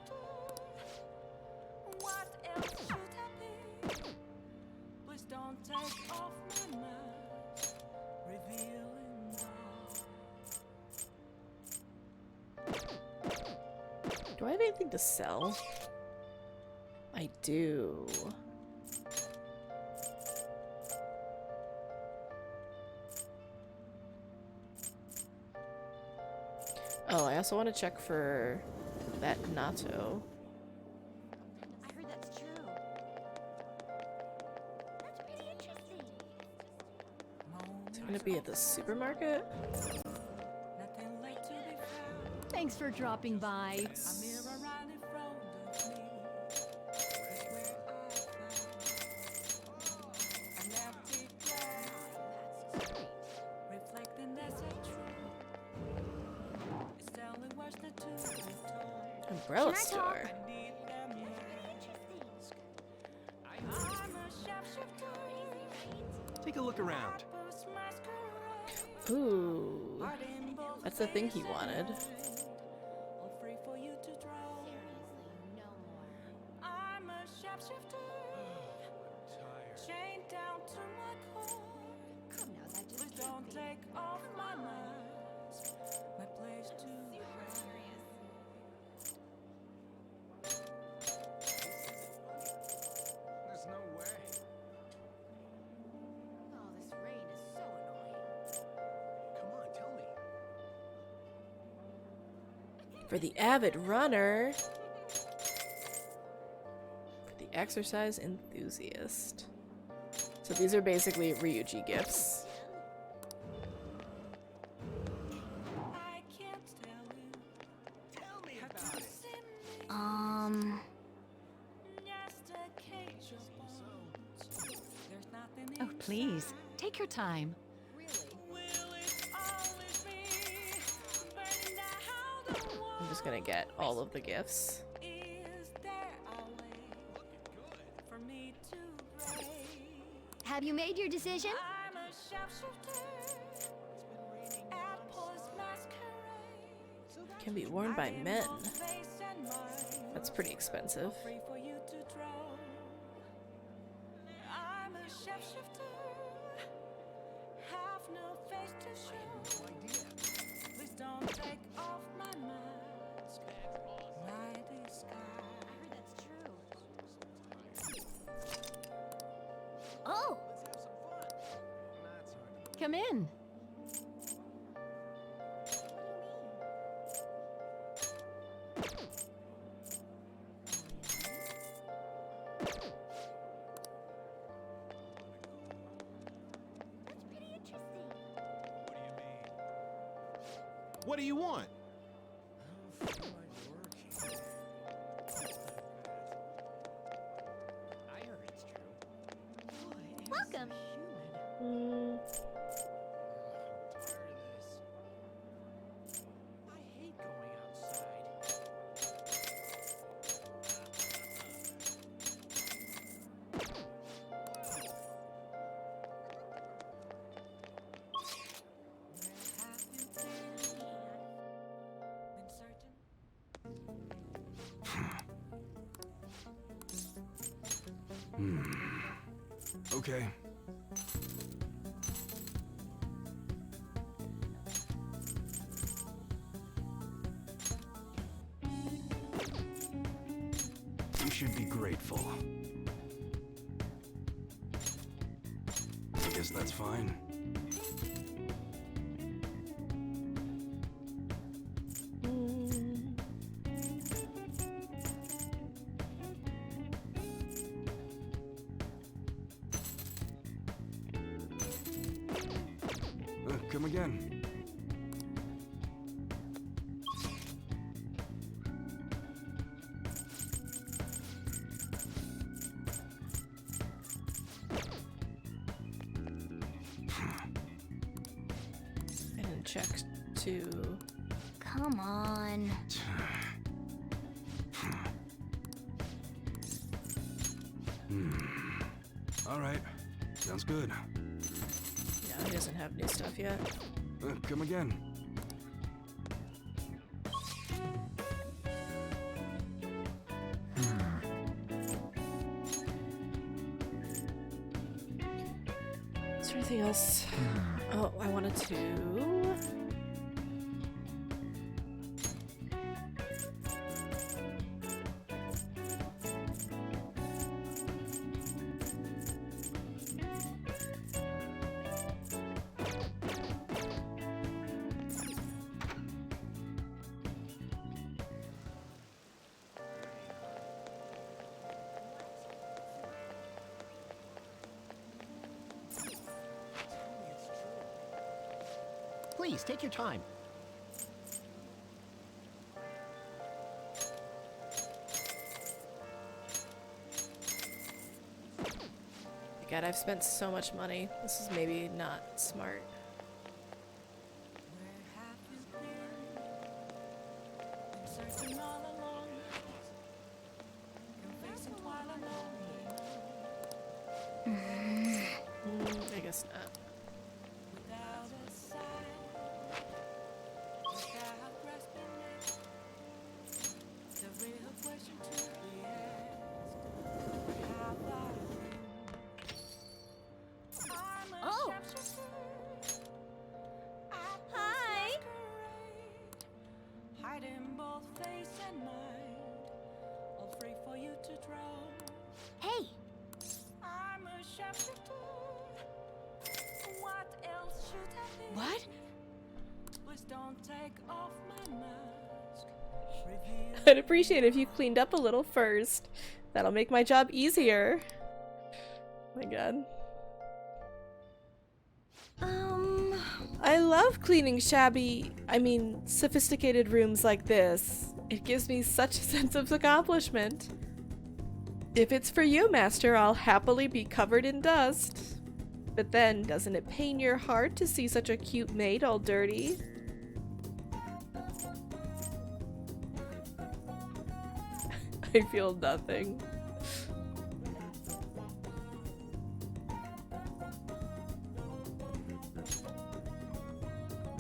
What else should I be? Please don't take off my mask, revealing Do I have anything to sell? I do. Oh, I also want to check for that natto. I heard that's true. That's pretty interesting. Is it gonna be at the supermarket? Thanks for dropping by. Umbrella store. Take a look around. Ooh, that's the thing he wanted. I'm a sharpshooter. Chained down to my core. Come now, that just Please don't take off my mask. My place to There's no way. Oh, this rain is so annoying. Come on, tell me. For the avid runner. For the exercise enthusiast. So these are basically Ryuji gifts. I can't tell you. Tell me about it. Just a cage of bones. There's nothing Oh, please, take your time. I'm just gonna get all of the gifts. Is there a way for me to break? Have you made your decision? I'm a sharpshooter at Post Masquerade. Can be worn by men. That's pretty expensive. Free for you to draw. I'm a sharpshooter. Have no face to show. Please don't take off my mask. My disguise. I heard that's true. Oh! Come in. That's pretty interesting. What do you want? I heard it's true. Welcome. Mm, I hate going outside. Okay. You should be grateful. I guess that's fine. Come again. I didn't check to. Come on. All right. Sounds good. No, he doesn't have new stuff yet. Come again. Is there anything else? Oh, I wanted to... Please, take your time. God, I've spent so much money. This is maybe not smart. Searching all along, confessing while alone. I guess not. Without a sign, without grasping it, the real question to be asked: have I been? I'm a shapeshifter. Hi. Hiding both face and mind, all free for you to draw. Hey! I'm a shapeshifter. What else should I be? What? Please don't take off my mask. Reveal I'd appreciate it if you cleaned up a little first. That'll make my job easier. Oh my god. I love cleaning sophisticated rooms like this. It gives me such a sense of accomplishment. If it's for you, Master, I'll happily be covered in dust. But then, doesn't it pain your heart to see such a cute maid all dirty? I feel nothing.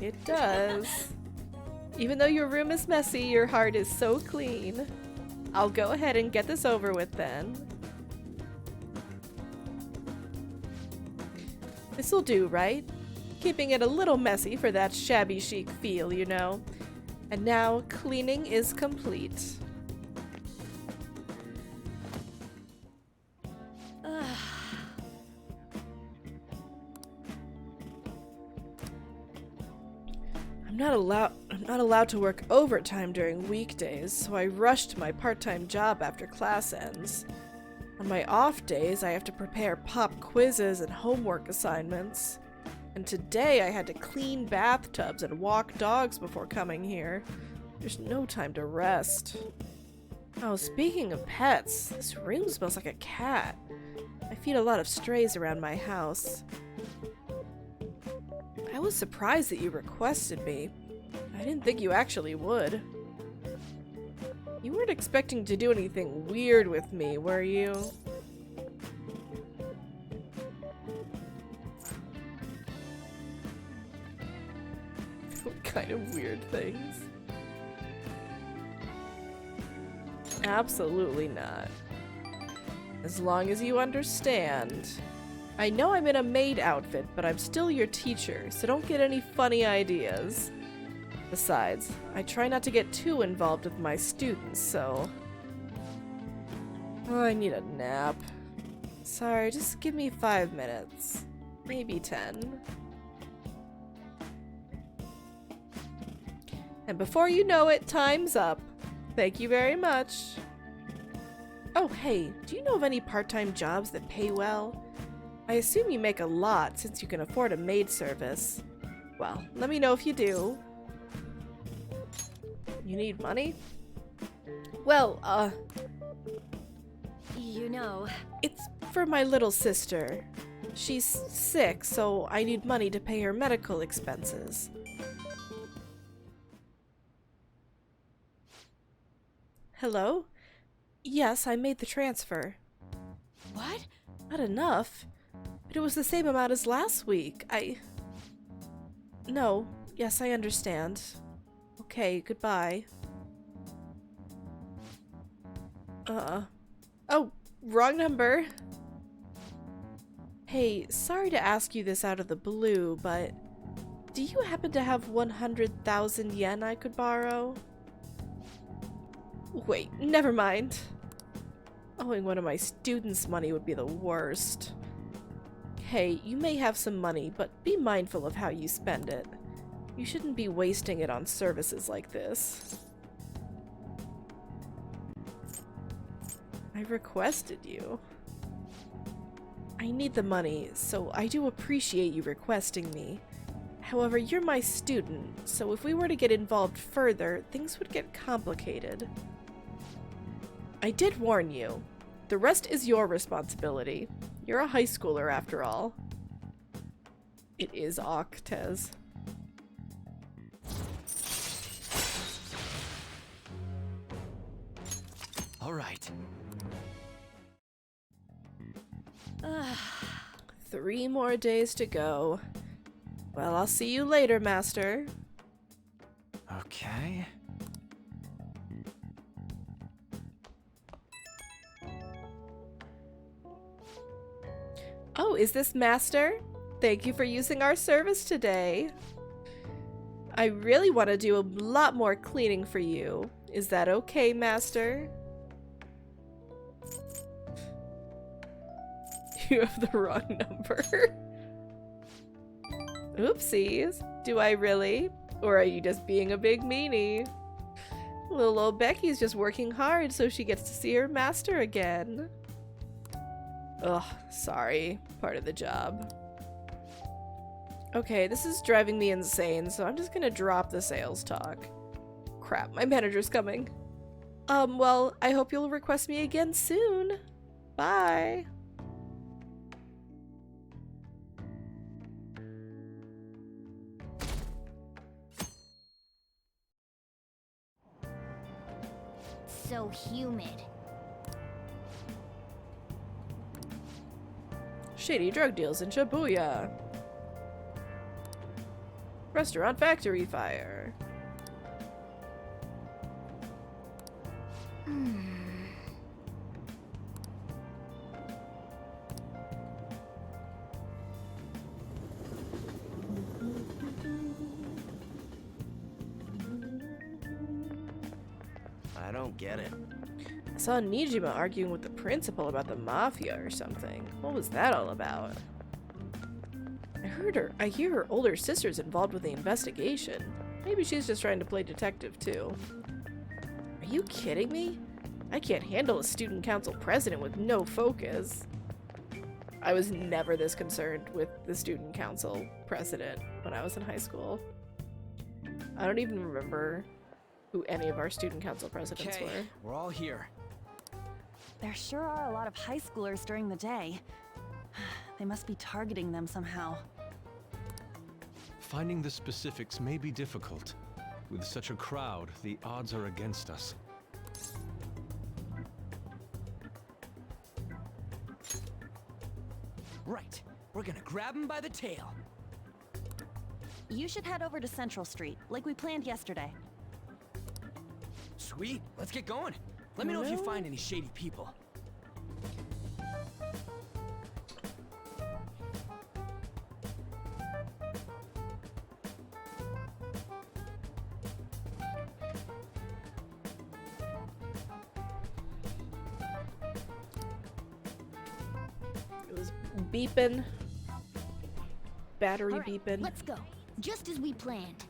It does. Even though your room is messy, your heart is so clean. I'll go ahead and get this over with then. This'll do, right? Keeping it a little messy for that shabby chic feel, you know. And now, cleaning is complete. I'm not allowed to work overtime during weekdays, so I rush to my part-time job after class ends. On my off days, I have to prepare pop quizzes and homework assignments. And today I had to clean bathtubs and walk dogs before coming here. There's no time to rest. Oh, speaking of pets, this room smells like a cat. I feed a lot of strays around my house. I was surprised that you requested me. I didn't think you actually would. You weren't expecting to do anything weird with me, were you? What kind of weird things? Absolutely not. As long as you understand. I know I'm in a maid outfit, but I'm still your teacher, so don't get any funny ideas. Besides, I try not to get too involved with my students, so... Oh, I need a nap. Sorry, just give me 5 minutes. Maybe 10. And before you know it, time's up. Thank you very much. Oh, hey, do you know of any part-time jobs that pay well? I assume you make a lot since you can afford a maid service. Well, let me know if you do. You need money? Well, You know... It's for my little sister. She's sick, so I need money to pay her medical expenses. Hello? Yes, I made the transfer. What? Not enough. But it was the same amount as last week. No. Yes, I understand. Okay, goodbye. Oh, wrong number. Hey, sorry to ask you this out of the blue, but do you happen to have 100,000 yen I could borrow? Wait, never mind. Owing one of my students' money would be the worst. Hey, you may have some money, but be mindful of how you spend it. You shouldn't be wasting it on services like this. I requested you. I need the money, so I do appreciate you requesting me. However, you're my student, so if we were to get involved further, things would get complicated. I did warn you. The rest is your responsibility. You're a high schooler after all. It is Octez. All right. 3 more days to go. Well, I'll see you later, Master. Okay. Oh, is this Master? Thank you for using our service today. I really want to do a lot more cleaning for you. Is that okay, Master? You have the wrong number. Oopsies. Do I really? Or are you just being a big meanie? Little old Becky's just working hard so she gets to see her master again. Ugh, sorry. Part of the job. Okay, this is driving me insane, so I'm just gonna drop the sales talk. Crap, my manager's coming. Well, I hope you'll request me again soon. Bye. So humid. Shady drug deals in Shibuya. Restaurant factory fire. I don't get it. I saw Nijima arguing with the principal about the mafia or something. What was that all about? I hear her older sister's involved with the investigation. Maybe she's just trying to play detective too. Are you kidding me? I can't handle a student council president with no focus. I was never this concerned with the student council president when I was in high school. I don't even remember who any of our student council presidents were. We're all here. There sure are a lot of high schoolers during the day. They must be targeting them somehow. Finding the specifics may be difficult. With such a crowd, the odds are against us. Right. We're gonna grab him by the tail. You should head over to Central Street, like we planned yesterday. Sweet. Let's get going. Let me know if you find any shady people. It was beeping. Battery All right, beeping. Let's go. Just as we planned.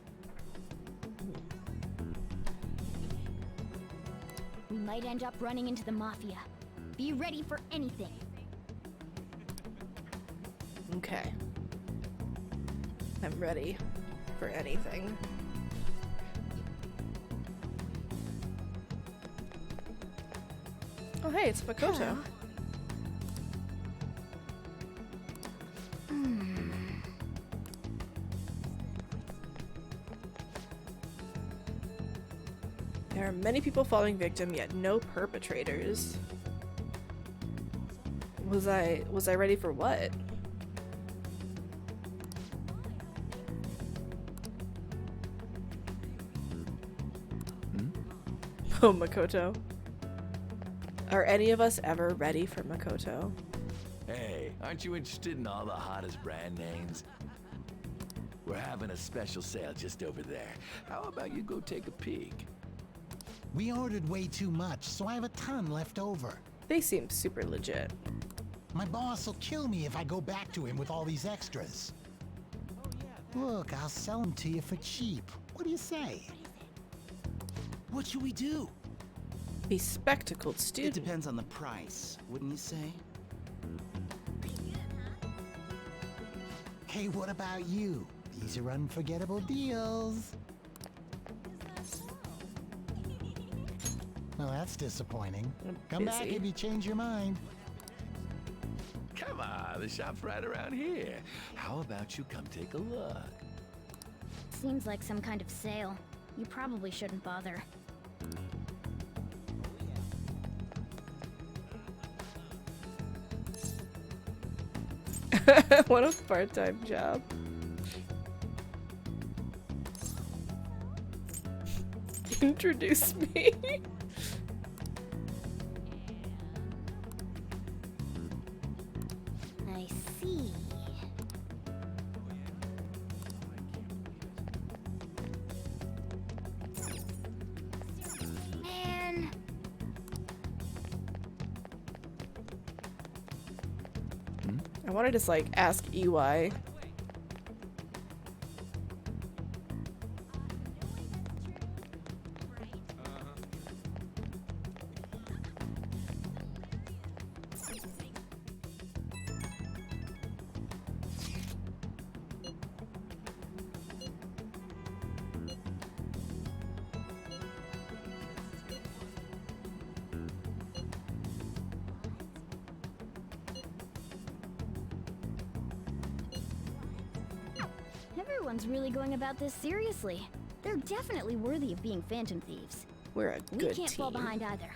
We might end up running into the Mafia. Be ready for anything. Okay. I'm ready for anything. Oh hey, it's Makoto. Hello. There are many people falling victim, yet no perpetrators. Was I ready for what? Oh, Makoto. Are any of us ever ready for Makoto? Hey, aren't you interested in all the hottest brand names? We're having a special sale just over there. How about you go take a peek? We ordered way too much, so I have a ton left over. They seem super legit. My boss will kill me if I go back to him with all these extras. Look, I'll sell them to you for cheap. What do you say? What should we do? Be spectacled student. It depends on the price, wouldn't you say? Hey, what about you? These are unforgettable deals. Well, that's disappointing. Come back if you change your mind. Come on, the shop's right around here. How about you come take a look? Seems like some kind of sale. You probably shouldn't bother. What a part-time job. Introduce me. I see. Man. I want to just like ask EY. Everyone's really going about this seriously. They're definitely worthy of being Phantom Thieves. We're a We good can't team. fall behind either.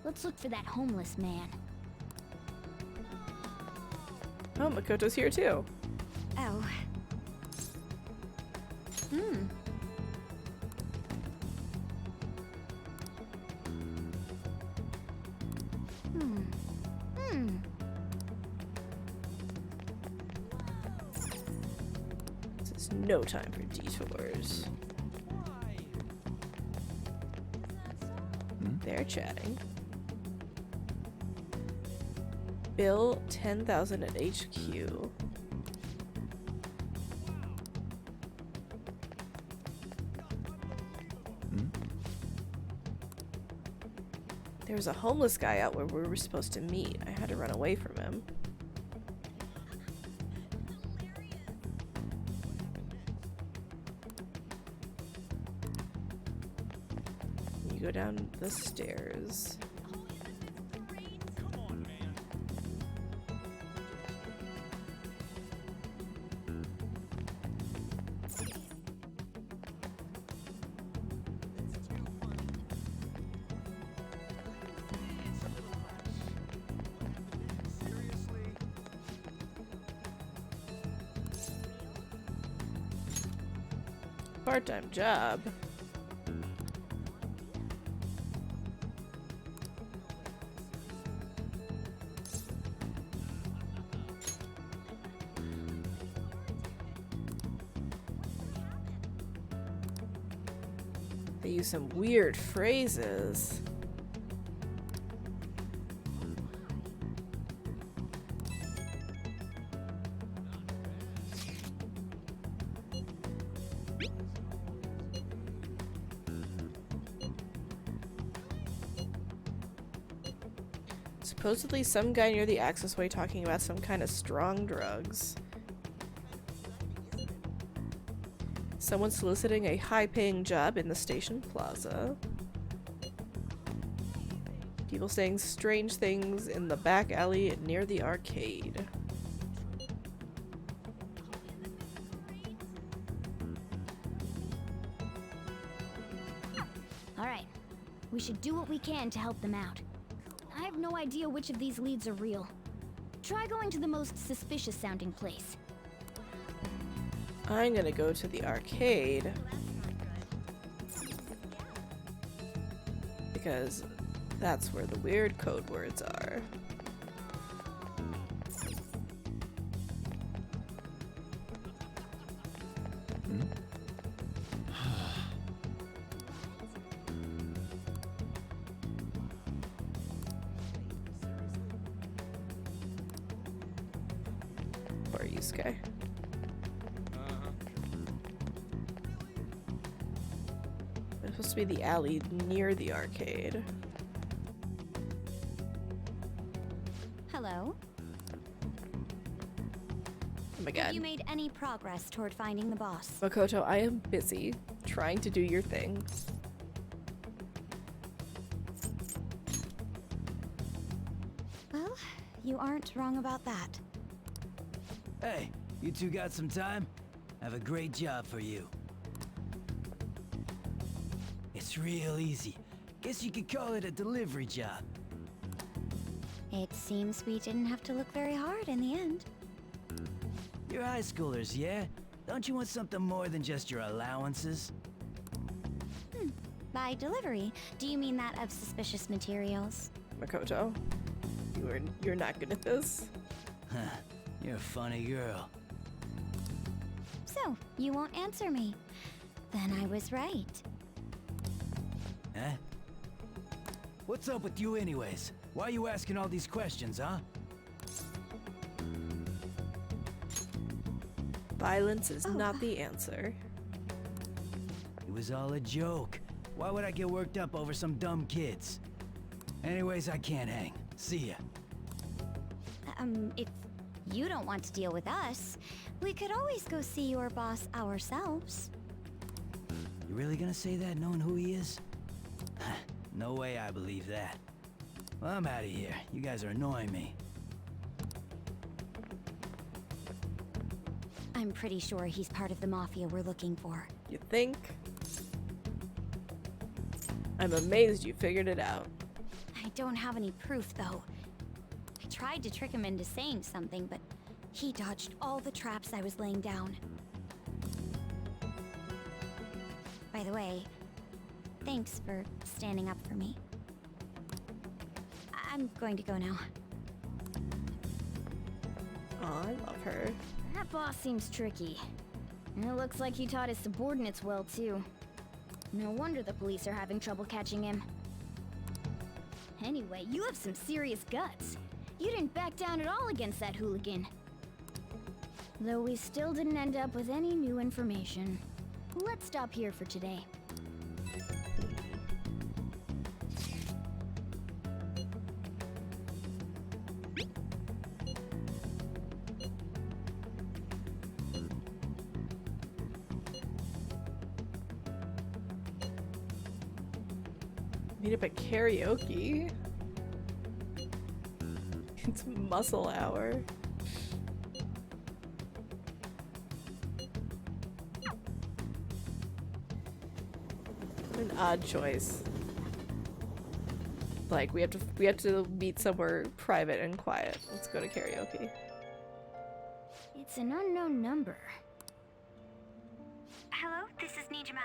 Let's look for that homeless man. Oh, Makoto's here too. Oh. Hmm. This is no time for detours. They're chatting. Bill 10,000 at HQ. There was a homeless guy out where we were supposed to meet. I had to run away from him. You go down the stairs. Part-time job. They use some weird phrases. Supposedly some guy near the accessway talking about some kind of strong drugs. Someone soliciting a high-paying job in the station plaza. People saying strange things in the back alley near the arcade. Alright. We should do what we can to help them out. I have no idea which of these leads are real. Try going to the most suspicious sounding place. I'm gonna go to the arcade. because that's where the weird code words are. Poor Yusuke. It's supposed to be the alley near the arcade. Hello? Oh my Have god. you made any progress toward finding the boss? Makoto, I am busy trying to do your thing. Well, you aren't wrong about that. Hey, you two got some time? I have a great job for you. It's real easy. Guess you could call it a delivery job. It seems we didn't have to look very hard in the end. You're high schoolers, yeah? Don't you want something more than just your allowances? By delivery, do you mean that of suspicious materials? Makoto, you're not good at this. Huh, you're a funny girl. So, you won't answer me. Then I was right. Huh? What's up with you anyways? Why are you asking all these questions, huh? Violence is not the answer. It was all a joke. Why would I get worked up over some dumb kids? Anyways, I can't hang. See ya. If you don't want to deal with us, we could always go see your boss ourselves. You really gonna say that knowing who he is? No way I believe that. Well, I'm out of here. You guys are annoying me. I'm pretty sure he's part of the mafia we're looking for. You think? I'm amazed you figured it out. I don't have any proof, though. I tried to trick him into saying something, but he dodged all the traps I was laying down. By the way, thanks for standing up for me. I'm going to go now. Aw, I love her. That boss seems tricky. And it looks like he taught his subordinates well, too. No wonder the police are having trouble catching him. Anyway, you have some serious guts. You didn't back down at all against that hooligan. Though we still didn't end up with any new information. Let's stop here for today. Meet up at karaoke. It's muscle hour. What an odd choice. Like we have to meet somewhere private and quiet. Let's go to karaoke. It's an unknown number. Hello, this is Nijima.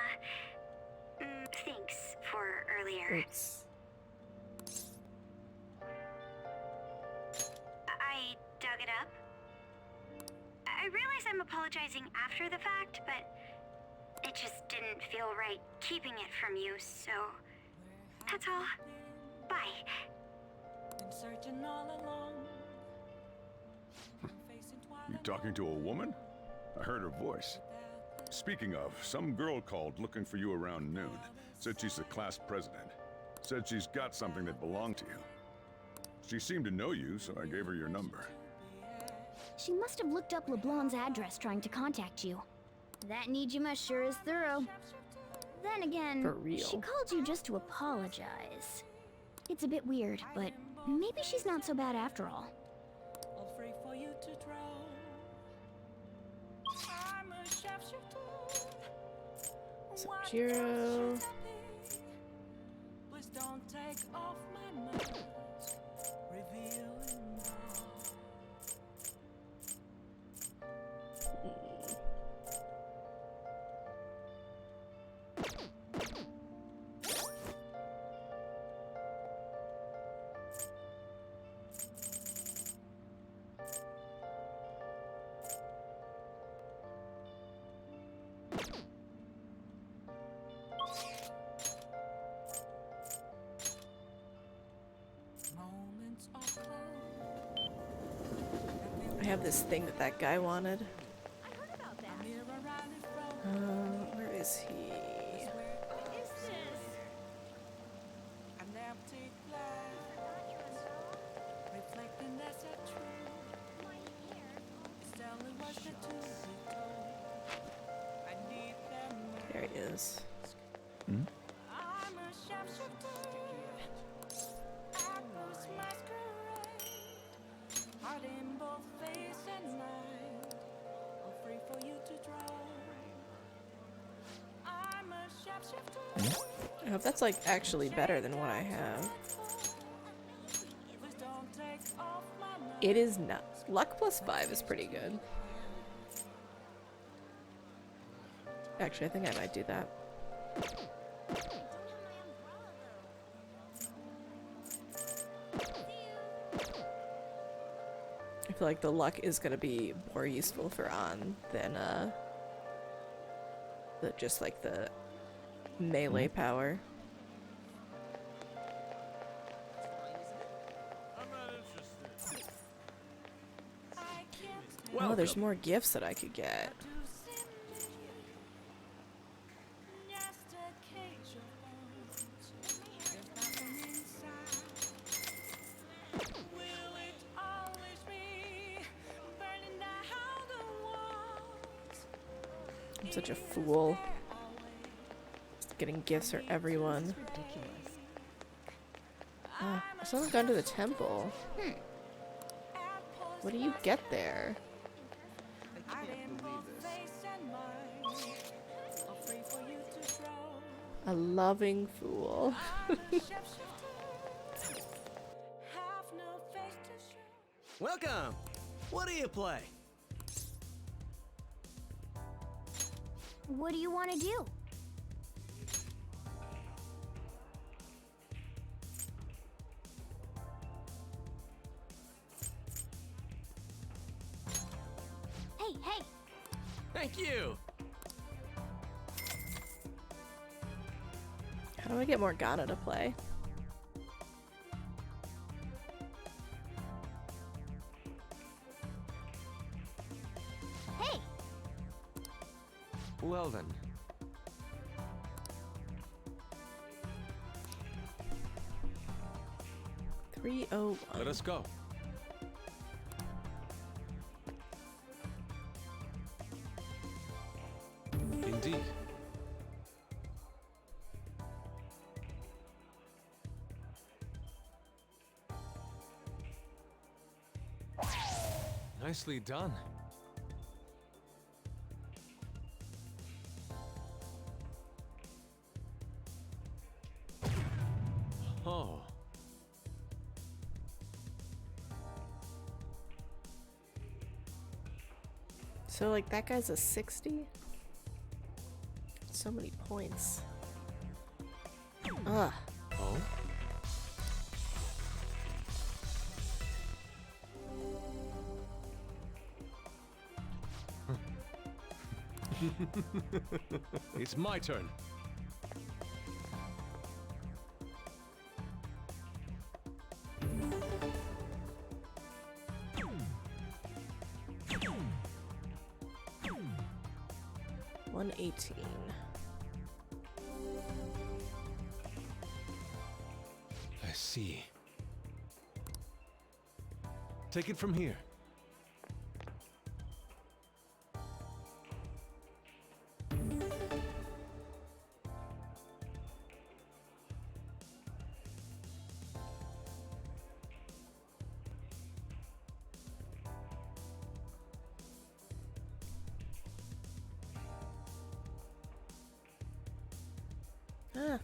Thanks for earlier. Oops. I dug it up. I realize I'm apologizing after the fact, but it just didn't feel right keeping it from you, so that's all. Bye. Been searching all along. You talking to a woman? I heard her voice. Speaking of, some girl called looking for you around noon. Said she's the class president. Said she's got something that belonged to you. She seemed to know you, so I gave her your number. She must have looked up LeBlanc's address trying to contact you. That Nijima sure is thorough. Then again, For real. she called you just to apologize. It's a bit weird, but maybe she's not so bad after all. All free for you to draw. I'm a sharpshooter. Sub-Zero. Please don't take off my mask. Revealing have this thing that that guy wanted. Where is he? An empty glass, reflecting that's a truth. Stanley was the two we told. I need them. There he is. I'm a sharpshooter. Apples masquerade. Heart in both face and mind. All free for you to draw. I'm a sharpshooter. I hope that's like actually better than what I have. It is not. Luck plus 5 is pretty good. Actually, I think I might do that. I feel like the luck is gonna be more useful for On than just like the melee power. Oh, there's more gifts that I could get. I'm such a fool. Just getting gifts for everyone. Oh, someone's gone to the temple. What do you get there? A loving fool. Welcome! What do you play? What do you want to do? Hey, hey! Thank you! How do I get Morgana to play? Hey! Well then. Let us go. Indeed. Nicely done. Oh. So like that guy's a 60? So many points. Ugh. Oh? It's my turn. $118. I see. Take it from here. Ah.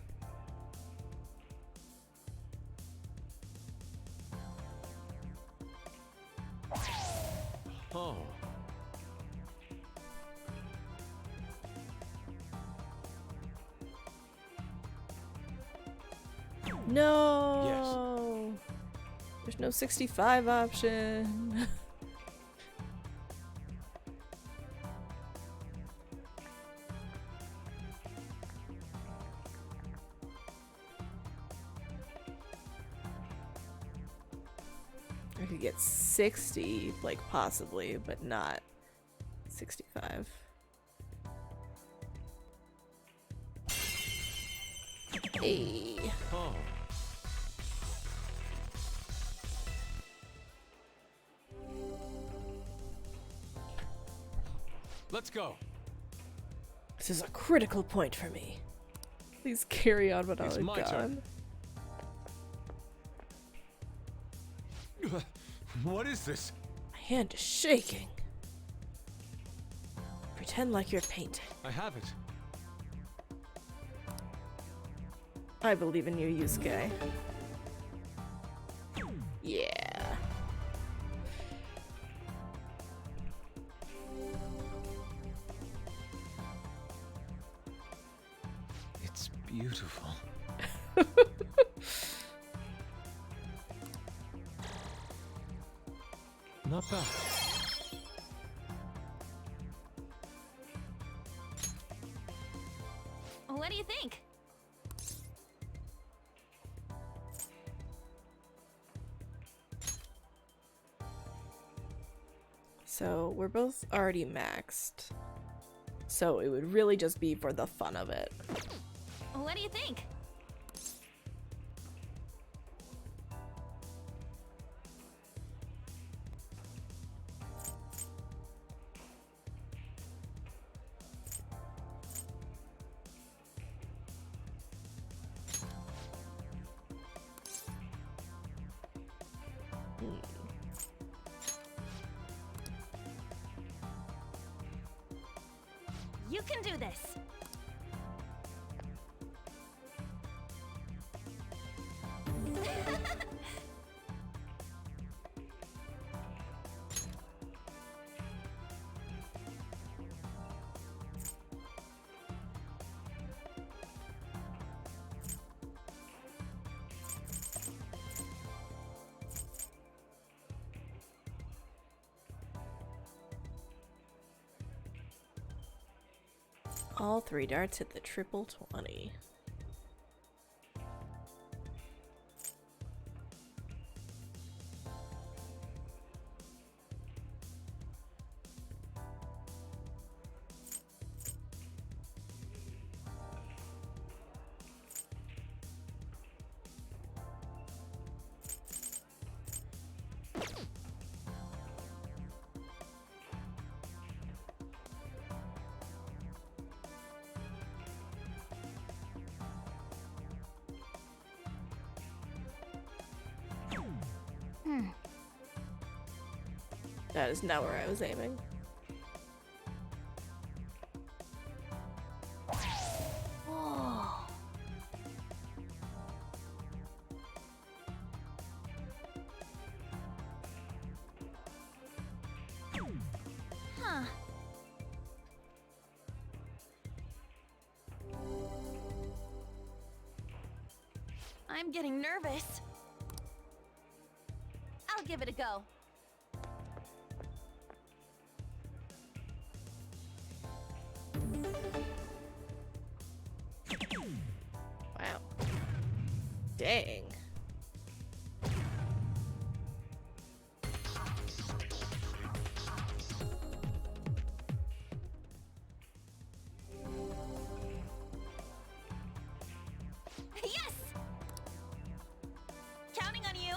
Oh. No. There's no 65 option. could get 60, like possibly, but not 65. Hey. Oh. Let's go. This is a critical point for me. Please carry on when It's I'm my turn. gone. What is this? My hand is shaking. Pretend like you're painting. I have it. I believe in you, Yusuke. Yeah. It's beautiful. Not bad. What do you think? So we're both already maxed. So it would really just be for the fun of it. What do you think? You can do this. All 3 darts hit the triple 20. That is not where I was aiming. Whoa. Huh. I'm getting nervous. I'll give it a go. Wow. Dang. Yes! Counting on you.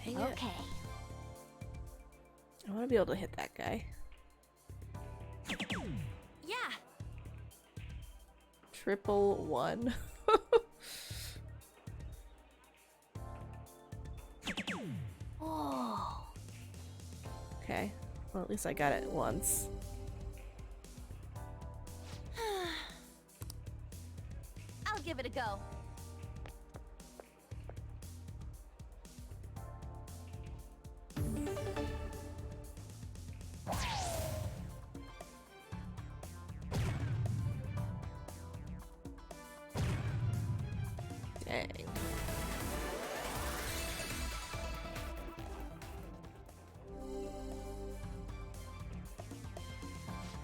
Dang it. Okay. I want to be able to hit that guy. Yeah. Triple 1. Whoa. Okay. Well, at least I got it once. I'll give it a go. Dang.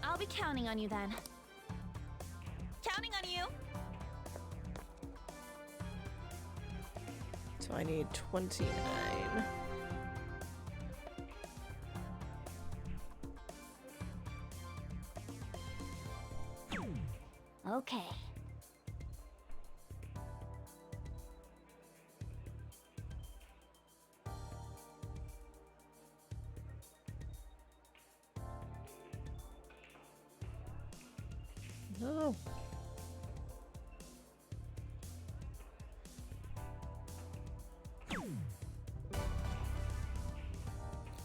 I'll be counting on you then. Counting on you. So I need 29. Okay. No.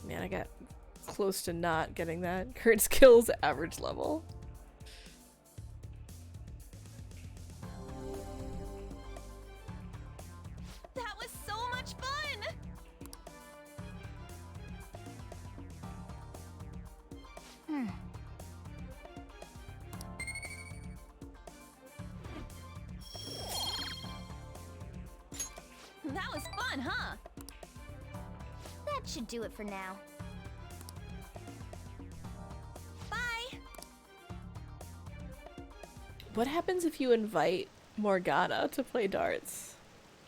Man, I got close to not getting that. Current skills average level. That was so much fun! That was fun, huh? That should do it for now. Bye! What happens if you invite Morgana to play darts?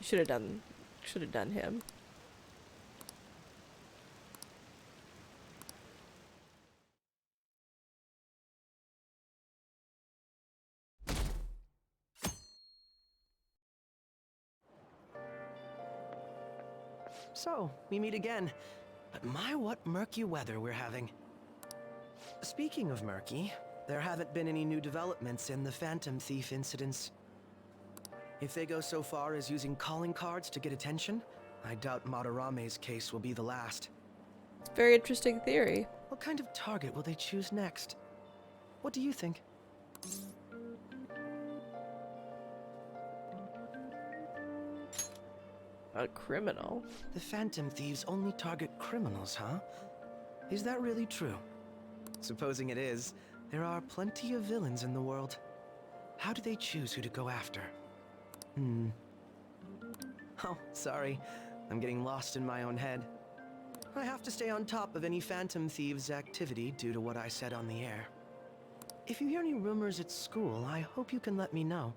Should have done him. So, we meet again. But my, what murky weather we're having. Speaking of murky, there haven't been any new developments in the Phantom Thief incidents. If they go so far as using calling cards to get attention, I doubt Madarame's case will be the last. Very interesting theory. What kind of target will they choose next? What do you think? A criminal? The Phantom Thieves only target criminals, huh? Is that really true? Supposing it is, there are plenty of villains in the world. How do they choose who to go after? Oh, sorry. I'm getting lost in my own head. I have to stay on top of any Phantom Thieves' activity due to what I said on the air. If you hear any rumors at school, I hope you can let me know.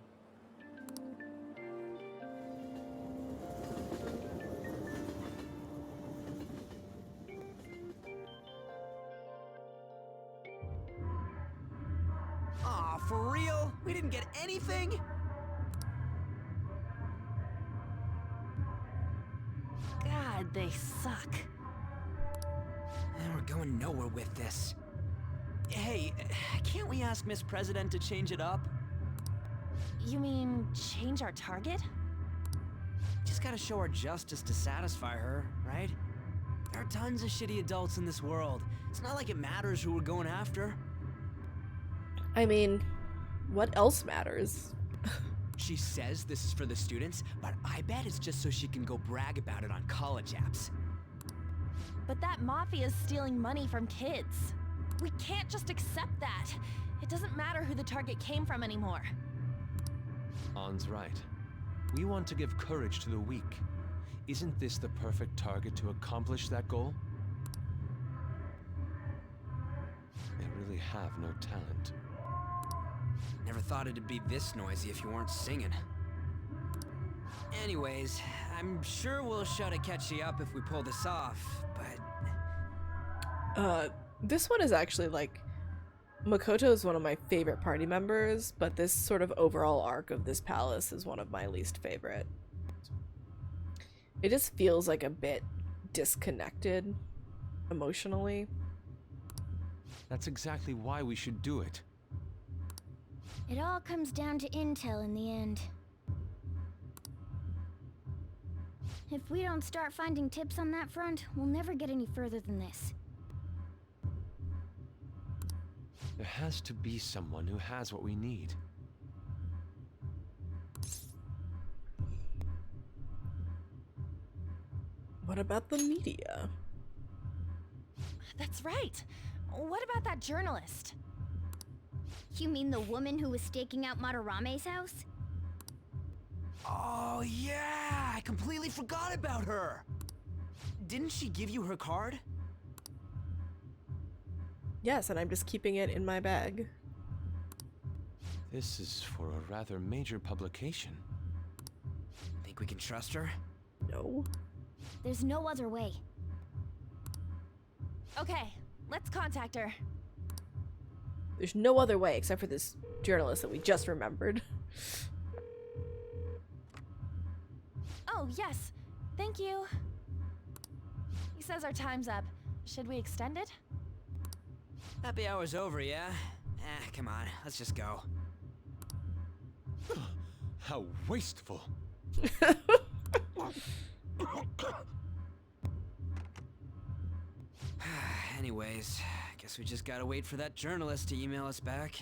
Aw, for real? We didn't get anything? God, they suck. We're going nowhere with this. Hey, can't we ask Miss President to change it up? You mean change our target? Just gotta show her justice to satisfy her, right? There are tons of shitty adults in this world. It's not like it matters who we're going after. I mean, what else matters? She says this is for the students, but I bet it's just so she can go brag about it on college apps. But that mafia's stealing money from kids. We can't just accept that. It doesn't matter who the target came from anymore. An's right. We want to give courage to the weak. Isn't this the perfect target to accomplish that goal? They really have no talent. Never thought it'd be this noisy if you weren't singing. Anyways, I'm sure we'll show to catch you up if we pull this off, but... This one is actually, like, Makoto is one of my favorite party members, but this sort of overall arc of this palace is one of my least favorite. It just feels like a bit disconnected emotionally. That's exactly why we should do it. It all comes down to intel in the end. If we don't start finding tips on that front, we'll never get any further than this. There has to be someone who has what we need. What about the media? That's right. What about that journalist? You mean the woman who was staking out Madarame's house? Oh, yeah! I completely forgot about her! Didn't she give you her card? Yes, and I'm just keeping it in my bag. This is for a rather major publication. Think we can trust her? No. There's no other way. Okay, let's contact her. There's no other way except for this journalist that we just remembered. Oh, yes. Thank you. He says our time's up. Should we extend it? Happy hour's over, yeah? Come on, let's just go. How wasteful. Anyways, guess we just gotta wait for that journalist to email us back.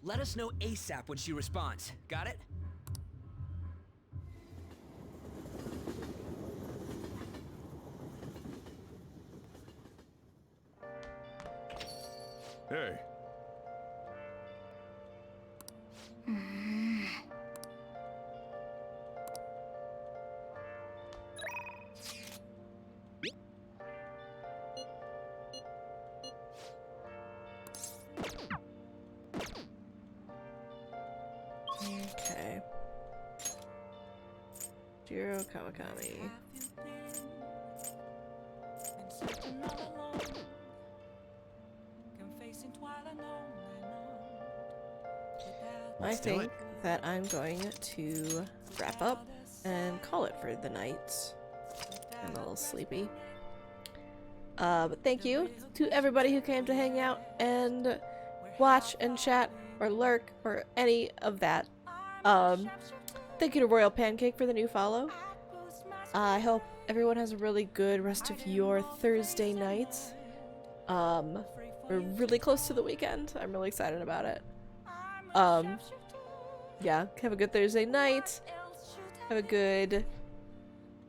Let us know ASAP when she responds. Got it? Hey. Okay. Jiro Kawakami. I think that I'm going to wrap up and call it for the night. I'm a little sleepy. But thank you to everybody who came to hang out and watch and chat or lurk or any of that. Thank you to Royal Pancake for the new follow. I hope everyone has a really good rest of your Thursday night. We're really close to the weekend. I'm really excited about it. Yeah, have a good Thursday night. Have a good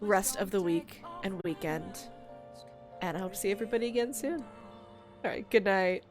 rest of the week and weekend. And I hope to see everybody again soon. Alright, good night.